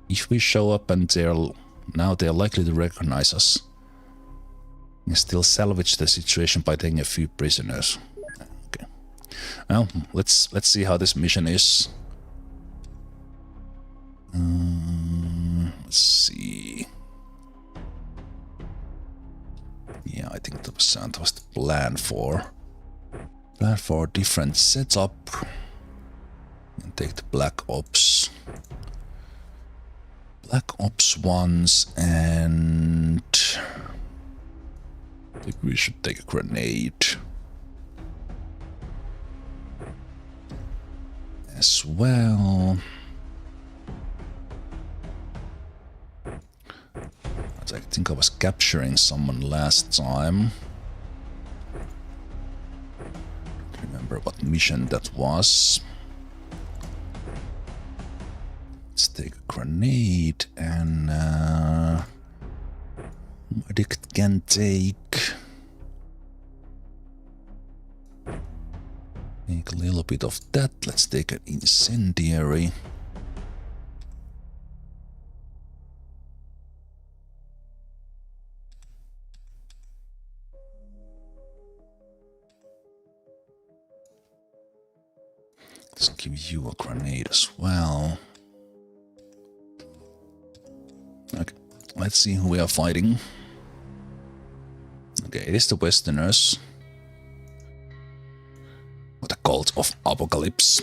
If we show up and they're likely to recognize us, we can still salvage the situation by taking a few prisoners. Okay. Well, let's see how this mission is. Let's see. Yeah, I think that was the plan for a different setup. And take the Black Ops. Black Ops ones, and I think we should take a grenade as well. I think I was capturing someone last time. Don't remember what mission that was. Let's take a grenade, and medic can take a little bit of that. Let's take an incendiary. Let's give you a grenade as well. Okay, let's see who we are fighting. Okay, it is the Westerners. Or the Cult of Apocalypse.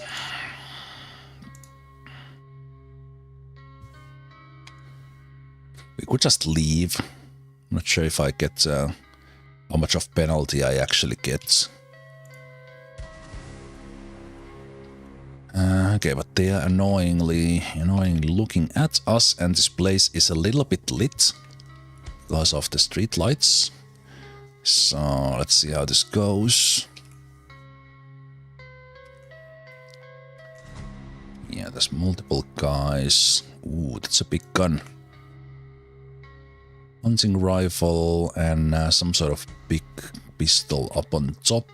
We could just leave. I'm not sure if I get how much of penalty I actually get. Okay, but they are annoyingly looking at us, and this place is a little bit lit because of the street lights. So let's see how this goes. Yeah, there's multiple guys. Ooh, that's a big gun. Hunting rifle and some sort of big pistol up on top.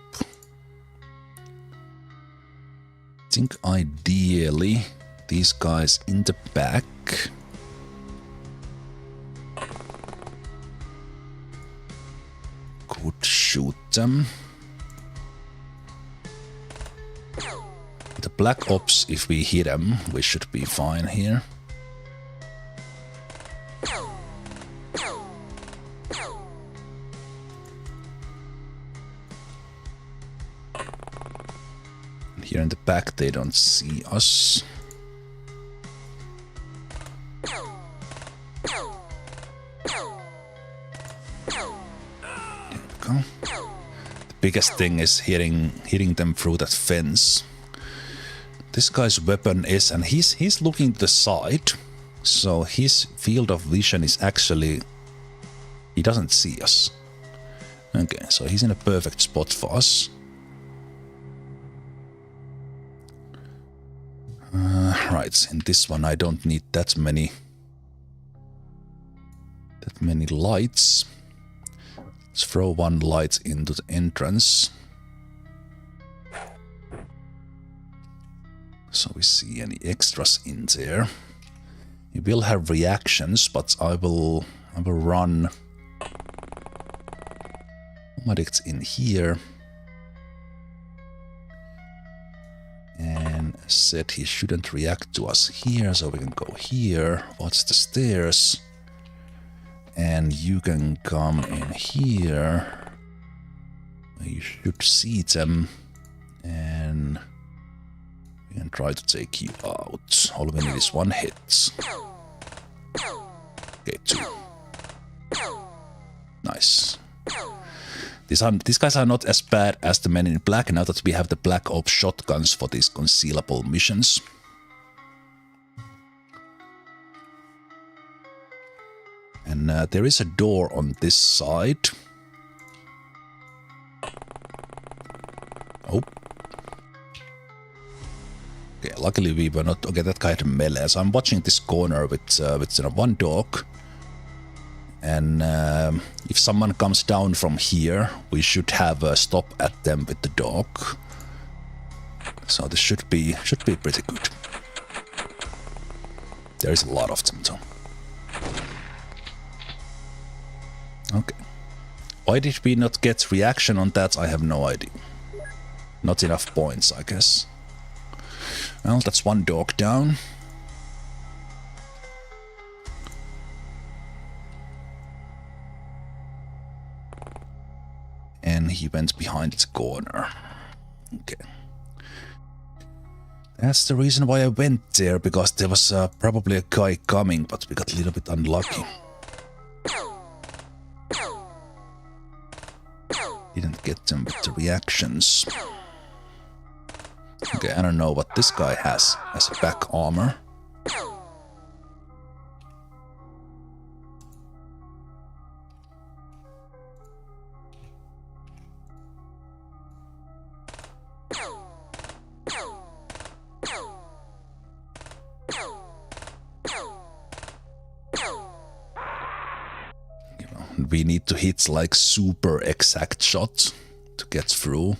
I think ideally these guys in the back. Could shoot them. The Black Ops, if we hit them, we should be fine here. Here in the back, they don't see us. There we go. The biggest thing is hitting them through that fence. This guy's weapon is, and he's looking to the side, so his field of vision is actually, he doesn't see us. Okay, so he's in a perfect spot for us. Right, in this one I don't need that many lights. Let's throw one light into the entrance. So we see any extras in there. He will have reactions, but I will run medics in here. And said he shouldn't react to us here, so we can go here. Watch the stairs. And you can come in here. You should see them. And we can try to take you out. All we need is one hit. Okay, 2. Nice. These guys are not as bad as the men in black now that we have the Black Ops shotguns for these concealable missions. And there is a door on this side. Oh. Okay, luckily we were not... Okay, that guy had a melee, so I'm watching this corner with one dog. And if someone comes down from here, we should have a stop at them with the dog. So this should be pretty good. There is a lot of them too. Okay. Why did we not get reaction on that? I have no idea. Not enough points, I guess. Well, that's one dog down. And he went behind the corner. Okay. That's the reason why I went there, because there was probably a guy coming, but we got a little bit unlucky. Didn't get them with the reactions. Okay, I don't know what this guy has as a back armor. We need to hit like super exact shots to get through.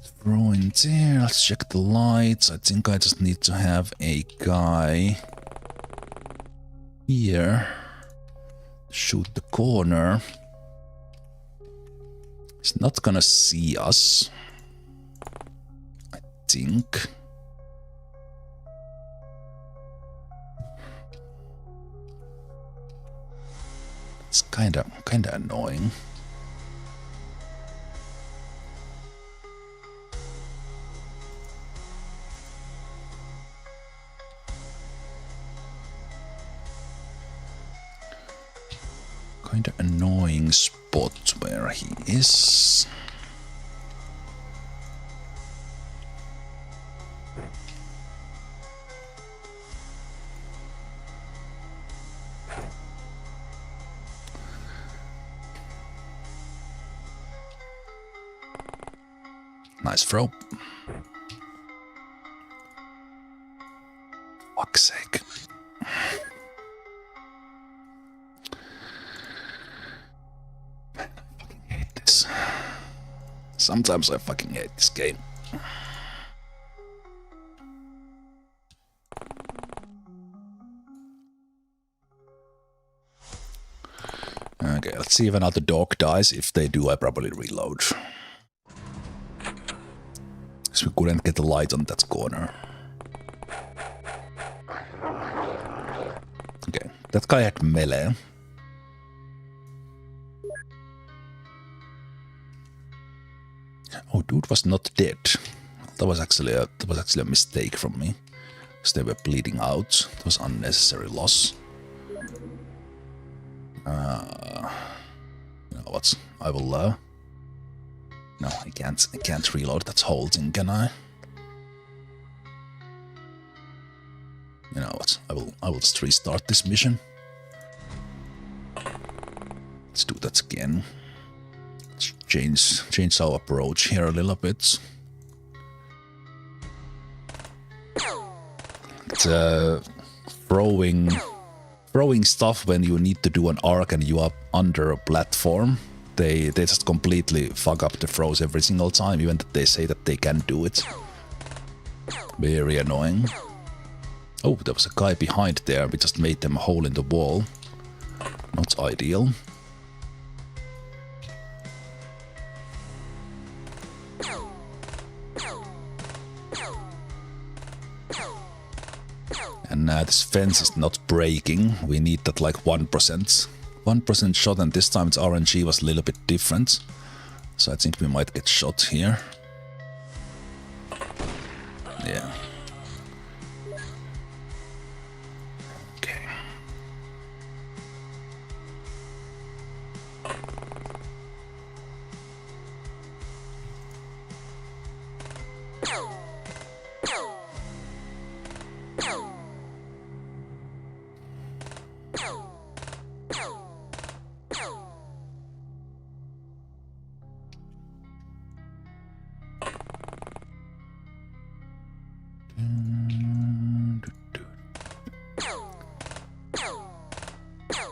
Get through in there. Let's check the lights. I think I just need to have a guy here. Shoot the corner. He's not gonna see us, I think. It's kinda annoying. Kinda annoying spot where he is. Nice throw. Fuck's sake. I fucking hate this. Sometimes I fucking hate this game. Okay, let's see if another dog dies. If they do, I probably reload. We couldn't get the light on that corner. Okay, that guy had melee. Oh, dude was not dead. That was actually a mistake from me, because they were bleeding out. It was unnecessary loss. You know what? I will. No, I can't reload. That's holding, can I? You know what? I will just restart this mission. Let's do that again. Let's change our approach here a little bit. Throwing stuff when you need to do an arc and you are under a platform. They just completely fuck up the throws every single time, even that they say that they can do it. Very annoying. Oh, there was a guy behind there. We just made them a hole in the wall. Not ideal. And this fence is not breaking. We need that like 1%. 1% shot, and this time its RNG was a little bit different. So I think we might get shot here. Yeah. Okay.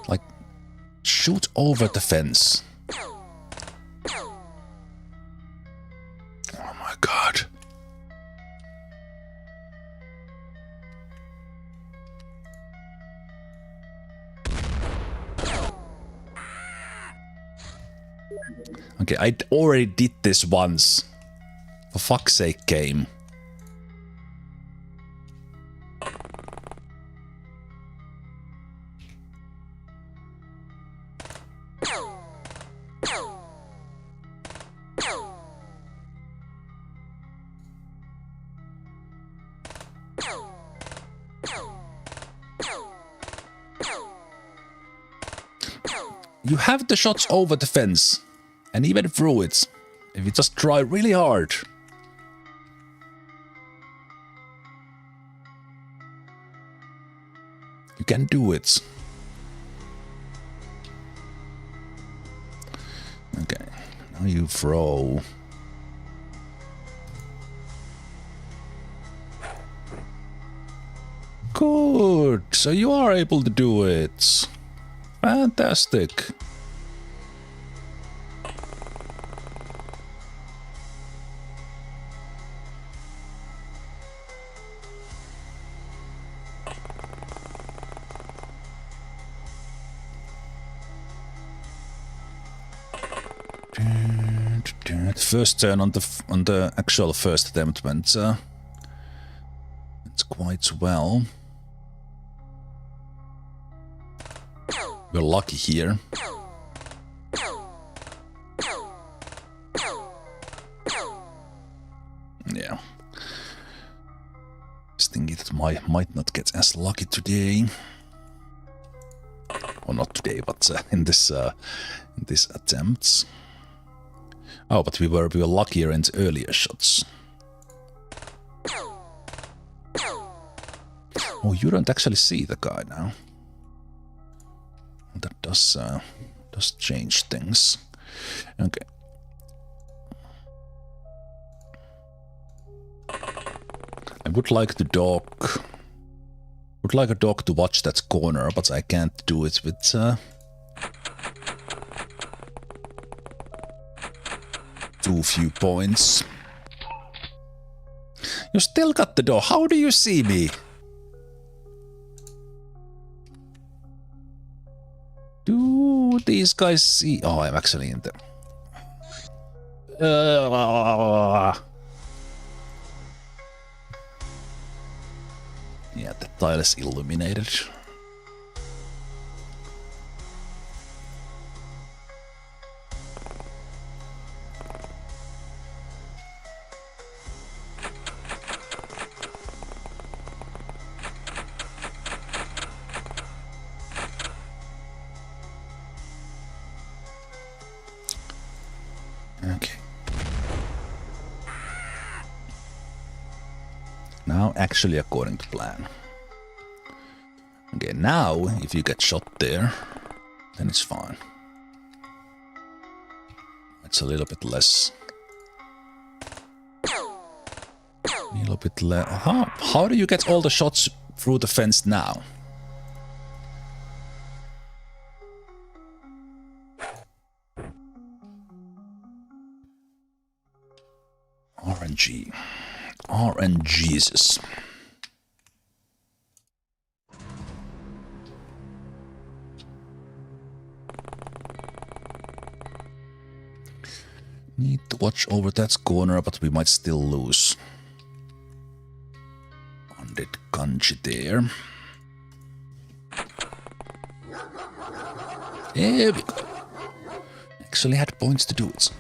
Like, shoot over the fence. Oh my god. Okay, I already did this once. For fuck's sake, game. You have the shots over the fence, and even through it, if you just try really hard. You can do it. Okay, now you throw. Good, so you are able to do it. Fantastic. First turn on the actual first attempt went it's quite well. We're lucky here. Yeah. Just thinking that might not get as lucky today. Or not today, but in this attempt. Oh, but we were luckier in the earlier shots. Oh, you don't actually see the guy now. That does change things. Okay. I would like a dog to watch that corner, but I can't do it with too few points. You still got the door. How do you see me? Do these guys see? Oh, I'm actually in the... Yeah, the tile is illuminated. Okay. Now, actually according to plan. Okay, now, if you get shot there, then it's fine. It's a little bit less. A little bit less. How do you get all the shots through the fence now? RNG. RNGesus. Need to watch over that corner, but we might still lose. Undead kanji there. There we go. Actually had points to do it.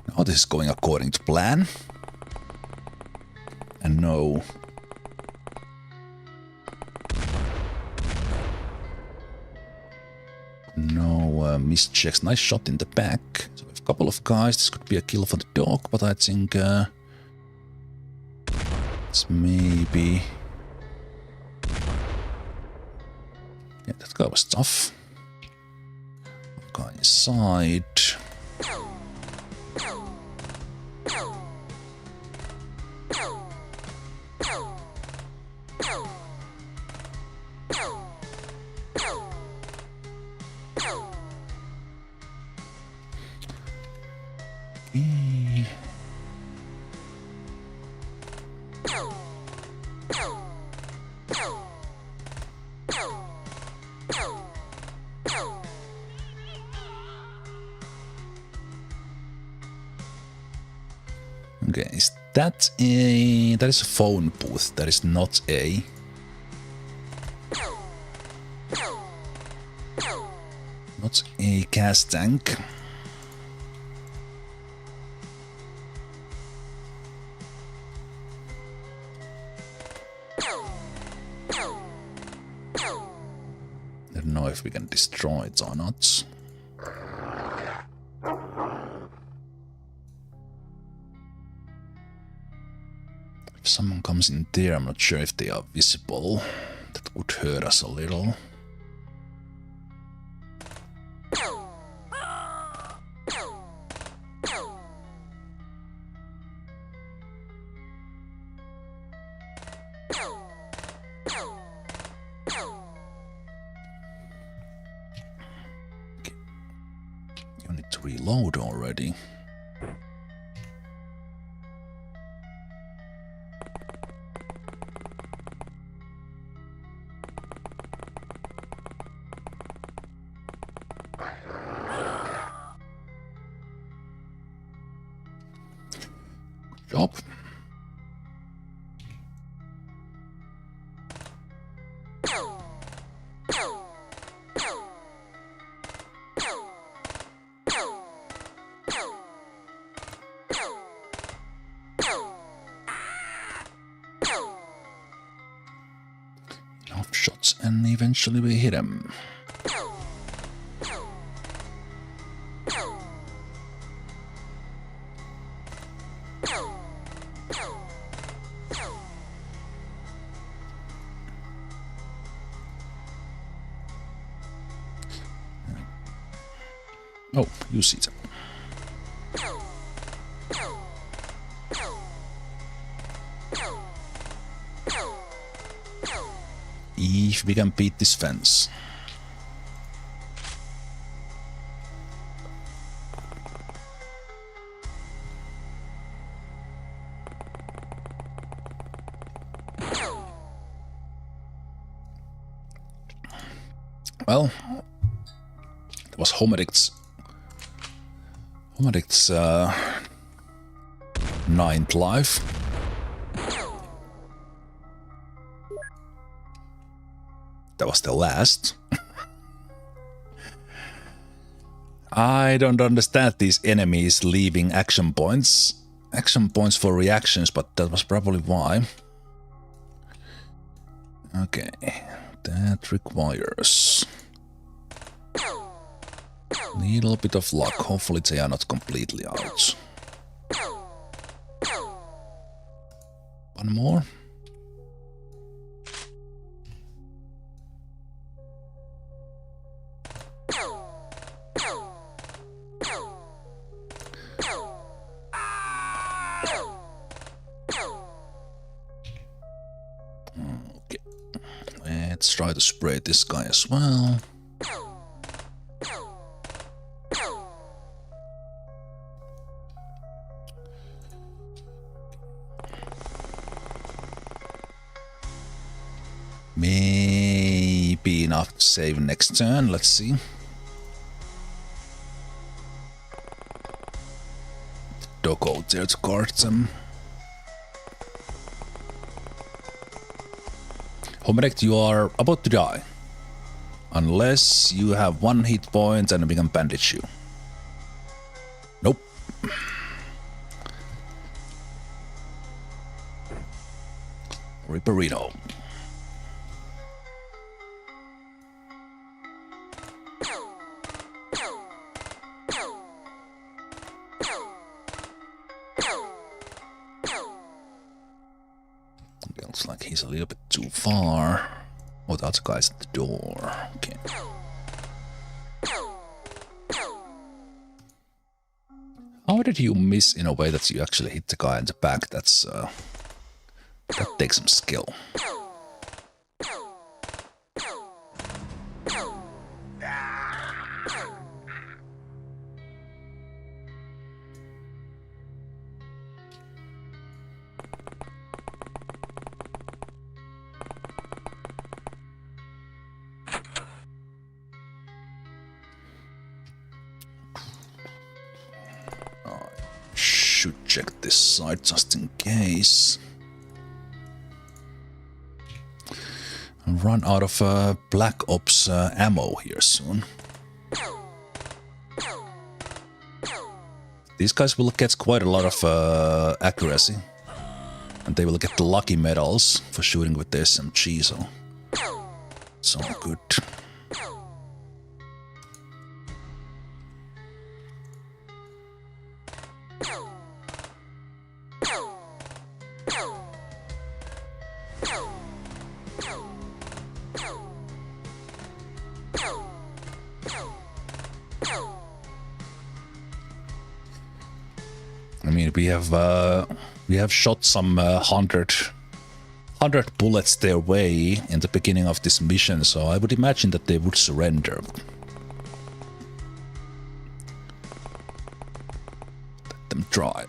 Now this is going according to plan. And no. No missed checks. Nice shot in the back. So we have a couple of guys. This could be a kill for the dog, but I think it's maybe... Yeah, that guy was tough. Guy inside. Okay, is that a... That is a phone booth, that is not a... Not a gas tank. I don't know if we can destroy it or not. If someone comes in there, I'm not sure if they are visible. That would hurt us a little. You need to reload already. Job. Enough shots and eventually we hit him. Oh, you see them. If we can beat this fence. Well, that was Homedict's ninth life. That was the last. I don't understand these enemies leaving action points. Action points for reactions, but that was probably why. Okay, that requires a little bit of luck. Hopefully they are not completely out. One more. Okay, let's try to spray this guy as well. Maybe be enough to save next turn. Let's see. Dog out there to guard them. Homeric, you are about to die. Unless you have 1 hit point and we can bandage you. Nope. Ripperino. Looks like he's a little bit too far. Oh, the other guy's at the door. Okay. How did you miss in a way that you actually hit the guy in the back? That's that takes some skill. Should check this side just in case. I'll run out of Black Ops ammo here soon. These guys will get quite a lot of accuracy. And they will get the lucky medals for shooting with the SMG, so it's all good. I mean, we have shot some 100 bullets their way in the beginning of this mission, so I would imagine that they would surrender. Let them try.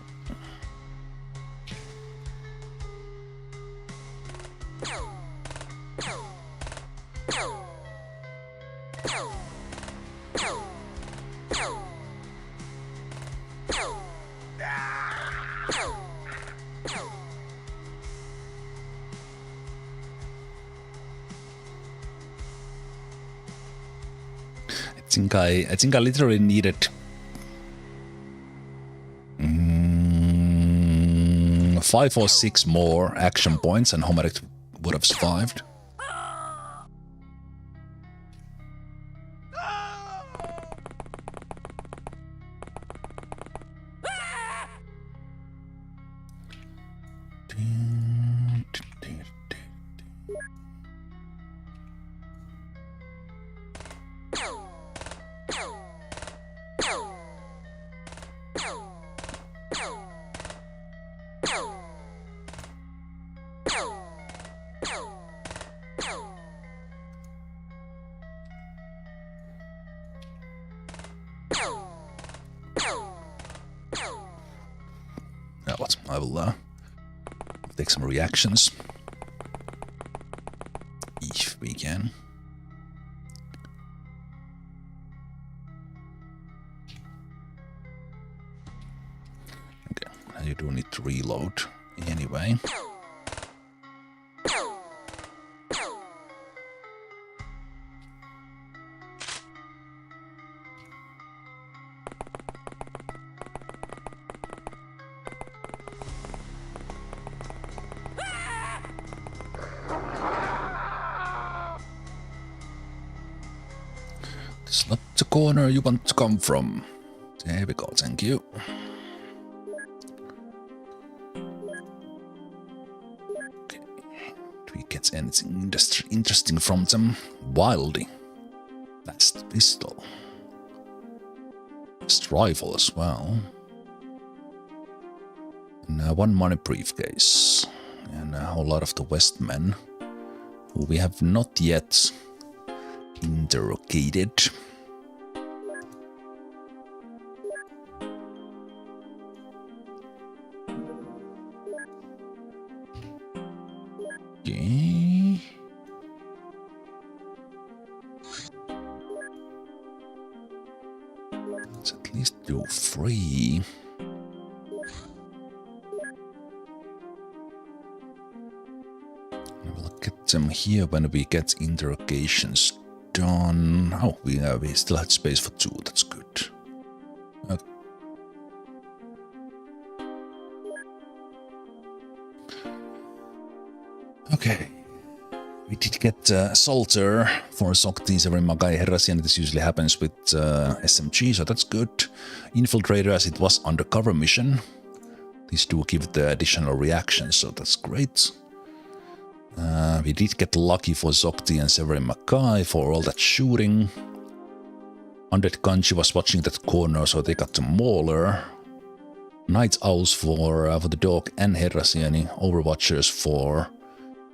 I think I literally needed 5 or 6 more action points and Homeric would have survived. Now what? I will take some reactions if we can. Okay, now you do need to reload anyway. It's not the corner you want to come from. There we go, thank you. Okay. Do we get anything interesting from them? Wildy. That's the pistol. Best rifle as well. And 1 money briefcase. And a whole lot of the Westmen, who we have not yet interrogated. Okay. free. We'll get them here when we get interrogations done. Oh, we still had space for 2. That's good. Okay. We did get Salter for Sokti, Severimagai, Herrasian. This usually happens with SMG, so that's good. Infiltrator, as it was undercover mission. These do give the additional reactions, so that's great. We did get lucky for Sokti and Severimagai for all that shooting. Undead Kanji was watching that corner, so they got the Mauler. Night Owls for the dog and Herrasiani. Overwatchers for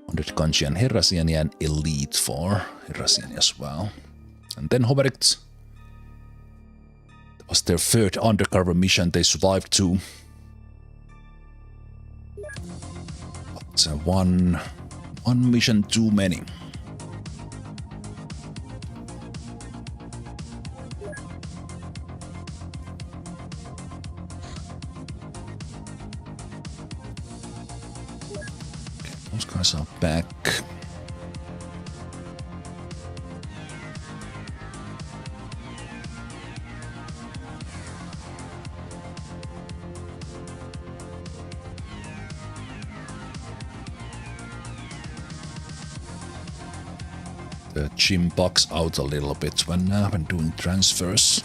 Undead Kanji and Herrasiani, and Elite for Herrasiani as well. And then Hoverict. That was their 3rd undercover mission. They survived 2. But one mission too many. Those guys are back. The gym bugs out a little bit when doing transfers.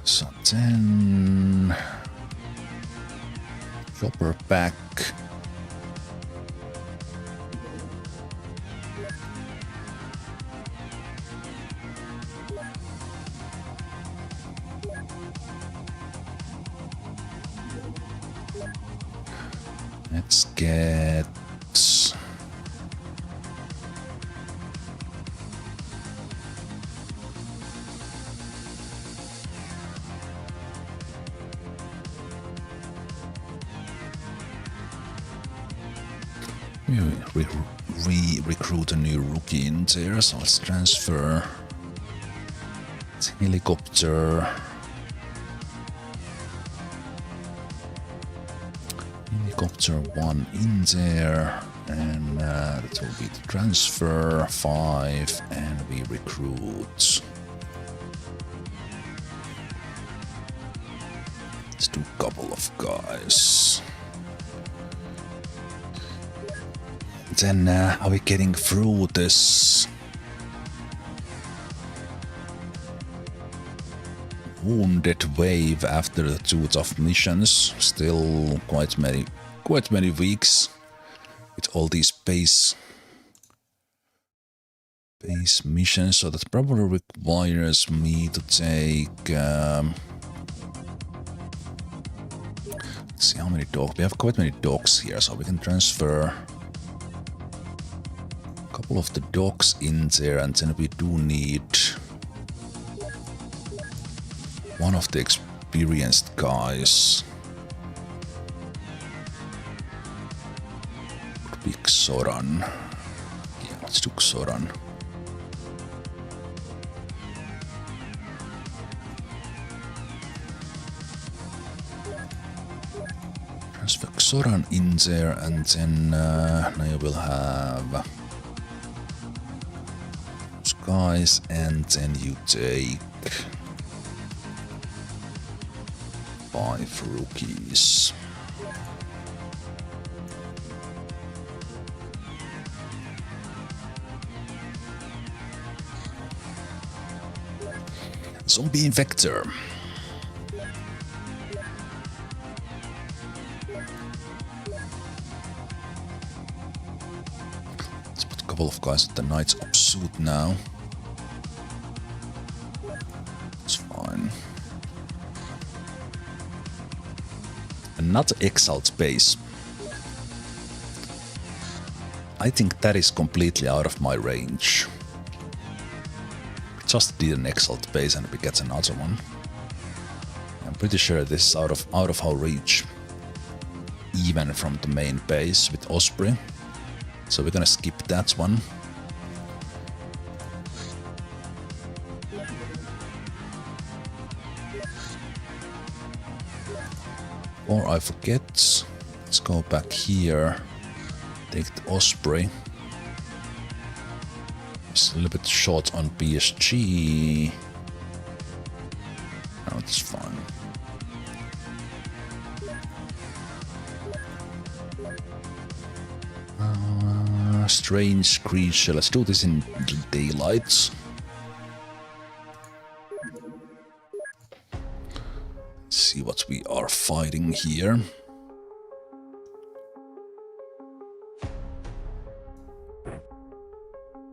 So then chopper back. Let's get recruit a new rookie in there, so let's transfer helicopter. Helicopter 1 in there, and that will be the transfer 5, and we recruit. Let's do a couple of guys. Then are we getting through this wounded wave after the 2 tough missions? Still quite many weeks with all these base missions, so that probably requires me to take let's see how many dogs. We have quite many dogs here, so we can transfer a couple of the dogs in there, and then we do need one of the experienced guys. Could be Xoran. Yeah, let's do Xoran. Transfer Xoran in there, and then now you will have those guys, and then you take 5 rookies. Zombie Infector. Let's put a couple of guys at the Knights of suit now. It's fine. And not Exalt base. I think that is completely out of my range. Just did an Exalt base and we get another one. Yeah. pretty sure this is out of our reach, even from the main base with Osprey. So we're gonna skip that one. Or I forget, let's go back here, take the Osprey. It's a little bit short on PSG. No, it's fine. Strange creature, let's do this in daylight. See what we are fighting here.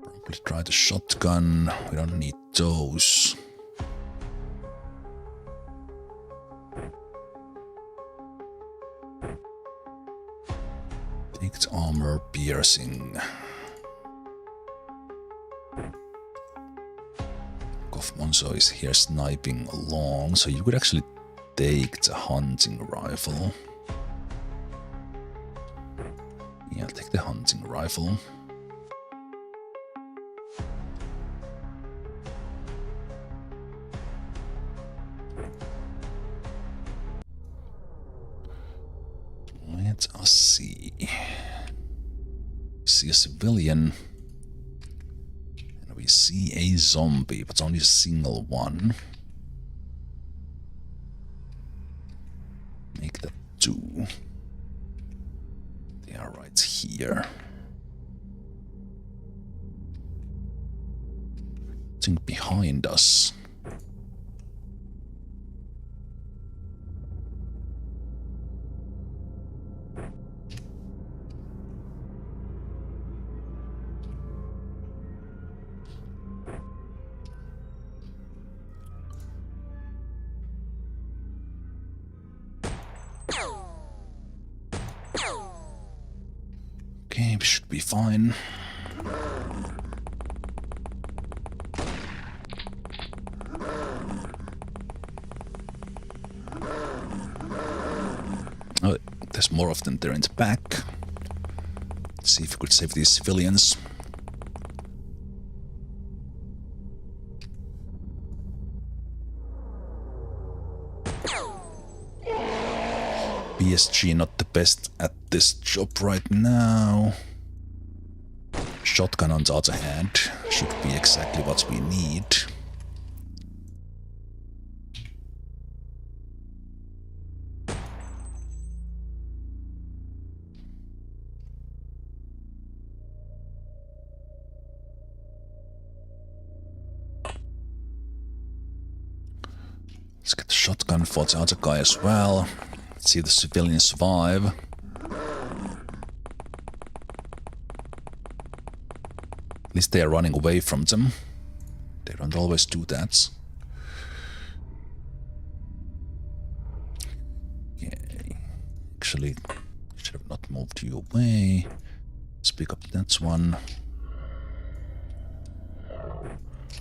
Probably try the shotgun. We don't need those. Take the armor piercing. Monzo is here sniping along, so you could actually take the hunting rifle. Yeah, I'll take the hunting rifle. Let us see. See a civilian. And we see a zombie, but only a single one. Make that 2. They are right here. I think behind us. Okay, we should be fine. Oh, there's more of them there in the back. Let's see if we could save these civilians. PSG not the best at this job right now. Shotgun on the other hand should be exactly what we need. Let's get the shotgun for the other guy as well. Let's see if the civilians survive. At least they are running away from them. They don't always do that. Okay. Actually, should have not moved you away. Let's pick up that one.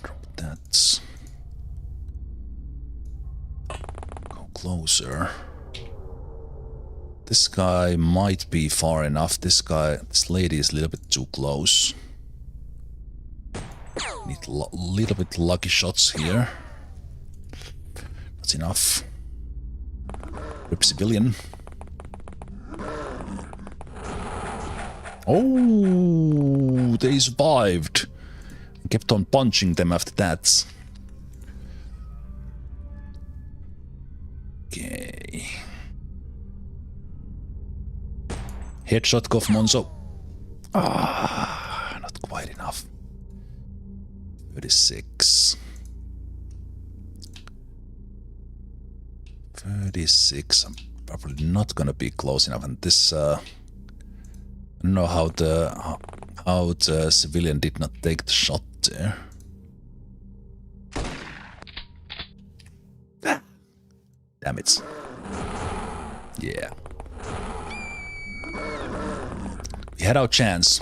Drop that. Go closer. This guy might be far enough. This lady is a little bit too close. Need a little bit lucky shots here. That's enough. Rip civilian. Oh, they survived. I kept on punching them after that. Okay. Headshot, Goff Monzo. Ah, not quite enough. 36. 36. I'm probably not gonna be close enough. And this, I don't know how the civilian did not take the shot there. Ah, damn it. Yeah. We had our chance.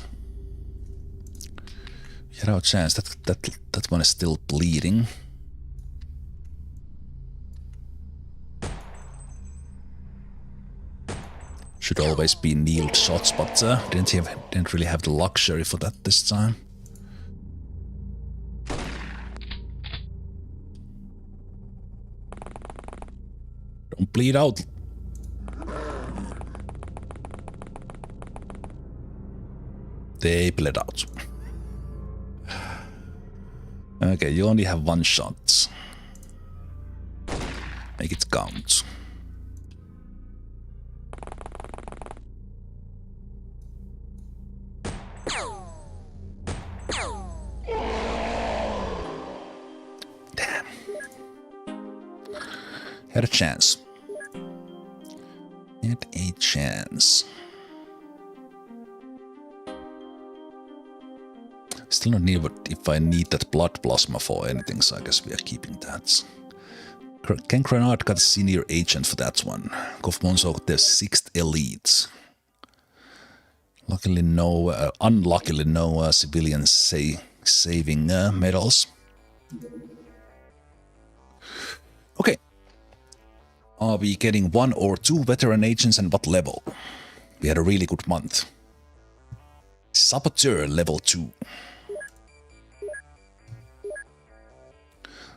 We had our chance. That one is still bleeding. Should always be kneeled shots, but didn't really have the luxury for that this time. Don't bleed out. They bled out. Okay, you only have one shot. Make it count. Damn. Had a chance. Had a chance. Still not need if I need that blood plasma for anything, so I guess we are keeping that. Can Grenard got a senior agent for that one? Kofmonso got their 6th elite. Luckily no, unluckily no civilian saving medals. Okay. Are we getting 1 or 2 veteran agents and what level? We had a really good month. Saboteur level 2.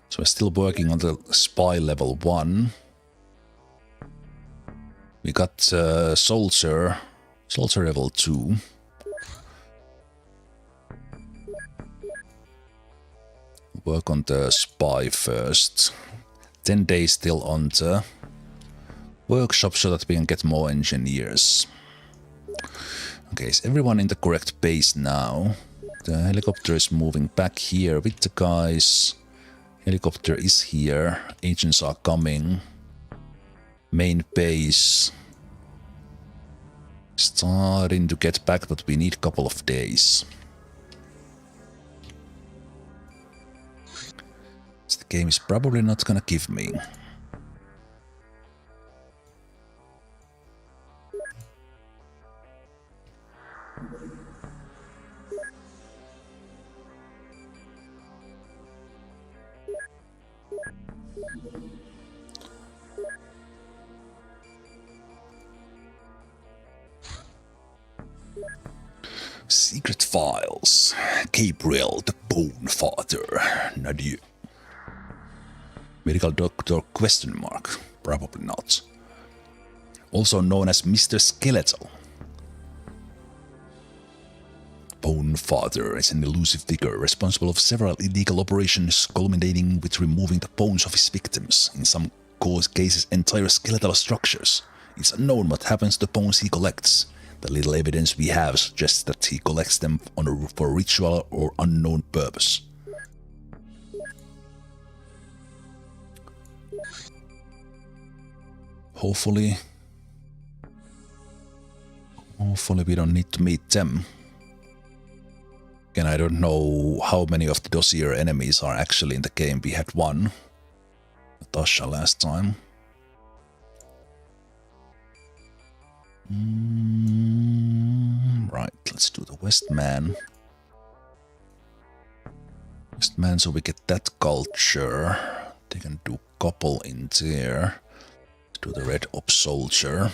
So we're still working on the spy level 1. We got soldier level 2. Work on the spy first. 10 days still on the workshop so that we can get more engineers. Okay, is everyone in the correct base now? The helicopter is moving back here with the guys. Helicopter is here. Agents are coming. Main base. Starting to get back, but we need a couple of days. The game is probably not gonna give me. Secret files. Gabriel the Bone Father. Nadia. Medical doctor question mark. Probably not. Also known as Mr. Skeletal. Bone Father is an elusive figure responsible for several illegal operations culminating with removing the bones of his victims, in some cases entire skeletal structures. It's unknown what happens to the bones he collects. The little evidence we have suggests that he collects them for ritual or unknown purpose. Hopefully we don't need to meet them. Again, I don't know how many of the dossier enemies are actually in the game. We had one, Natasha, last time. Right, let's do the Westman. Westman, so we get that culture. They can do couple in there. Let's do the Red Op Soldier.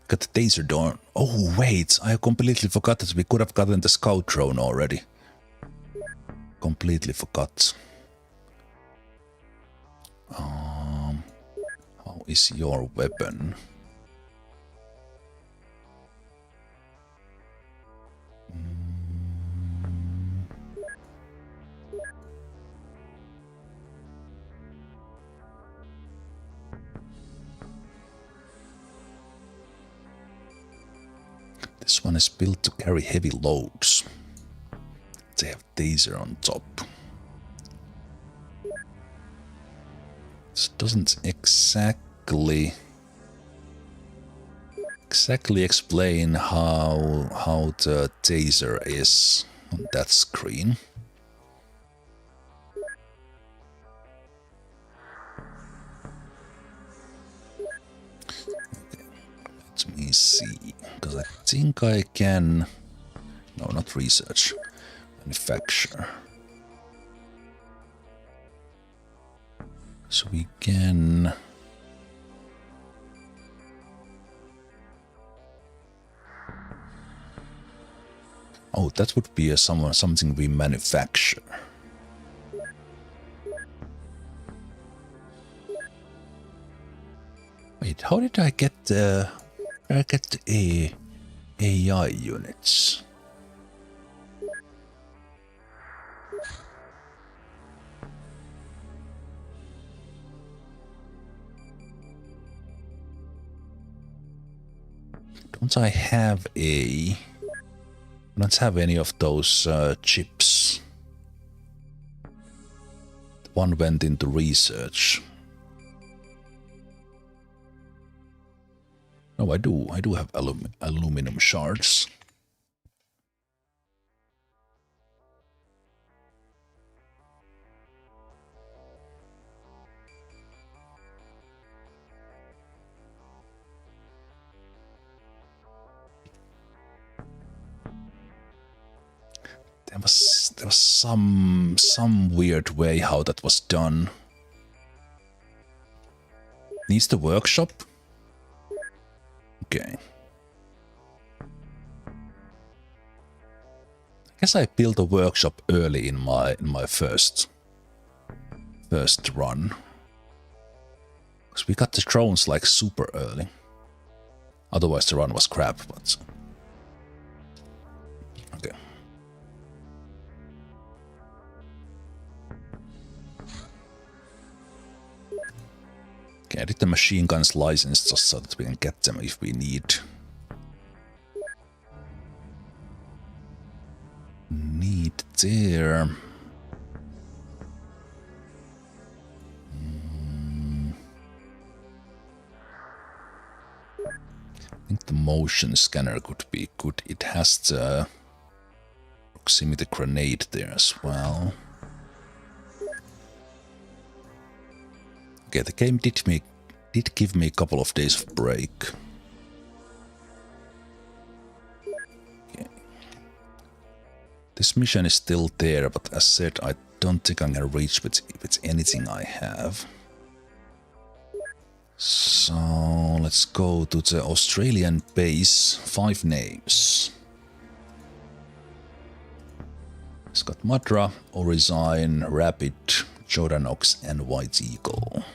Got the taser drone. Oh wait, I completely forgot that we could have gotten the scout drone already. Completely forgot. How is your weapon? This one is built to carry heavy loads. They have taser on top. This doesn't exactly explain how the taser is on that screen. Let me see, because I think I can... No, not research. Manufacture. So we can... Oh, that would be something we manufacture. Wait, how did I get the AI units? Don't I have a... I don't have any of those chips. One went into research. No, I do. I do have aluminum shards. There was some weird way how that was done. Needs the workshop? Okay. I guess I built a workshop early in my first run. Because we got the drones like super early. Otherwise the run was crap, but... Okay. Okay, I did the machine guns license just so that we can get them if we need. Need there. I think the motion scanner could be good. It has the proximity grenade there as well. Okay, the game did give me a couple of days of break. Okay. This mission is still there, but as said, I don't think I'm gonna reach with anything I have. So let's go to the Australian base. 5 names. Scott Madra, Orizine, Rapid, Brutal-OXCE and White Eagle.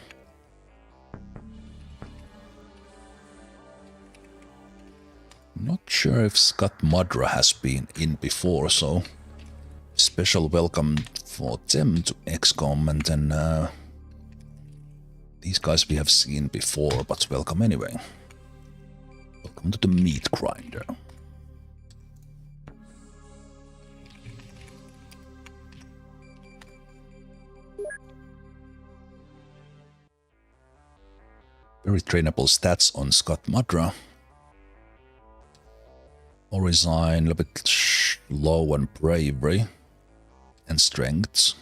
Not sure if Scott Madra has been in before, so special welcome for them to XCOM, and then these guys we have seen before, but welcome anyway. Welcome to the meat grinder. Very trainable stats on Scott Madra. Orizine, a little bit low on bravery and strength.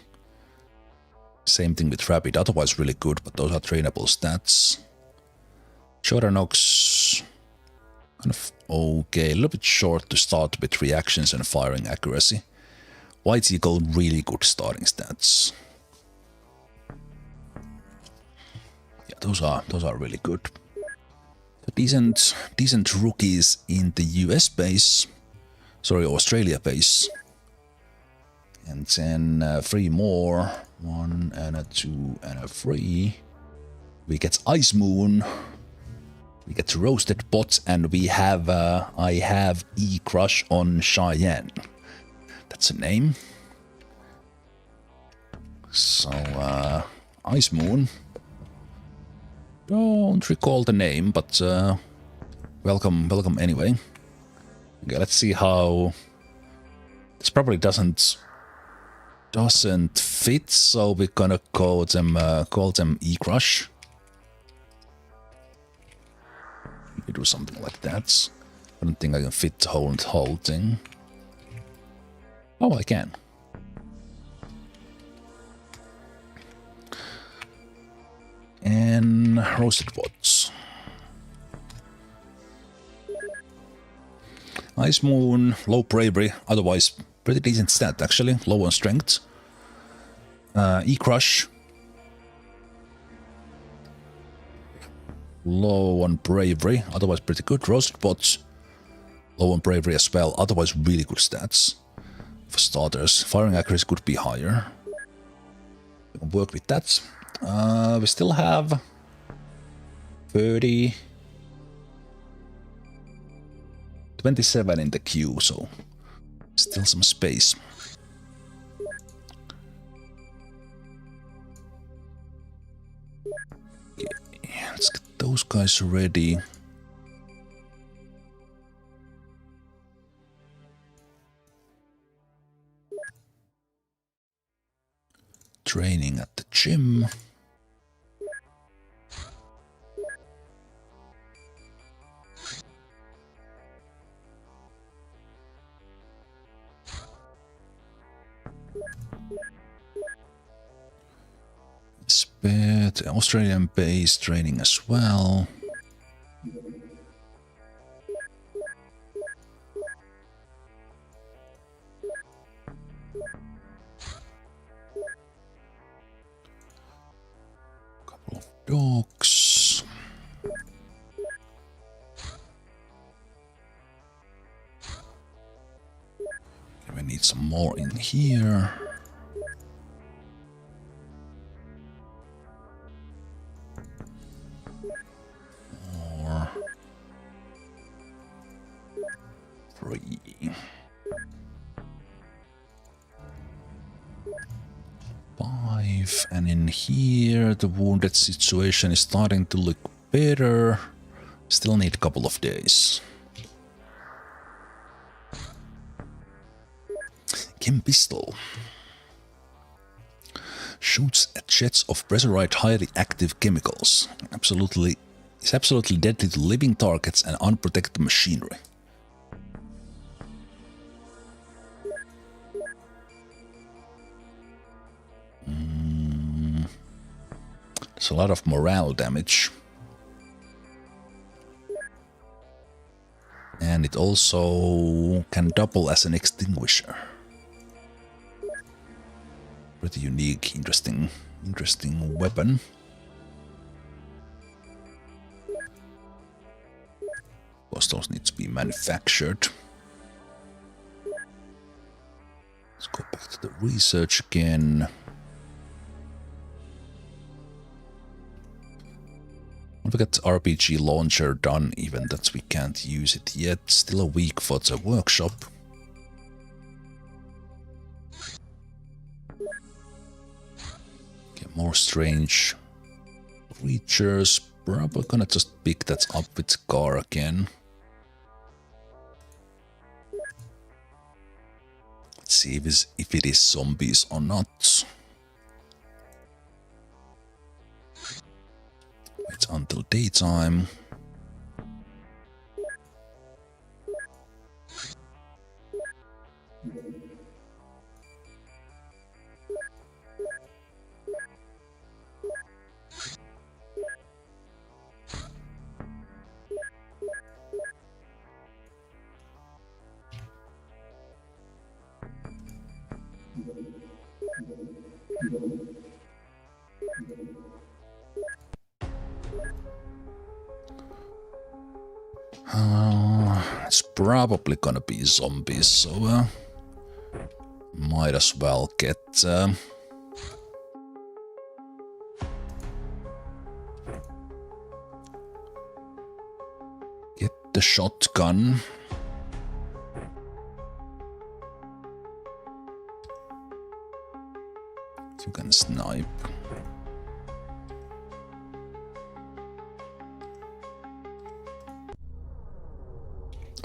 Same thing with Rapid, otherwise really good, but those are trainable stats. Brutal-OXCE, kind of okay, a little bit short to start with reactions and firing accuracy. White Eagle, really good starting stats. Yeah, those are really good. Decent rookies in the US base, sorry, Australia base, and then 3 more, 1 and a 2 and a 3. We get Ice Moon, we get Roasted Bot, and we have I have E-Crush on Cheyenne. That's a name. So Ice Moon. Don't recall the name, but welcome anyway. Okay, let's see how... This probably doesn't fit, so we're gonna call them E-Crush. We do something like that. I don't think I can fit the whole thing. Oh, I can. And Roasted Bots. Ice Moon, low bravery, otherwise pretty decent stat actually, low on strength. E-Crush. Low on bravery, otherwise pretty good. Roasted Bots. Low on bravery as well, otherwise really good stats. For starters, firing accuracy could be higher. We can work with that. We still have 30... 27 in the queue, so still some space. Okay, let's get those guys ready. Training at the gym. Sped Australian base training as well. Couple of dogs. Okay, we need some more in here. And in here, the wounded situation is starting to look better. Still need a couple of days. Chem pistol. Shoots at jets of pressurized highly active chemicals. Is absolutely deadly to living targets and unprotected machinery. There's a lot of morale damage. And it also can double as an extinguisher. Pretty unique, interesting weapon. Of course, those need to be manufactured. Let's go back to the research again. We got RPG launcher done, even that we can't use it yet. Still a week for the workshop. Okay, more strange creatures. Probably gonna just pick that up with car again. Let's see if it is zombies or not. It's until daytime. It's probably gonna be zombies, so might as well get the shotgun. You can snipe.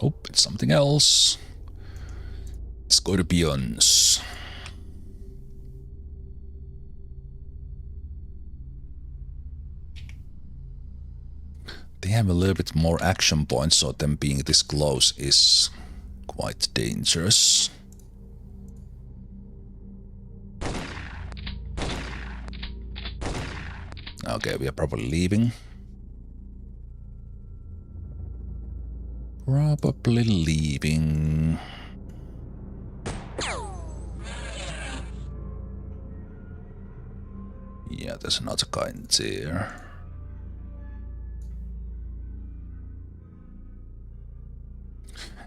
Oh, it's something else. Scorpions. They have a little bit more action points, so them being this close is quite dangerous. Okay, we are probably leaving. Probably leaving. Yeah, there's another guy in there.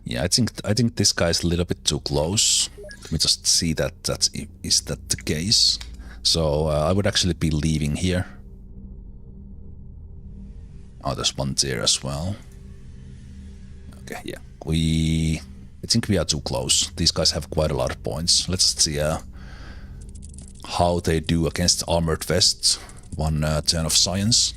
Yeah, I think this guy's a little bit too close. Let me just see is that the case. So I would actually be leaving here. Oh, there's one there as well. Okay, yeah. I think we are too close. These guys have quite a lot of points. Let's see how they do against armored vests. One turn of science.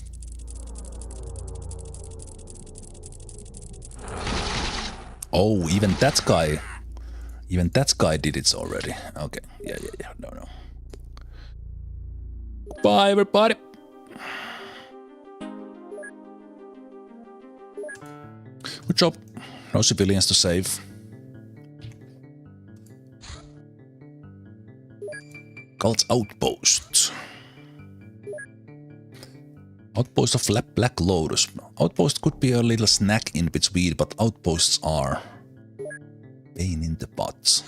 Oh, even that guy did it already. Okay, yeah, no. Bye, everybody. Good job. No civilians to save. Cult's outpost. Outpost of Black Lotus. Outpost could be a little snack in between, but outposts are pain in the butt.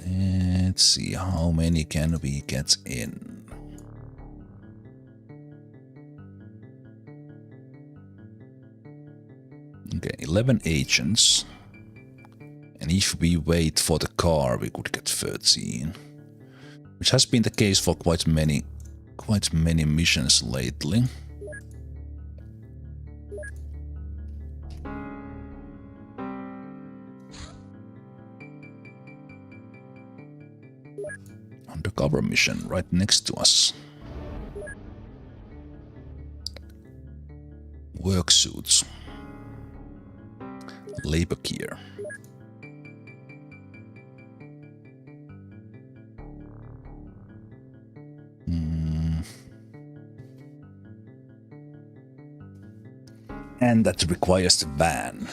Let's see, how many can we get in? Okay, 11 agents. And if we wait for the car, we could get 13. Which has been the case for quite many missions lately. Undercover mission right next to us. Work suits. Labor gear. And that requires the van.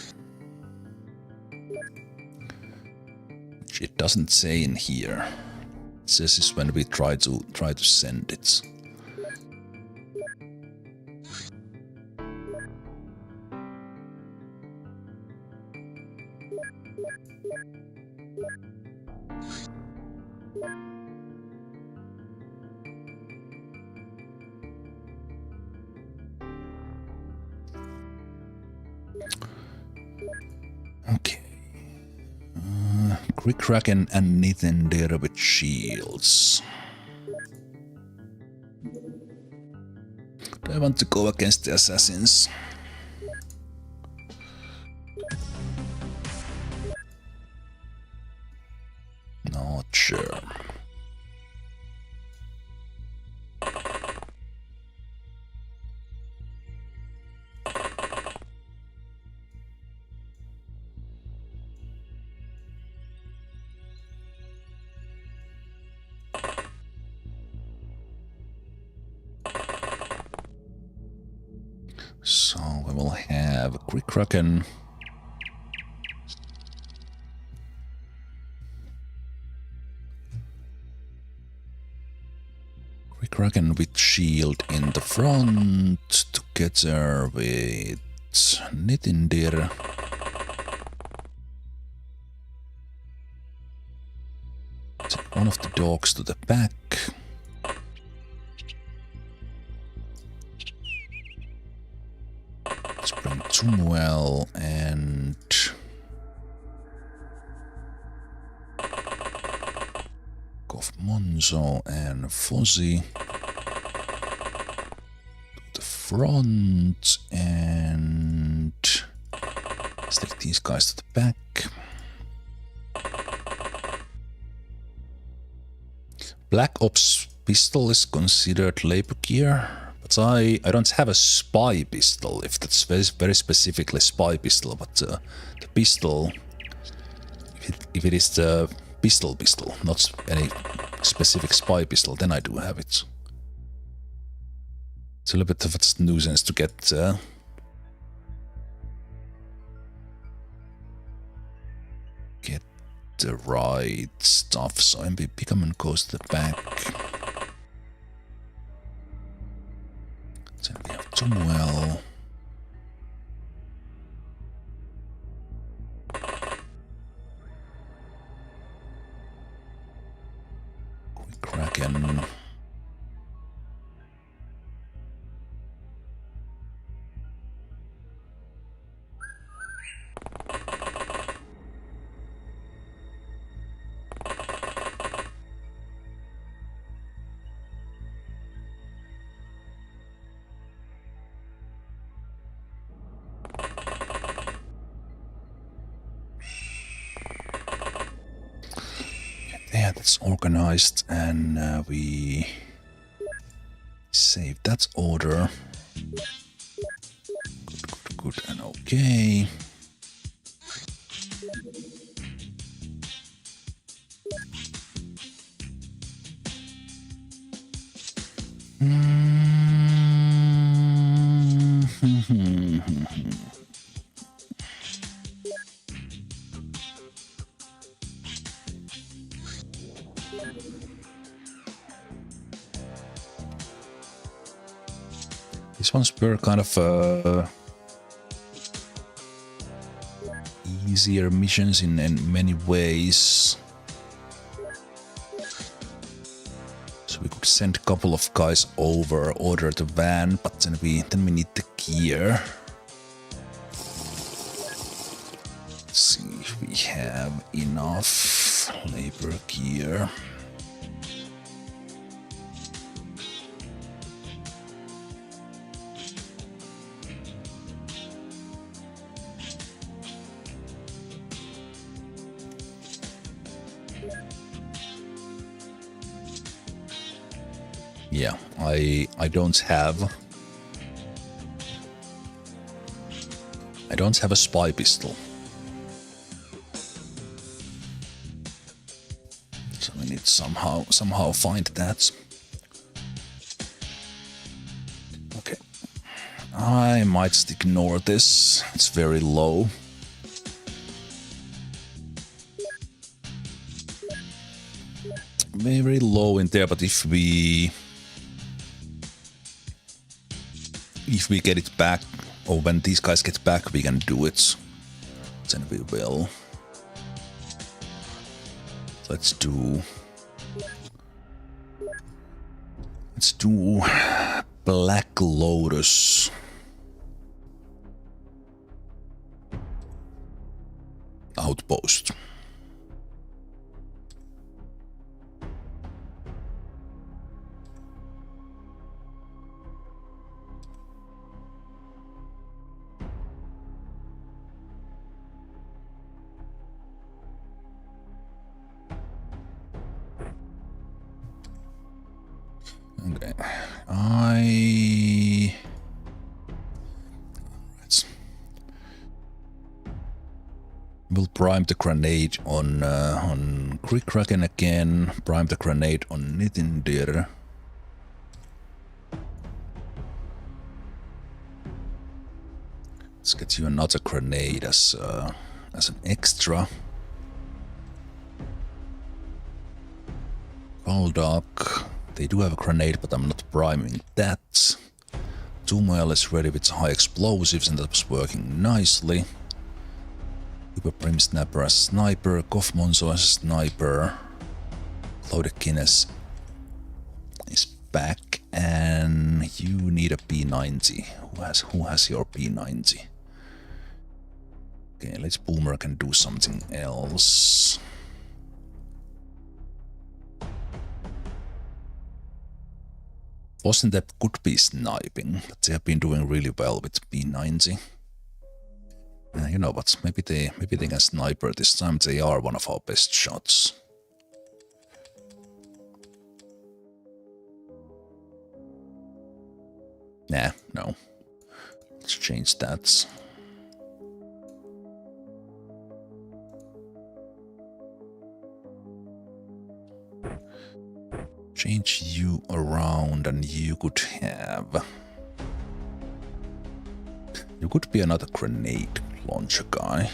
Which it doesn't say in here. It says this when we try to send it. Okay. Kraken and Nathan there with shields. Do I want to go against the assassins? Not sure. So we will have Kraken. Kraken with shield in the front, together with Nitindir. Take one of the dogs to the back. Let's bring Tumuel and Goff Monzo and Fozzy to the front, and let's take these guys to the back. Black Ops pistol is considered labor gear, but I don't have a spy pistol, if that's very specifically spy pistol, but the pistol, if it is the pistol, not any specific spy pistol, then I do have it. It's a little bit of a nuisance to get the right stuff, so MB Pickerman goes to the back. Then we have Tumuel. Kraken. That's organized, and we save that order. Good, and okay. These ones were kind of easier missions in many ways. So we could send a couple of guys over, order the van, but then we need the gear. Let's see if we have enough labor gear. Yeah, I don't have a spy pistol. So we need somehow find that. Okay. I might just ignore this. It's very low. Very low in there, but if we get it back, or when these guys get back, we can do it. Then we will. Let's do Black Lotus. Outpost. Okay, we'll prime the grenade on Krikraken again. Prime the grenade on Nitindir. Let's get you another grenade as an extra. Baldock. They do have a grenade, but I'm not priming that. Tumoil is ready with high explosives, and that was working nicely. Hyper Prim Snapper as sniper, Kofmonso as sniper. Cloudekines is back, and you need a P90. Who has your P90? Okay, let's Boomer can do something else. Boston Dep could be sniping, but they have been doing really well with P90. You know what? Maybe they can sniper this time. They are one of our best shots. Nah, no. Let's change that. Change you around, and you could have... You could be another grenade launcher guy.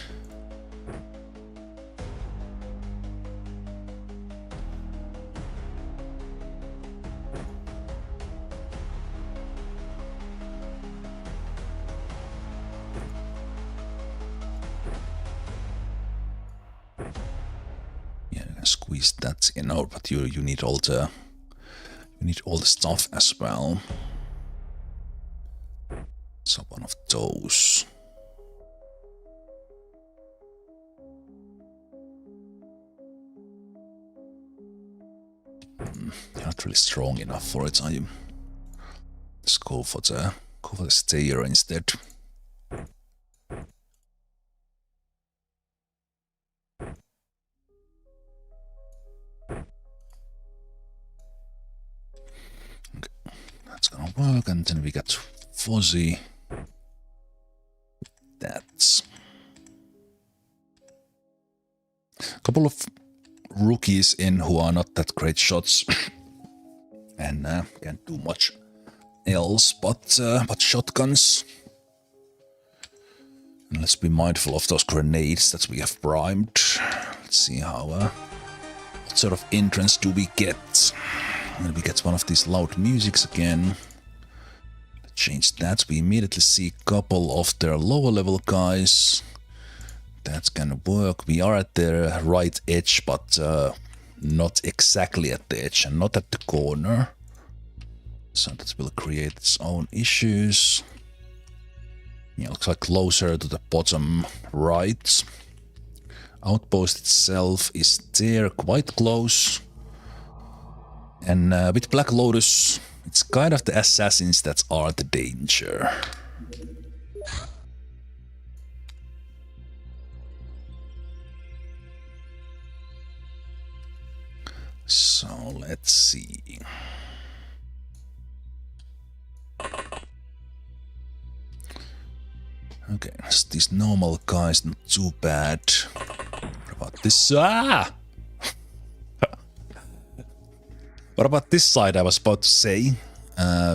Yeah, you can squeeze that in out, but you need all the... You need all the stuff as well. So one of those. You're not really strong enough for it, are you? Let's go for the stayer instead. fuzzy. That's a couple of rookies in who are not that great shots and can't do much else but shotguns. And let's be mindful of those grenades that we have primed. Let's see how what sort of entrance do we get? And we get one of these loud musics again. Let's change that. We immediately see a couple of their lower level guys. That's gonna work. We are at the right edge, but not exactly at the edge and not at the corner. So that will create its own issues. Yeah, looks like closer to the bottom right. Outpost itself is there, quite close. And with Black Lotus, it's kind of the assassins that are the danger. So let's see. Okay, these normal guys, not too bad. What about this? Ah! What about this side? I was about to say.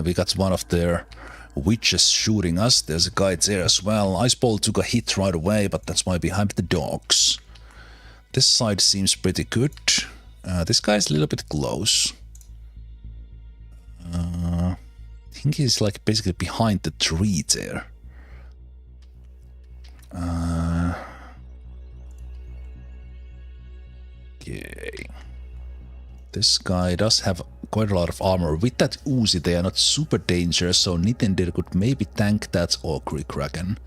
We got one of their witches shooting us. There's a guy there as well. Ice Ball took a hit right away, but that's why behind the dogs. This side seems pretty good. This guy's a little bit close. I think he's like basically behind the tree there. Okay. This guy does have quite a lot of armor. With that Uzi, they are not super dangerous, so Nintendo could maybe tank that or Kraken.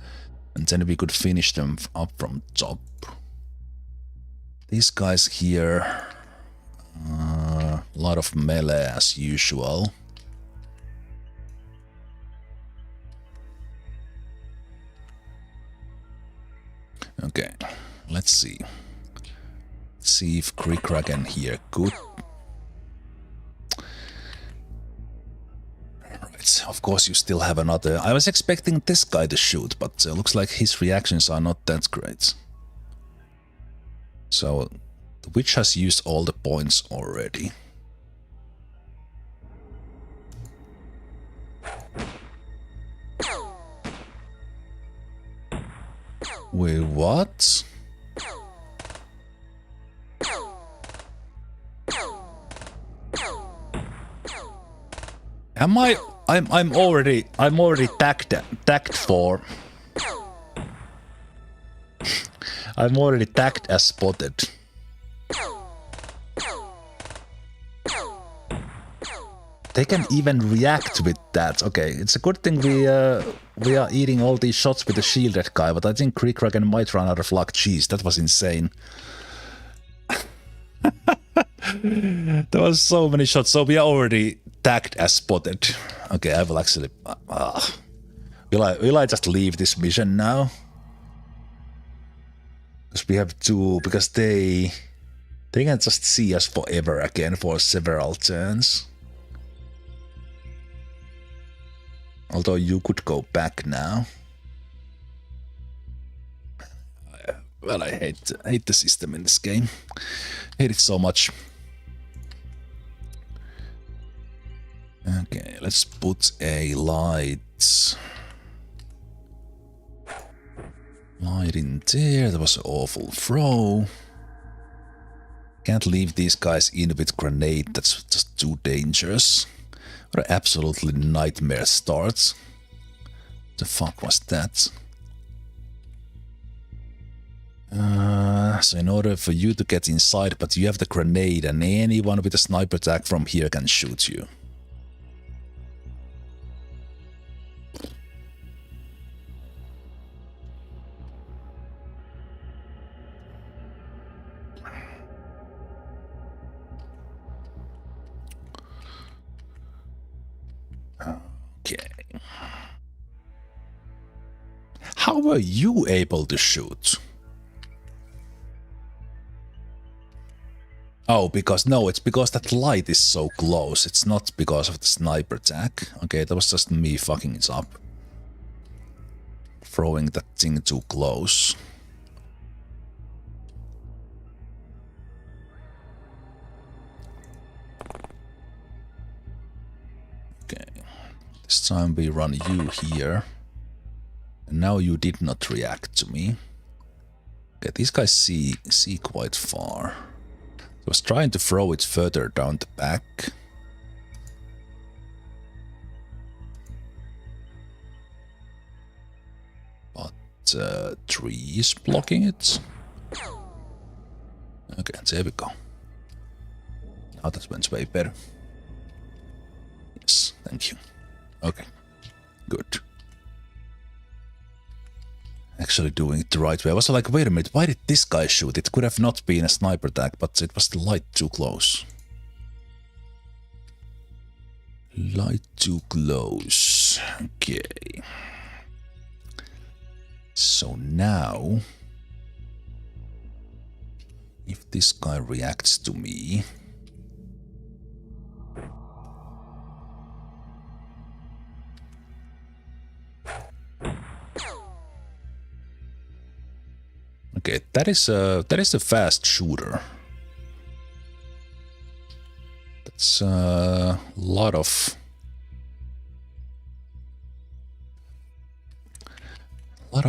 And then we could finish them up from top. These guys here... a lot of melee as usual. Okay, let's see. Let's see if Kraken here could. Right, of course you still have another. I was expecting this guy to shoot, but looks like his reactions are not that great. So the witch has used all the points already. Wait, what? Am I? I'm already tagged for. I'm already tagged as spotted. They can even react with that. Okay, it's a good thing we are eating all these shots with the shielded guy, but I think Kraken might run out of luck. Jeez, that was insane. There was so many shots, so we are already tagged as spotted. Okay, I will actually... will I just leave this mission now? Because we have to... Because they can just see us forever again for several turns. Although you could go back now. Well, I hate the system in this game. Hate it so much. Okay, let's put a light. Light in there. That was an awful throw. Can't leave these guys in with grenade. That's just too dangerous. What an absolutely nightmare start. The fuck was that? So in order for you to get inside, but you have the grenade and anyone with a sniper attack from here can shoot you. Okay. How were you able to shoot? Oh, because no, it's because that light is so close. It's not because of the sniper attack. Okay, that was just me fucking it up. throwing that thing too close. Okay, this time we run you here. And now you did not react to me. Okay, these guys see quite far. I was trying to throw it further down the back. But tree is blocking it. Okay, there we go. Now that went way better. Yes, thank you. Okay, good. Actually doing it the right way. I was like, wait a minute, why did this guy shoot? It could have not been a sniper attack, but it was the light too close. Light too close. Okay. So now, if this guy reacts to me, okay, that is a fast shooter. That's a lot of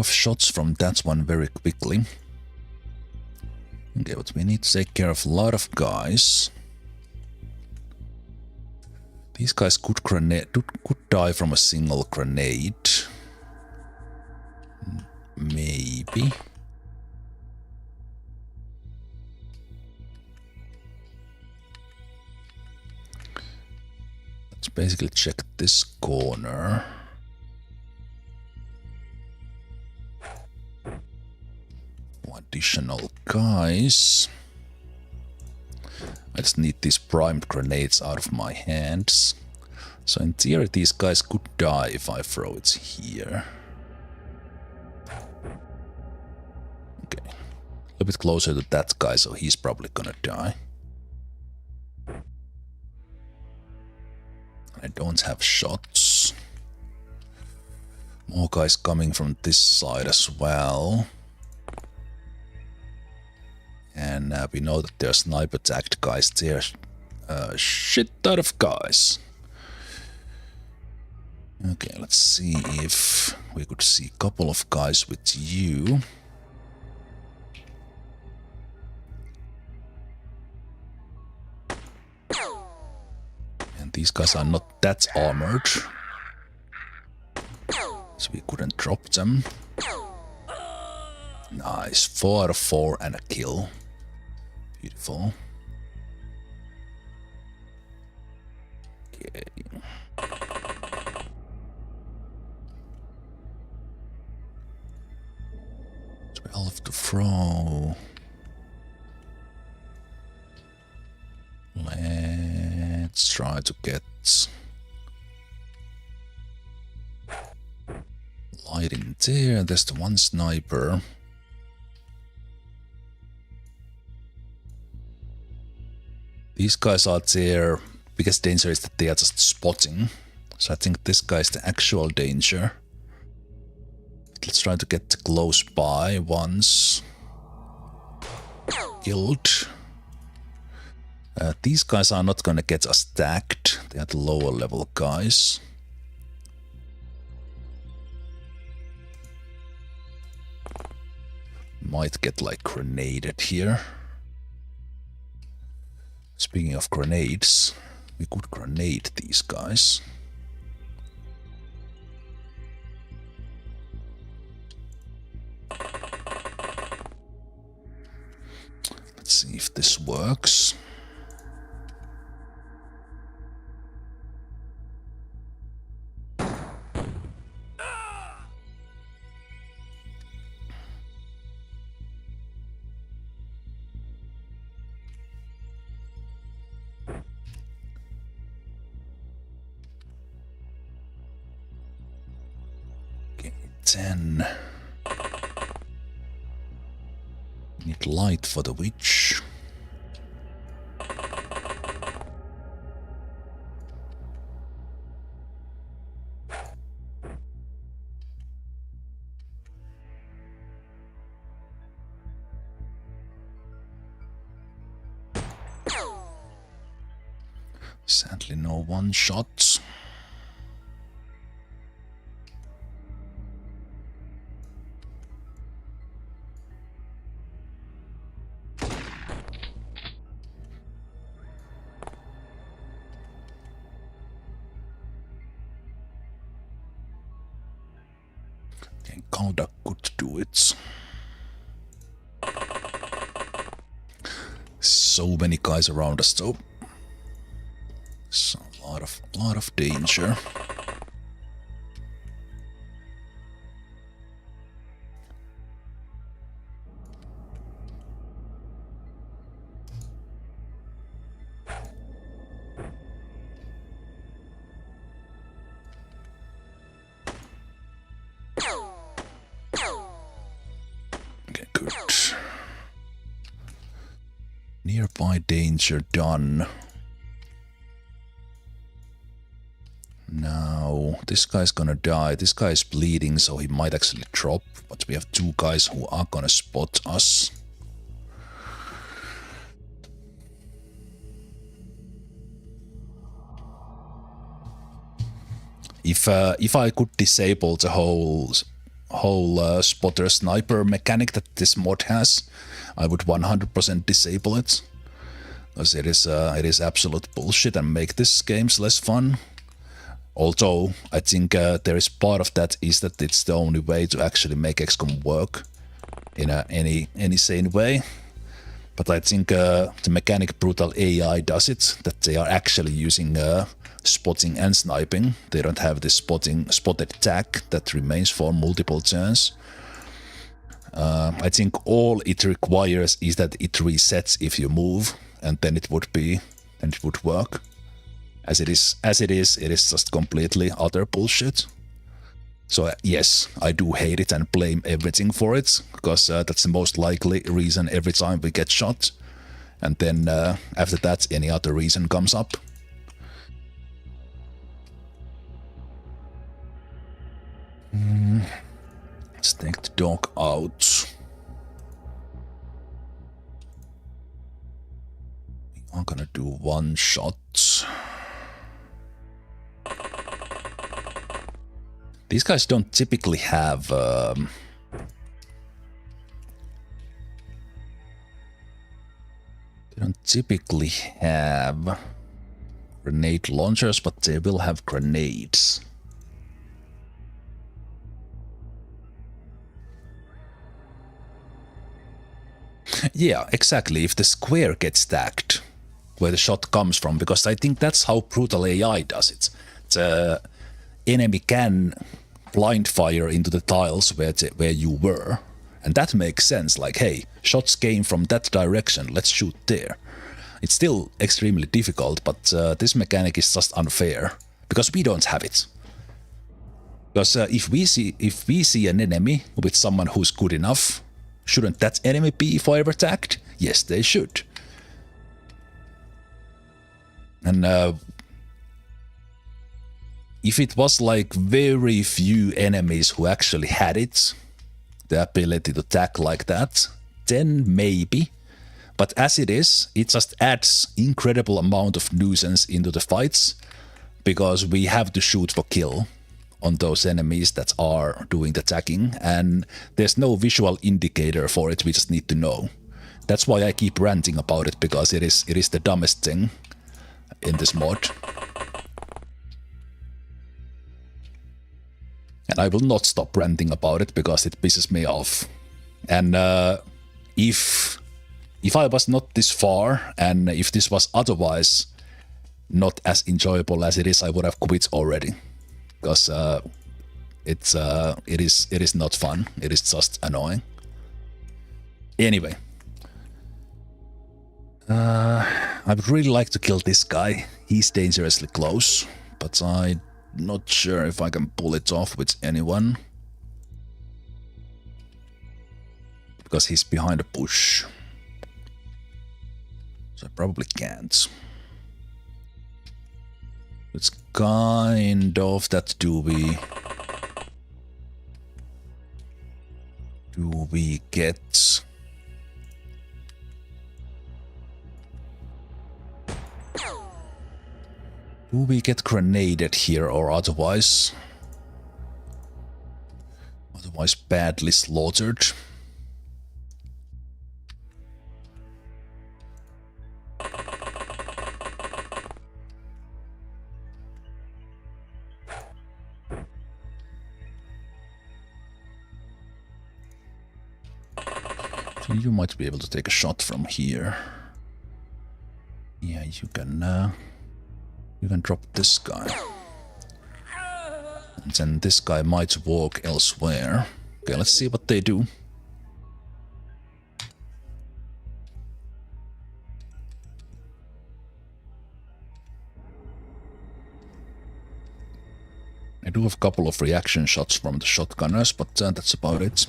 shots from that one very quickly. Okay, but we need to take care of a lot of guys. These guys could die from a single grenade. Maybe. Let's basically check this corner. Additional guys. I just need these primed grenades out of my hands. So in theory these guys could die if I throw it here. Okay. A little bit closer to that guy, so he's probably gonna die. I don't have shots. More guys coming from this side as well. And we know that there are sniper attacked guys there. Shit ton of guys. Okay, let's see if we could see a couple of guys with you. And these guys are not that armored, so we couldn't drop them. Nice, 4 out of 4 and a kill. Beautiful. Okay. 12 to throw. Let's try to get light in there. There's the one sniper. These guys are there. Biggest danger is that they are just spotting. So I think this guy is the actual danger. Let's try to get close by once. Killed. These guys are not gonna get us stacked. They are the lower level guys. Might get like grenaded here. Speaking of grenades, we could grenade these guys. Let's see if this works. Need light for the witch. Sadly, no one shot. Kalda could do it. So many guys around us though. So a lot of danger. Okay, good. Nearby danger done. Now, this guy's gonna die. This guy's bleeding, so he might actually drop. But we have two guys who are gonna spot us. If I could disable the whole spotter sniper mechanic that this mod has, I would 100% disable it, because it is absolute bullshit and make this games less fun. Although I think there is part of that is that it's the only way to actually make XCOM work in any sane way. But I think the mechanic Brutal-AI does it, that they are actually using spotting and sniping. They don't have this spotted tag that remains for multiple turns. I think all it requires is that it resets if you move, and then it would work. As it is, it is just completely utter bullshit. So yes, I do hate it and blame everything for it, because that's the most likely reason every time we get shot. And then after that, any other reason comes up. Let's take the dog out. I'm gonna do one shot. These guys don't typically have grenade launchers, but they will have grenades. Yeah, exactly. If the square gets stacked, where the shot comes from, because I think that's how Brutal-AI does it. The enemy can blind fire into the tiles where you were, and that makes sense. Like, hey, shots came from that direction, let's shoot there. It's still extremely difficult, but this mechanic is just unfair because we don't have it. Because if we see an enemy with someone who's good enough, shouldn't that enemy be forever tagged? Yes, they should. And if it was like very few enemies who actually had it, the ability to tag like that, then maybe. But as it is, it just adds incredible amount of nuisance into the fights, because we have to shoot for kill on those enemies that are doing the tagging, and there's no visual indicator for it, we just need to know. That's why I keep ranting about it, because it is the dumbest thing in this mod. And I will not stop ranting about it, because it pisses me off. And if I was not this far, and if this was otherwise not as enjoyable as it is, I would have quit already. Because it is not fun. It is just annoying. Anyway, I would really like to kill this guy. He's dangerously close, but I'm not sure if I can pull it off with anyone, because he's behind a bush. So I probably can't. It's kind of that do we get Do we get grenaded here or otherwise? Otherwise badly slaughtered. So you might be able to take a shot from here. Yeah, you can drop this guy. And then this guy might walk elsewhere. Okay, let's see what they do. I do have a couple of reaction shots from the shotgunners, but that's about it.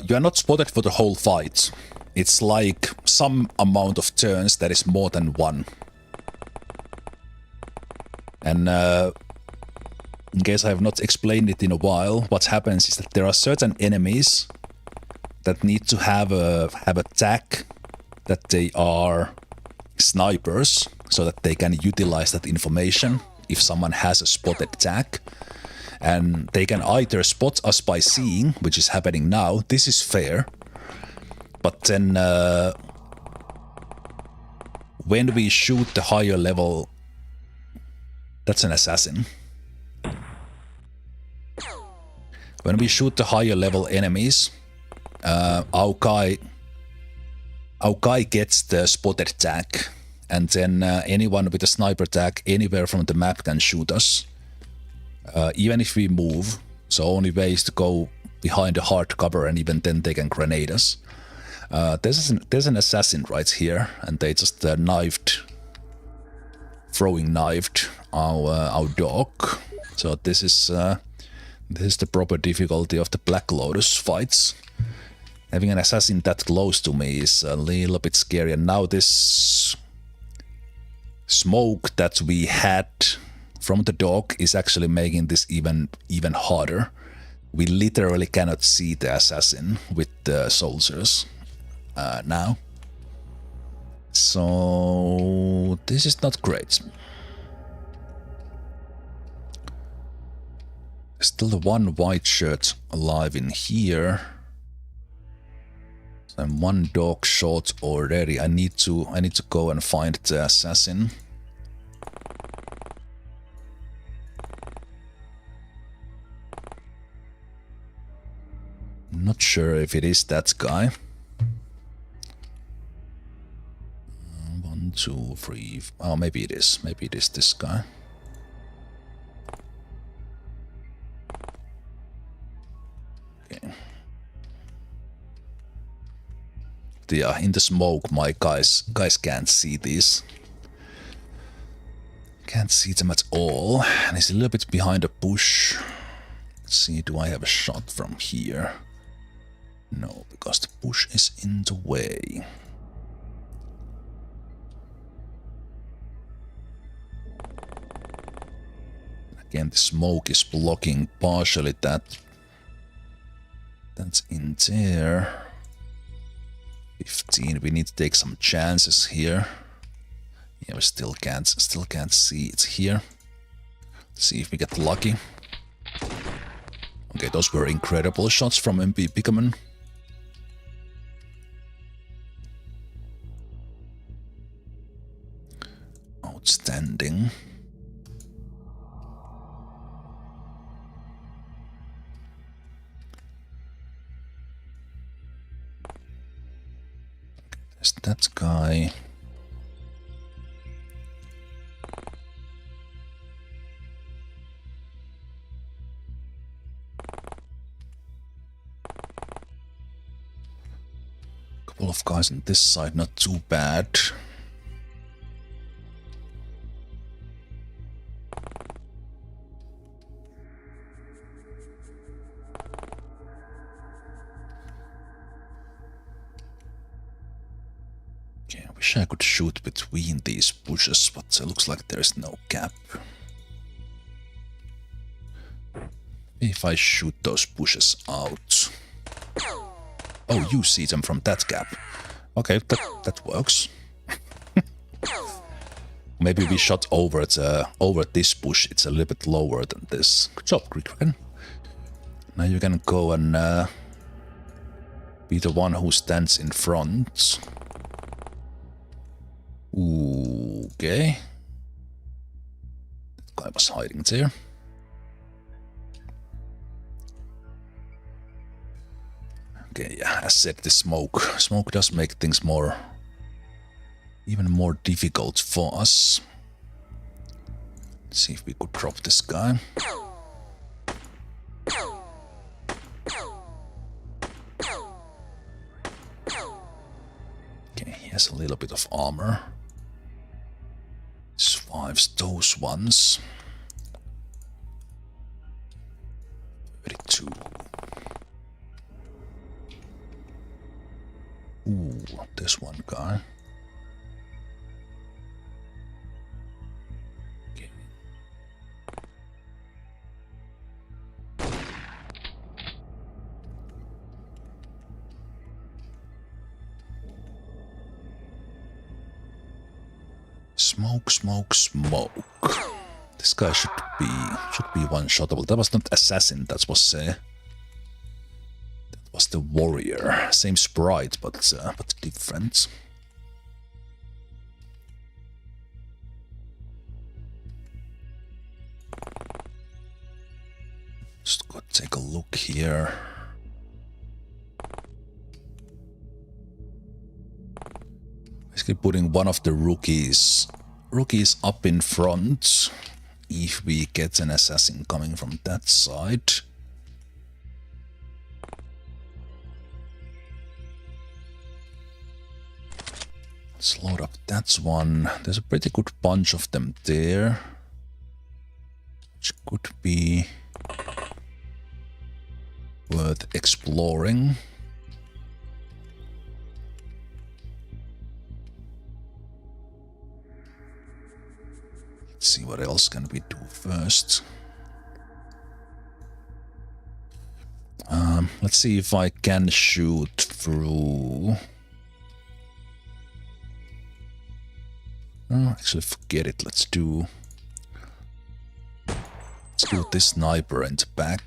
You are not spotted for the whole fight. It's like some amount of turns that is more than one. And in case I have not explained it in a while, what happens is that there are certain enemies that need to have a tag that they are snipers, so that they can utilize that information if someone has a spotted tag. And they can either spot us by seeing, which is happening now. This is fair. But then when we shoot the higher level... That's an assassin. When we shoot the higher level enemies, our guy gets the spotted tag. And then anyone with a sniper tag anywhere from the map can shoot us. Even if we move, so only way is to go behind a hard cover, and even then they can grenade us. There's an assassin right here, and they just throwing knifed our dog. So this is the proper difficulty of the Black Lotus fights. Having an assassin that close to me is a little bit scary, and now this smoke that we had from the dog is actually making this even harder. We literally cannot see the assassin with the soldiers now. So this is not great. Still the one white shirt alive in here. And one dog shot already. I need to go and find the assassin. Not sure if it is that guy. 1, 2, 3. Oh, maybe it is. Maybe it is this guy. Okay. Yeah, in the smoke, my guys can't see these. Can't see them at all. And he's a little bit behind a bush. Let's see, do I have a shot from here? No, because the bush is in the way. Again, the smoke is blocking partially that's in there. 15. We need to take some chances here. Yeah, we still can't see it's here. Let's see if we get lucky. Okay, those were incredible shots from MP Pickerman. Outstanding. There's that guy. Couple of guys on this side, not too bad. Wish I could shoot between these bushes, but it looks like there's no gap. If I shoot those bushes out. Oh, you see them from that gap. Okay, that works. Maybe we shot over this bush. It's a little bit lower than this. Good job, Griffin. Now you can go and be the one who stands in front. Okay. That guy was hiding there. Okay, yeah, as said, the smoke. Smoke does make things even more difficult for us. Let's see if we could drop this guy. Okay, he has a little bit of armor. Survives those ones. 32. Ooh, there's one guy. Okay. Smoke, smoke, smoke. This guy should be one-shottable. That was not assassin, that was the warrior. Same sprite, but different. Just go take a look here. Basically putting one of the rookies up in front if we get an assassin coming from that side. Let's load up that one. There's a pretty good bunch of them there, which could be worth exploring. Let's see what else can we do first. Let's see if I can shoot through. Oh, actually, forget it. Let's do this sniper in the back.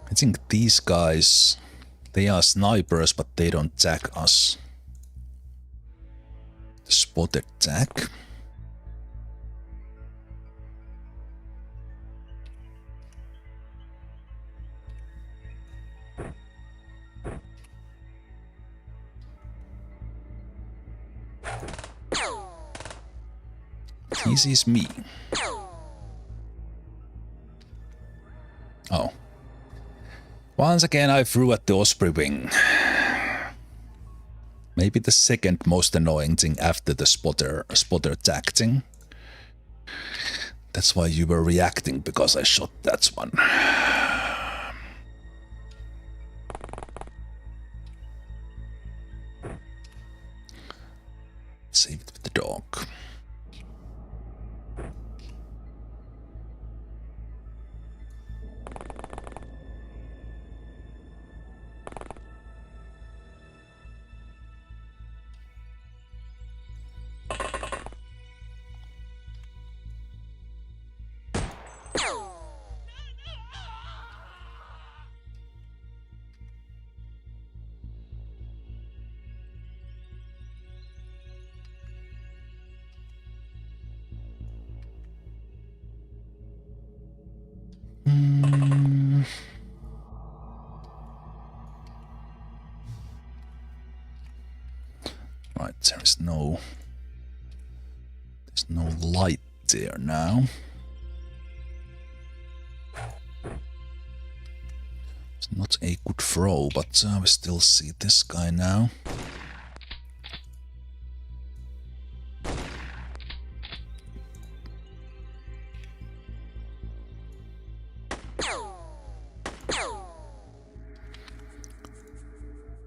I think these guys, they are snipers, but they don't tag us. The spotted tag. He sees me. Oh. Once again, I threw at the Osprey wing. Maybe the second most annoying thing after the spotter tacting. That's why you were reacting, because I shot that one. Save it with the dog. Right, there's no light there now. It's not a good throw, but we still see this guy now.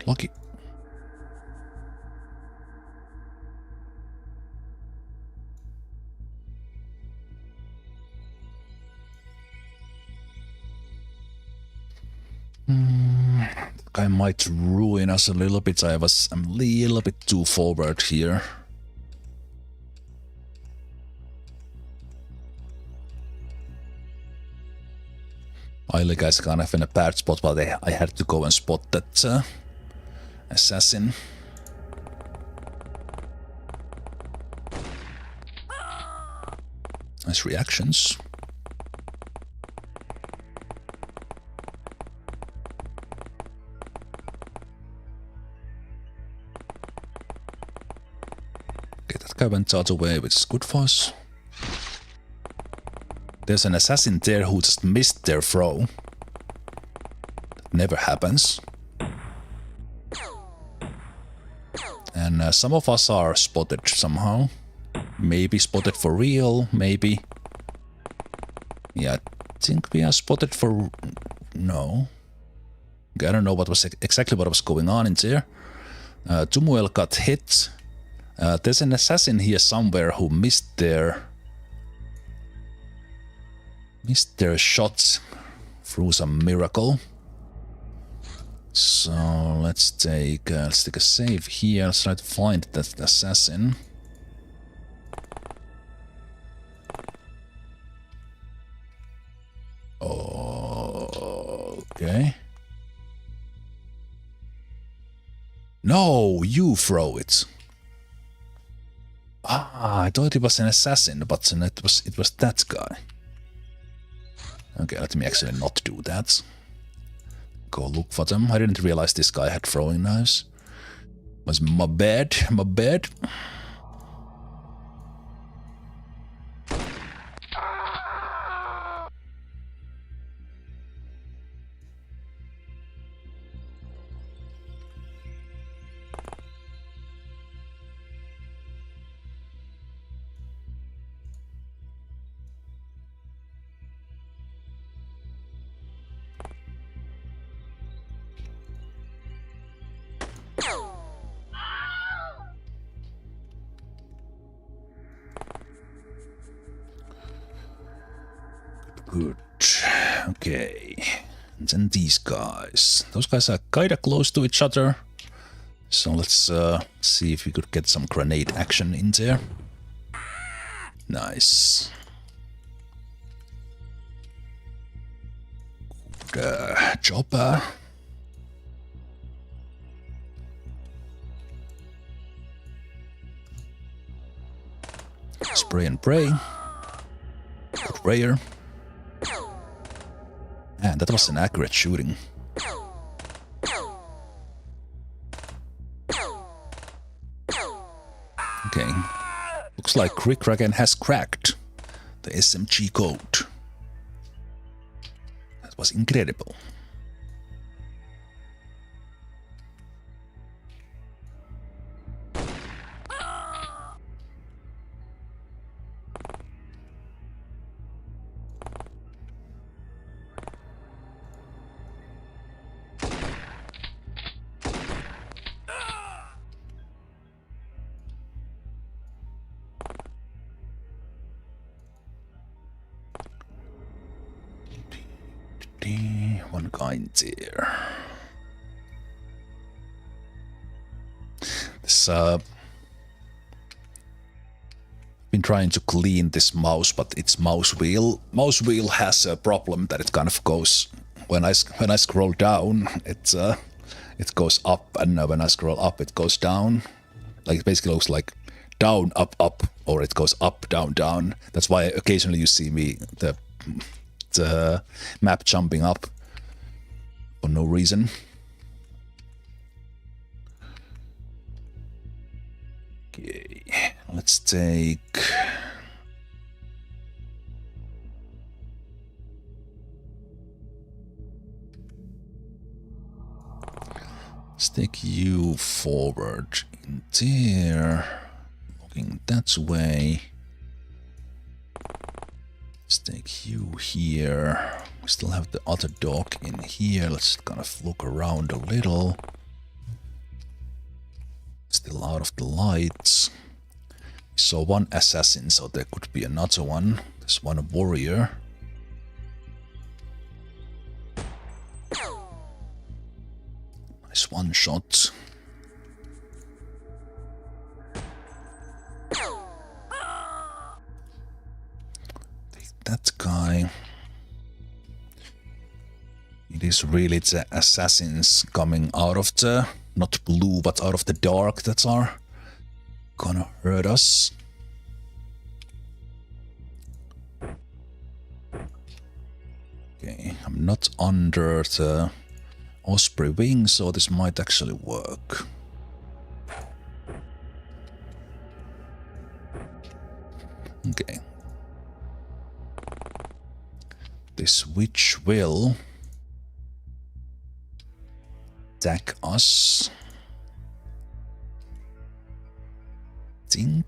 Lucky. I might ruin us a little bit. I'm a little bit too forward here. Oily guy's kind of in a bad spot, but I had to go and spot that assassin. Nice reactions. Okay, that guy went out away, which is good for us. There's an assassin there who just missed their throw. That never happens. And some of us are spotted somehow. Maybe spotted for real, maybe. Yeah, I think we are spotted for... No. Okay, I don't know what was exactly what was going on in there. Tumuel got hit. There's an assassin here somewhere who missed their shots through some miracle. So let's take a save here. Let's try to find that assassin. Okay. No, you throw it. Ah, I thought it was an assassin, but it was that guy. Okay, let me actually not do that. Go look for them. I didn't realize this guy had throwing knives. Was my bad, my bad. Good. Okay. And then these guys. Those guys are kinda close to each other. So let's see if we could get some grenade action in there. Nice. Good job. Spray and pray. Good prayer. Man, that was an accurate shooting. Okay. Looks like Krickraken has cracked the SMG code. That was incredible. One guy in there. This been trying to clean this mouse, but its mouse wheel has a problem that it kind of goes when I scroll down, it goes up, and when I scroll up, it goes down. Like it basically looks like down, up, up, or it goes up, down, down. That's why occasionally you see me the map jumping up for no reason. Okay, let's take... Let's take you forward in there, looking that way. Let's take you here. We still have the other dog in here. Let's kind of look around a little. Still out of the lights. So one assassin, so there could be another one. There's one warrior. Nice one shot. Take that guy. It is really the assassins coming out of the, not blue, but out of the dark that are gonna hurt us. Okay, I'm not under the Osprey wing, so this might actually work. Okay. This witch will attack us. Think.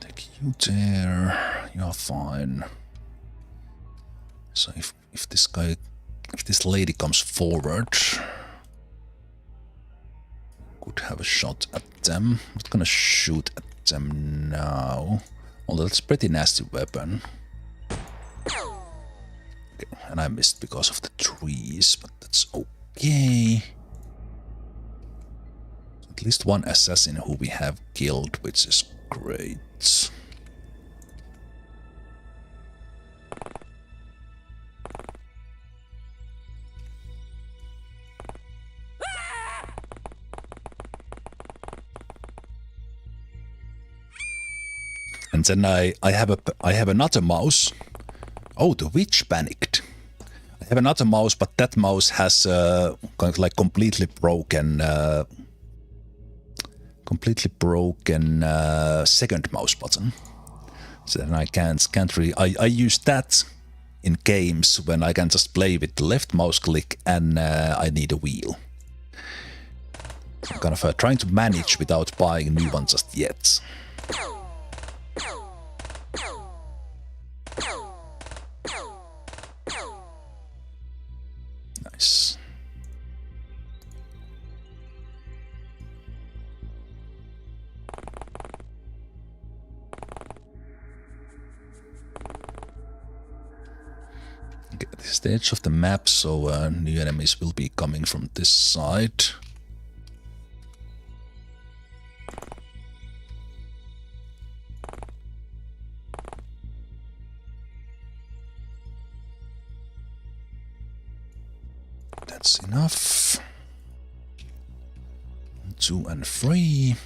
Take you there. You're fine. So if this lady comes forward, could have a shot at them. I'm not gonna shoot at them now. Although that's a pretty nasty weapon. Okay, and I missed because of the trees, but that's okay. At least one assassin who we have killed, which is great. And then I have another mouse. Oh, the witch panicked. I have another mouse, but that mouse has kind of like completely broken second mouse button. So then I can't really. I use that in games when I can just play with the left mouse click and I need a wheel. So I'm kind of trying to manage without buying a new one just yet. Nice. Okay, this is the edge of the map, so new enemies will be coming from this side. That's enough. 2 and 3.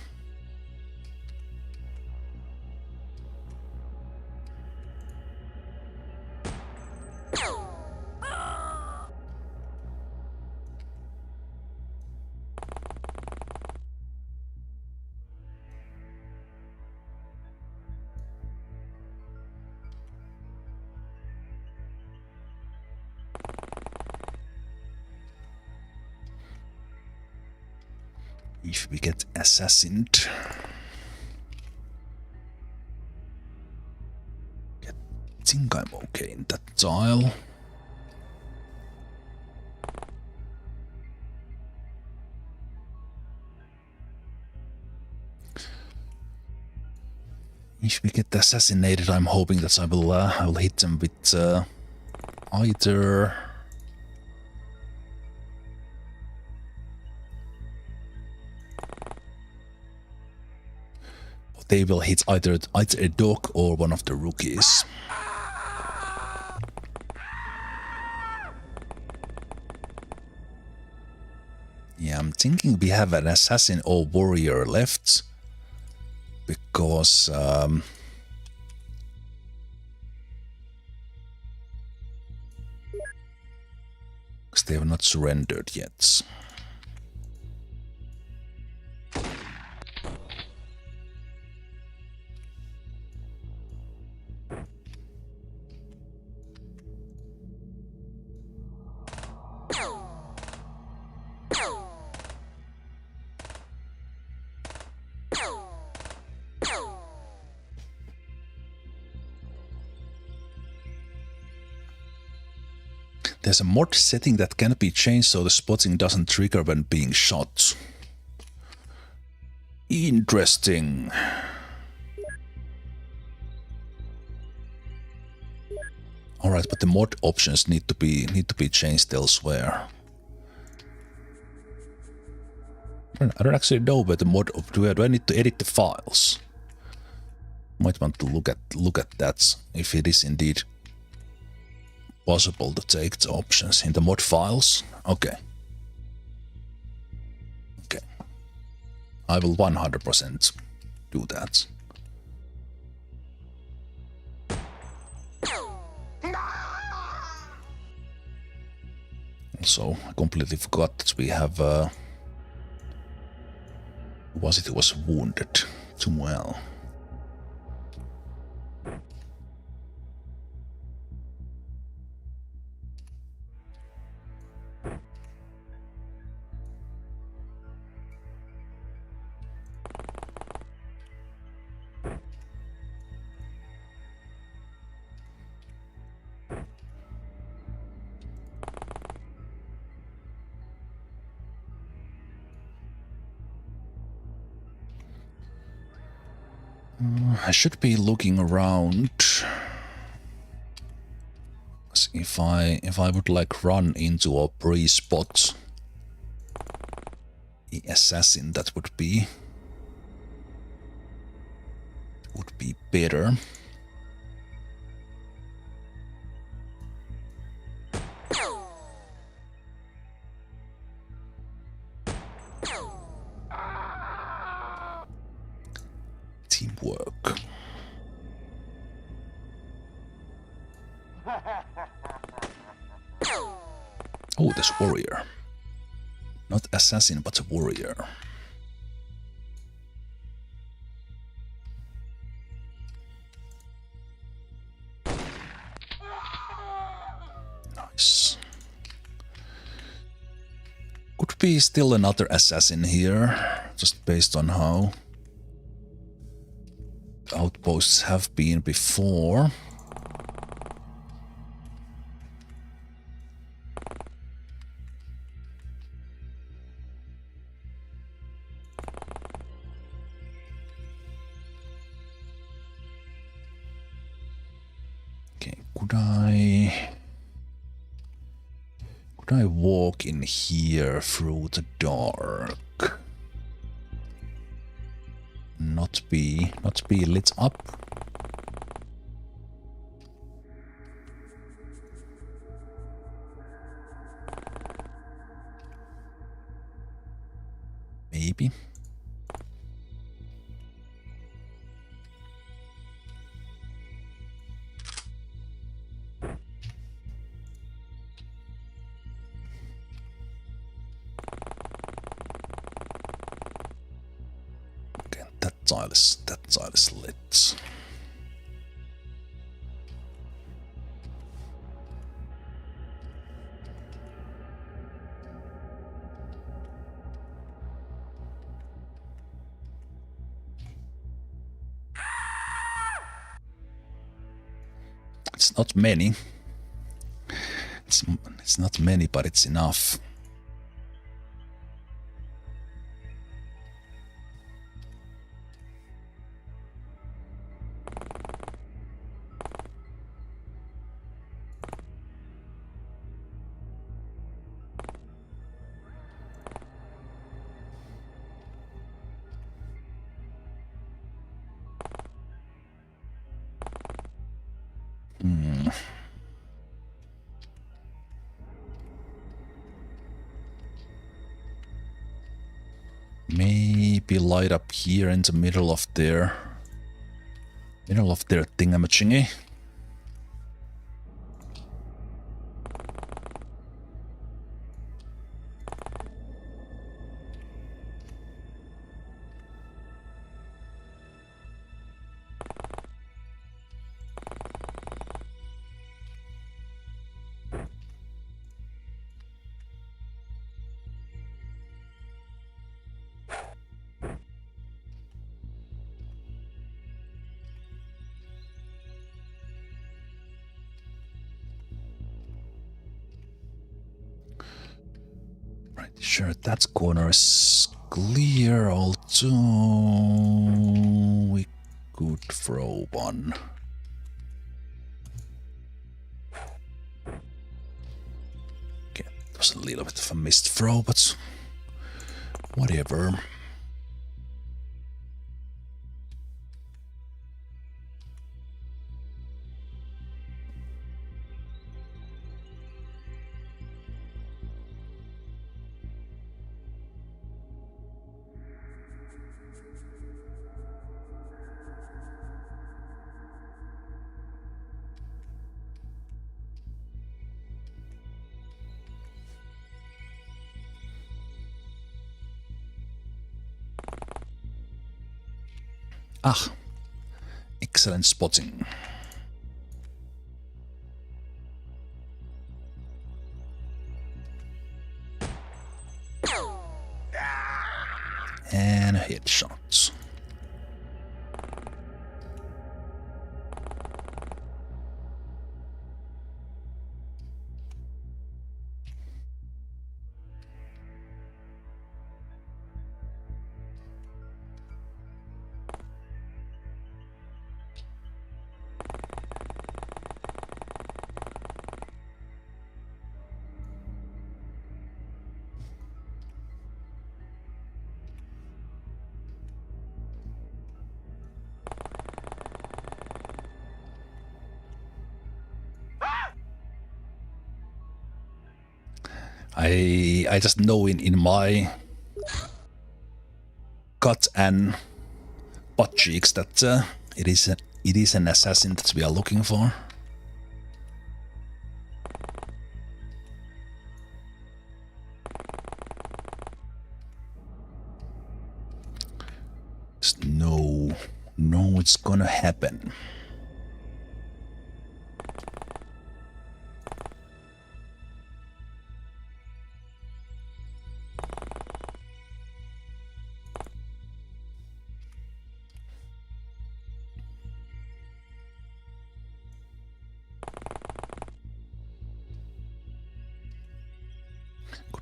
If we get assassined, I think I'm okay in that tile. If we get assassinated, I'm hoping that I will hit them with either. They will hit either a dog or one of the rookies. Yeah, I'm thinking we have an assassin or warrior left. Because they have not surrendered yet. There's a mod setting that can be changed so the spotting doesn't trigger when being shot. Interesting. Alright, but the mod options need to be changed elsewhere. I don't actually know where the mod do I need to edit the files? Might want to look at that if it is indeed possible to take the options in the mod files. Okay. Okay. I will 100% do that. Also, I completely forgot that we have who was wounded too well. I should be looking around. If I would like run into a pre-spot the assassin, that would be better. Teamwork. Oh, there's warrior. Not assassin, but a warrior. Nice. Could be still another assassin here, just based on how outposts have been before. Okay, could I walk in here through the dark? Not be lit up. Maybe. Okay, that tile is lit. It's not many. It's not many, but it's enough. Maybe light up here in the middle of their thingamajiggy. Sure, that corner is clear, although we could throw one. Okay, it was a little bit of a missed throw, but whatever. Ah, excellent spotting. And a headshot. I just know in my gut and butt cheeks that it is an assassin that we are looking for. Just no, it's gonna happen.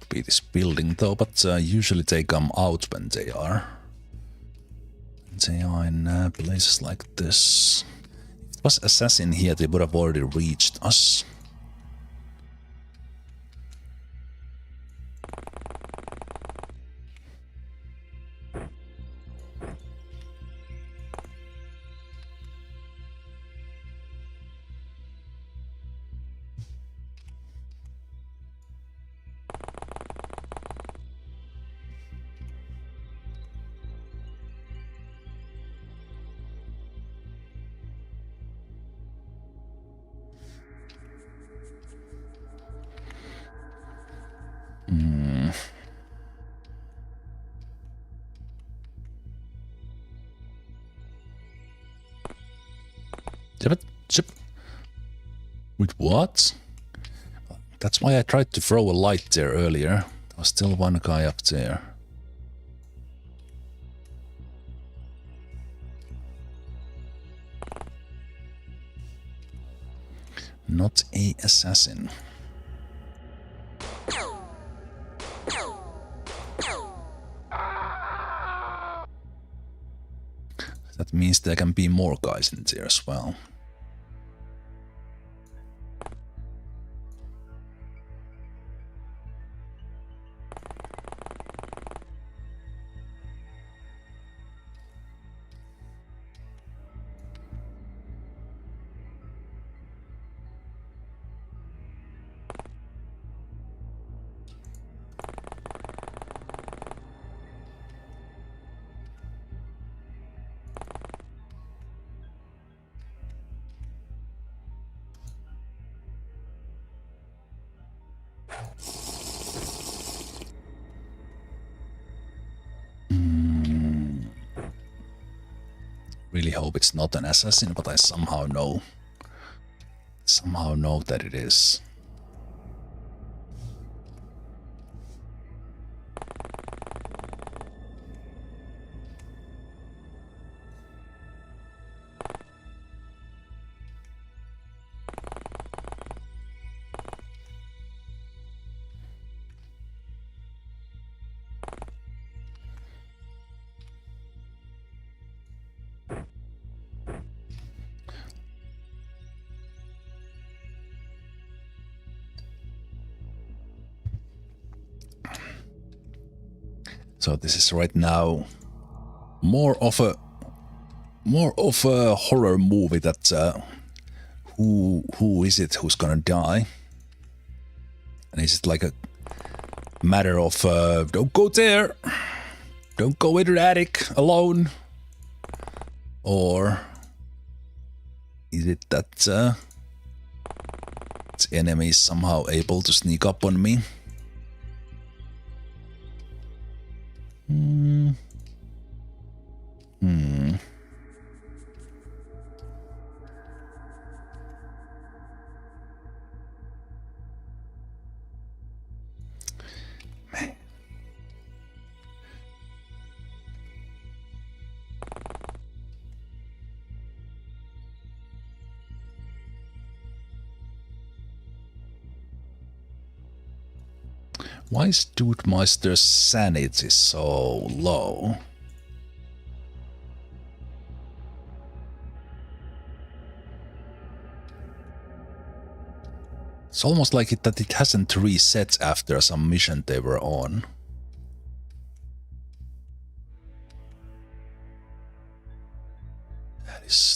Be this building though, but usually they come out when they are in places like this. If it was assassin here, they would have already reached us. Zip. Wait, what? That's why I tried to throw a light there earlier. There was still one guy up there. Not a assassin. That means there can be more guys in there as well. Really hope it's not an assassin, but I somehow know that it is. So this is right now more of a horror movie that who is it who's gonna die? And is it like a matter of don't go there, don't go into the attic alone, or is it that its enemy is somehow able to sneak up on me? Why is Dude Meister's sanity so low? It's almost like that it hasn't reset after some mission they were on.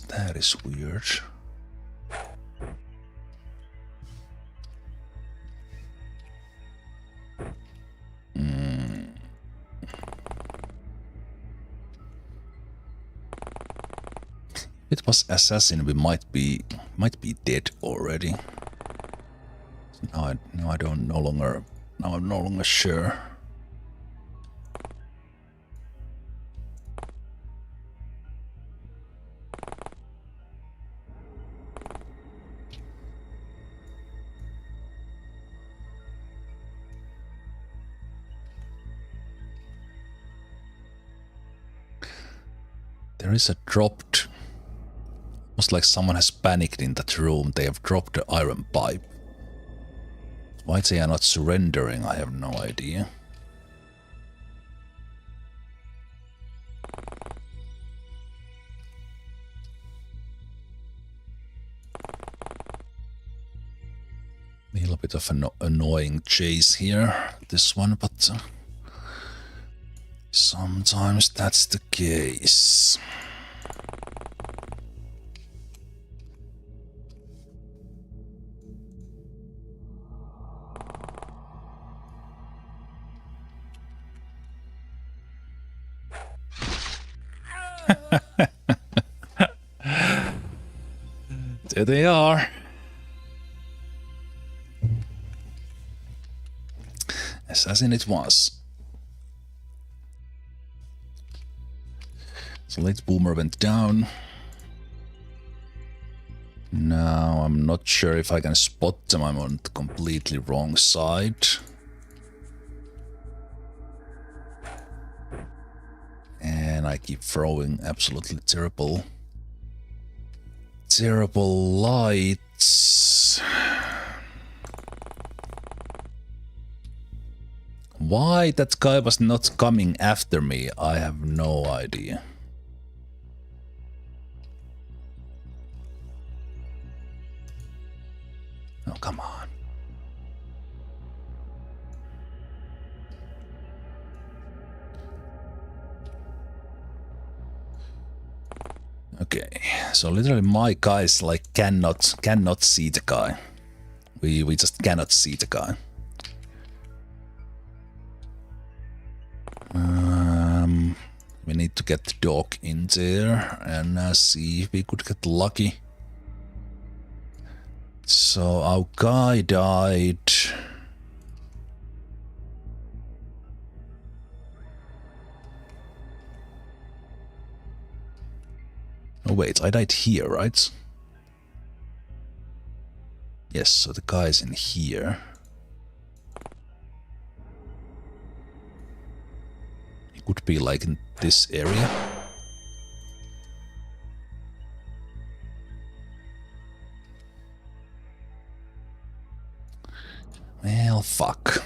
That is weird. If it was assassin, we might be dead already. I'm no longer sure. There is a dropped. Almost like someone has panicked in that room. They have dropped the iron pipe. Why they are not surrendering, I have no idea. A little bit of an annoying chase here, this one, but sometimes that's the case. There they are. Assassin it was. So late boomer went down. Now I'm not sure if I can spot them. I'm on the completely wrong side. And I keep throwing absolutely terrible lights. Why that guy was not coming after me, I have no idea. Oh, come on. Okay, so literally my guys like cannot see the guy. We just cannot see the guy. We need to get the dog in there and see if we could get lucky. So our guy died. Oh wait, I died here, right? Yes, so the guy's in here. He could be like in this area. Well, fuck.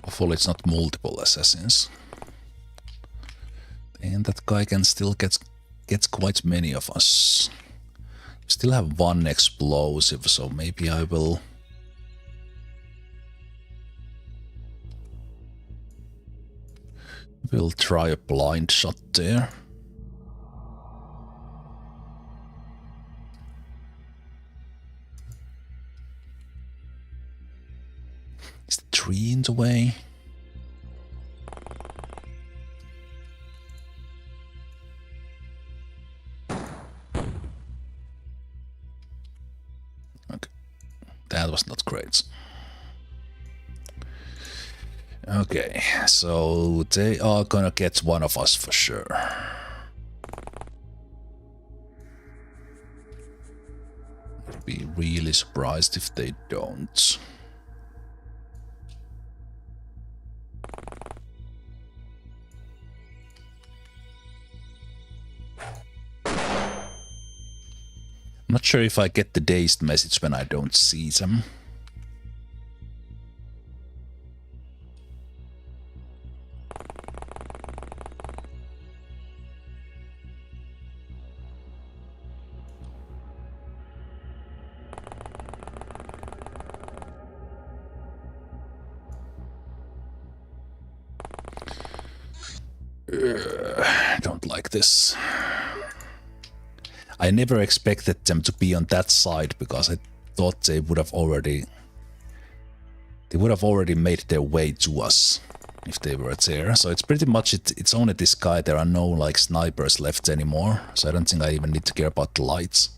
Hopefully it's not multiple assassins. And that guy can still get quite many of us. Still have one explosive, so maybe I will... We'll try a blind shot there. Is the tree in the way? Okay, that was not great. Okay, so they are gonna get one of us for sure. I'd be really surprised if they don't. I'm not sure if I get the dazed message when I don't see them. I don't like this. I never expected them to be on that side because I thought they would have already made their way to us if they were there. So it's pretty much it's only this guy. There are no like snipers left anymore. So I don't think I even need to care about the lights.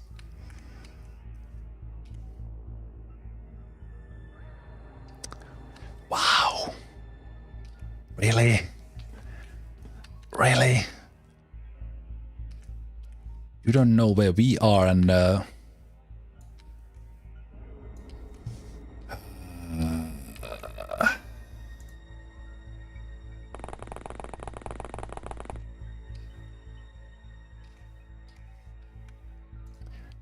Wow. Really? Really? You don't know where we are and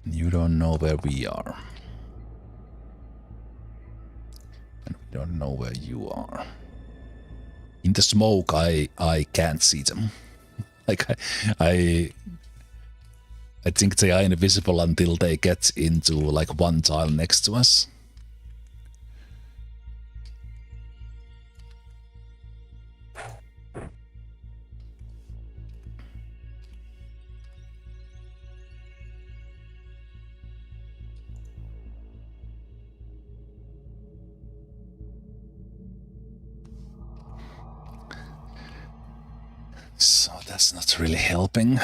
you don't know where we are. And we don't know where you are. In the smoke I can't see them. Like I think they are invisible until they get into like one tile next to us. So that's not really helping.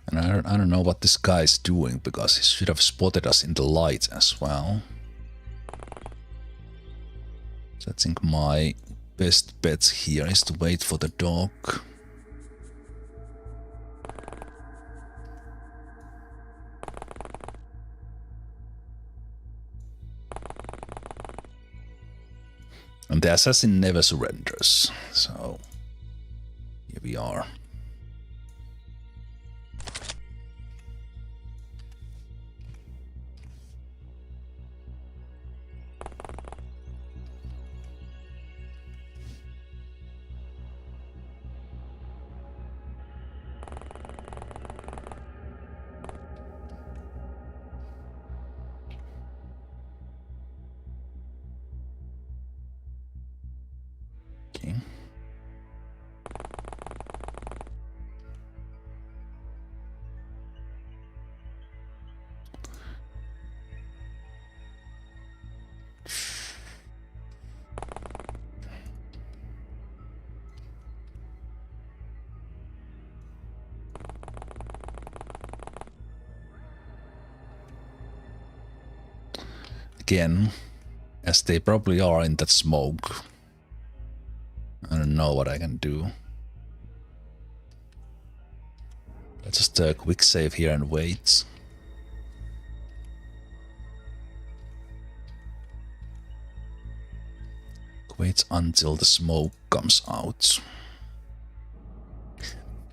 And I don't know what this guy is doing because he should have spotted us in the light as well. So I think my best bet here is to wait for the dog. And the assassin never surrenders, so here we are. Okay. Again, as they probably are in that smoke, I don't know what I can do. Let's just quick save here and wait. Wait until the smoke comes out.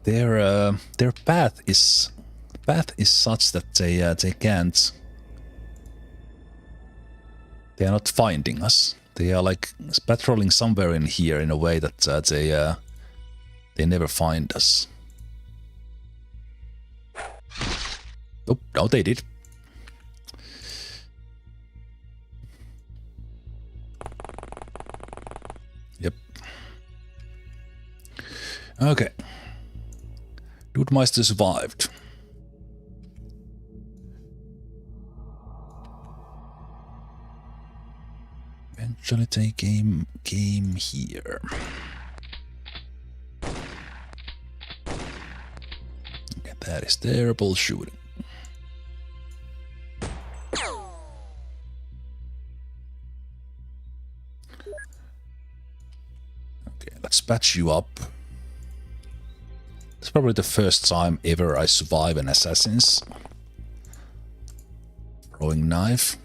their path is such that they can't. They are not finding us. They are like patrolling somewhere in here in a way that they never find us. Oh, no, they did. Yep. Okay. Dudemeister survived. Eventually they came here. Okay, that is terrible shooting. Okay, let's patch you up. It's probably the first time ever I survive an assassin's throwing knife.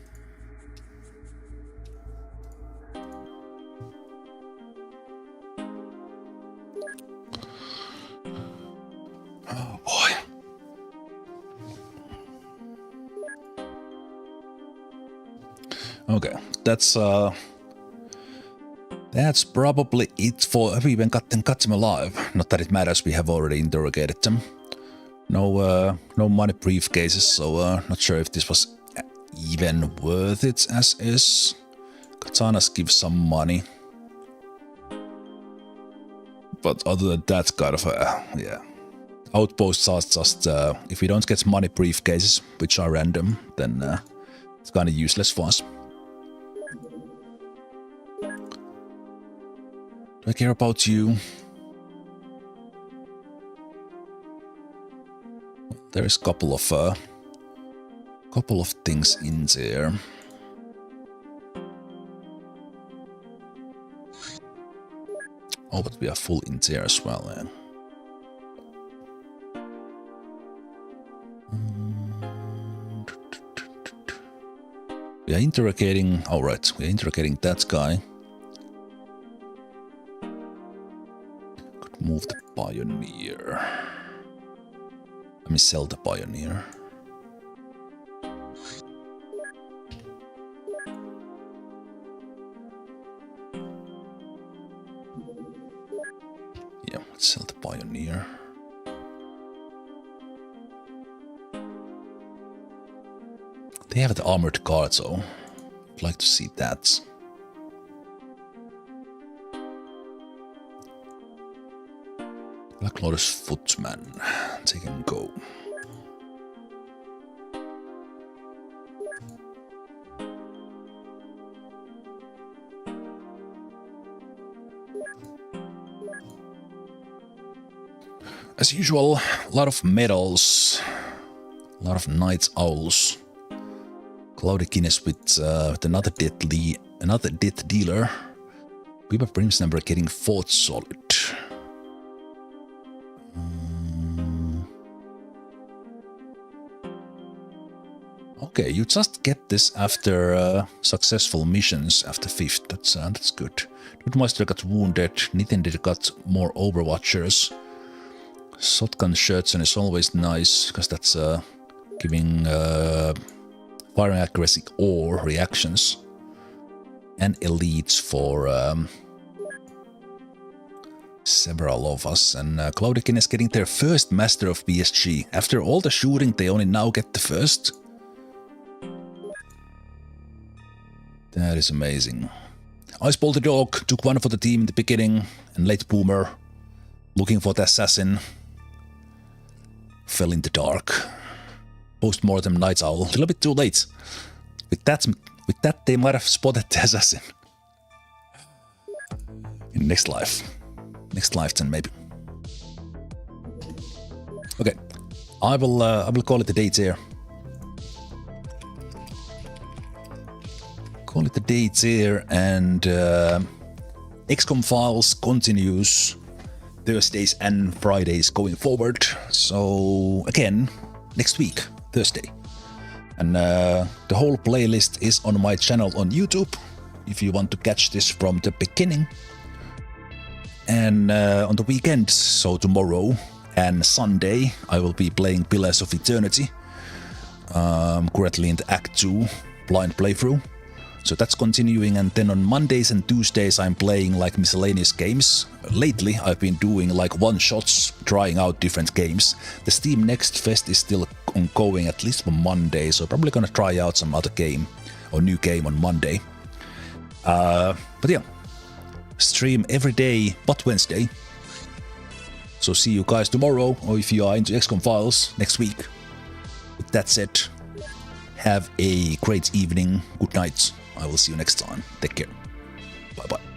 Oh boy. Okay, that's probably it for. Have we even got them alive? Not that it matters, we have already interrogated them. No money briefcases, so not sure if this was even worth it as is. Katanas give some money. But other than that, kind of, yeah. Outposts are just, if we don't get money briefcases, which are random, then it's kind of useless for us. Do I care about you? There is a couple of things in there. Oh, but we are full in there as well. We are interrogating. All right, we are interrogating that guy. Could move the pioneer. Let me sell the pioneer. Yeah, let's sell the pioneer. They have the armored car, so I'd like to see that. Black Lotus Footman, they can go. As usual, a lot of medals, a lot of Night Owls. Cloudy Guinness with another death dealer. Weaver Prim's number getting fourth solid. Okay, you just get this after successful missions after 5th. That's good. Dudemeister got wounded. Nintendo got more Overwatchers. Shotgun shirts and is always nice because that's giving firing accuracy or reactions and elites for several of us. And Cloudikin is getting their first Master of BSG. After all the shooting, they only now get the first. That is amazing. Iceball the dog took one for the team in the beginning, and late boomer, looking for the assassin, fell in the dark. Post-mortem Night Owl, a little bit too late. With that they might have spotted the assassin. In next life. Next lifetime maybe. Okay, I will call it a day here. Call it a day here, and XCOM Files continues Thursdays and Fridays going forward. So again, next week, Thursday. And the whole playlist is on my channel on YouTube if you want to catch this from the beginning. And on the weekend, so tomorrow And Sunday I will be playing Pillars of Eternity. Currently in the Act 2 blind playthrough. So that's continuing, and then on Mondays and Tuesdays I'm playing like miscellaneous games. Lately I've been doing like one-shots, trying out different games. The Steam Next Fest is still ongoing at least on Monday, so probably gonna try out some other game or new game on Monday. But yeah, stream every day but Wednesday. So see you guys tomorrow, or if you are into XCOM Files, next week. With that said, have a great evening, good night. I will see you next time. Take care. Bye bye.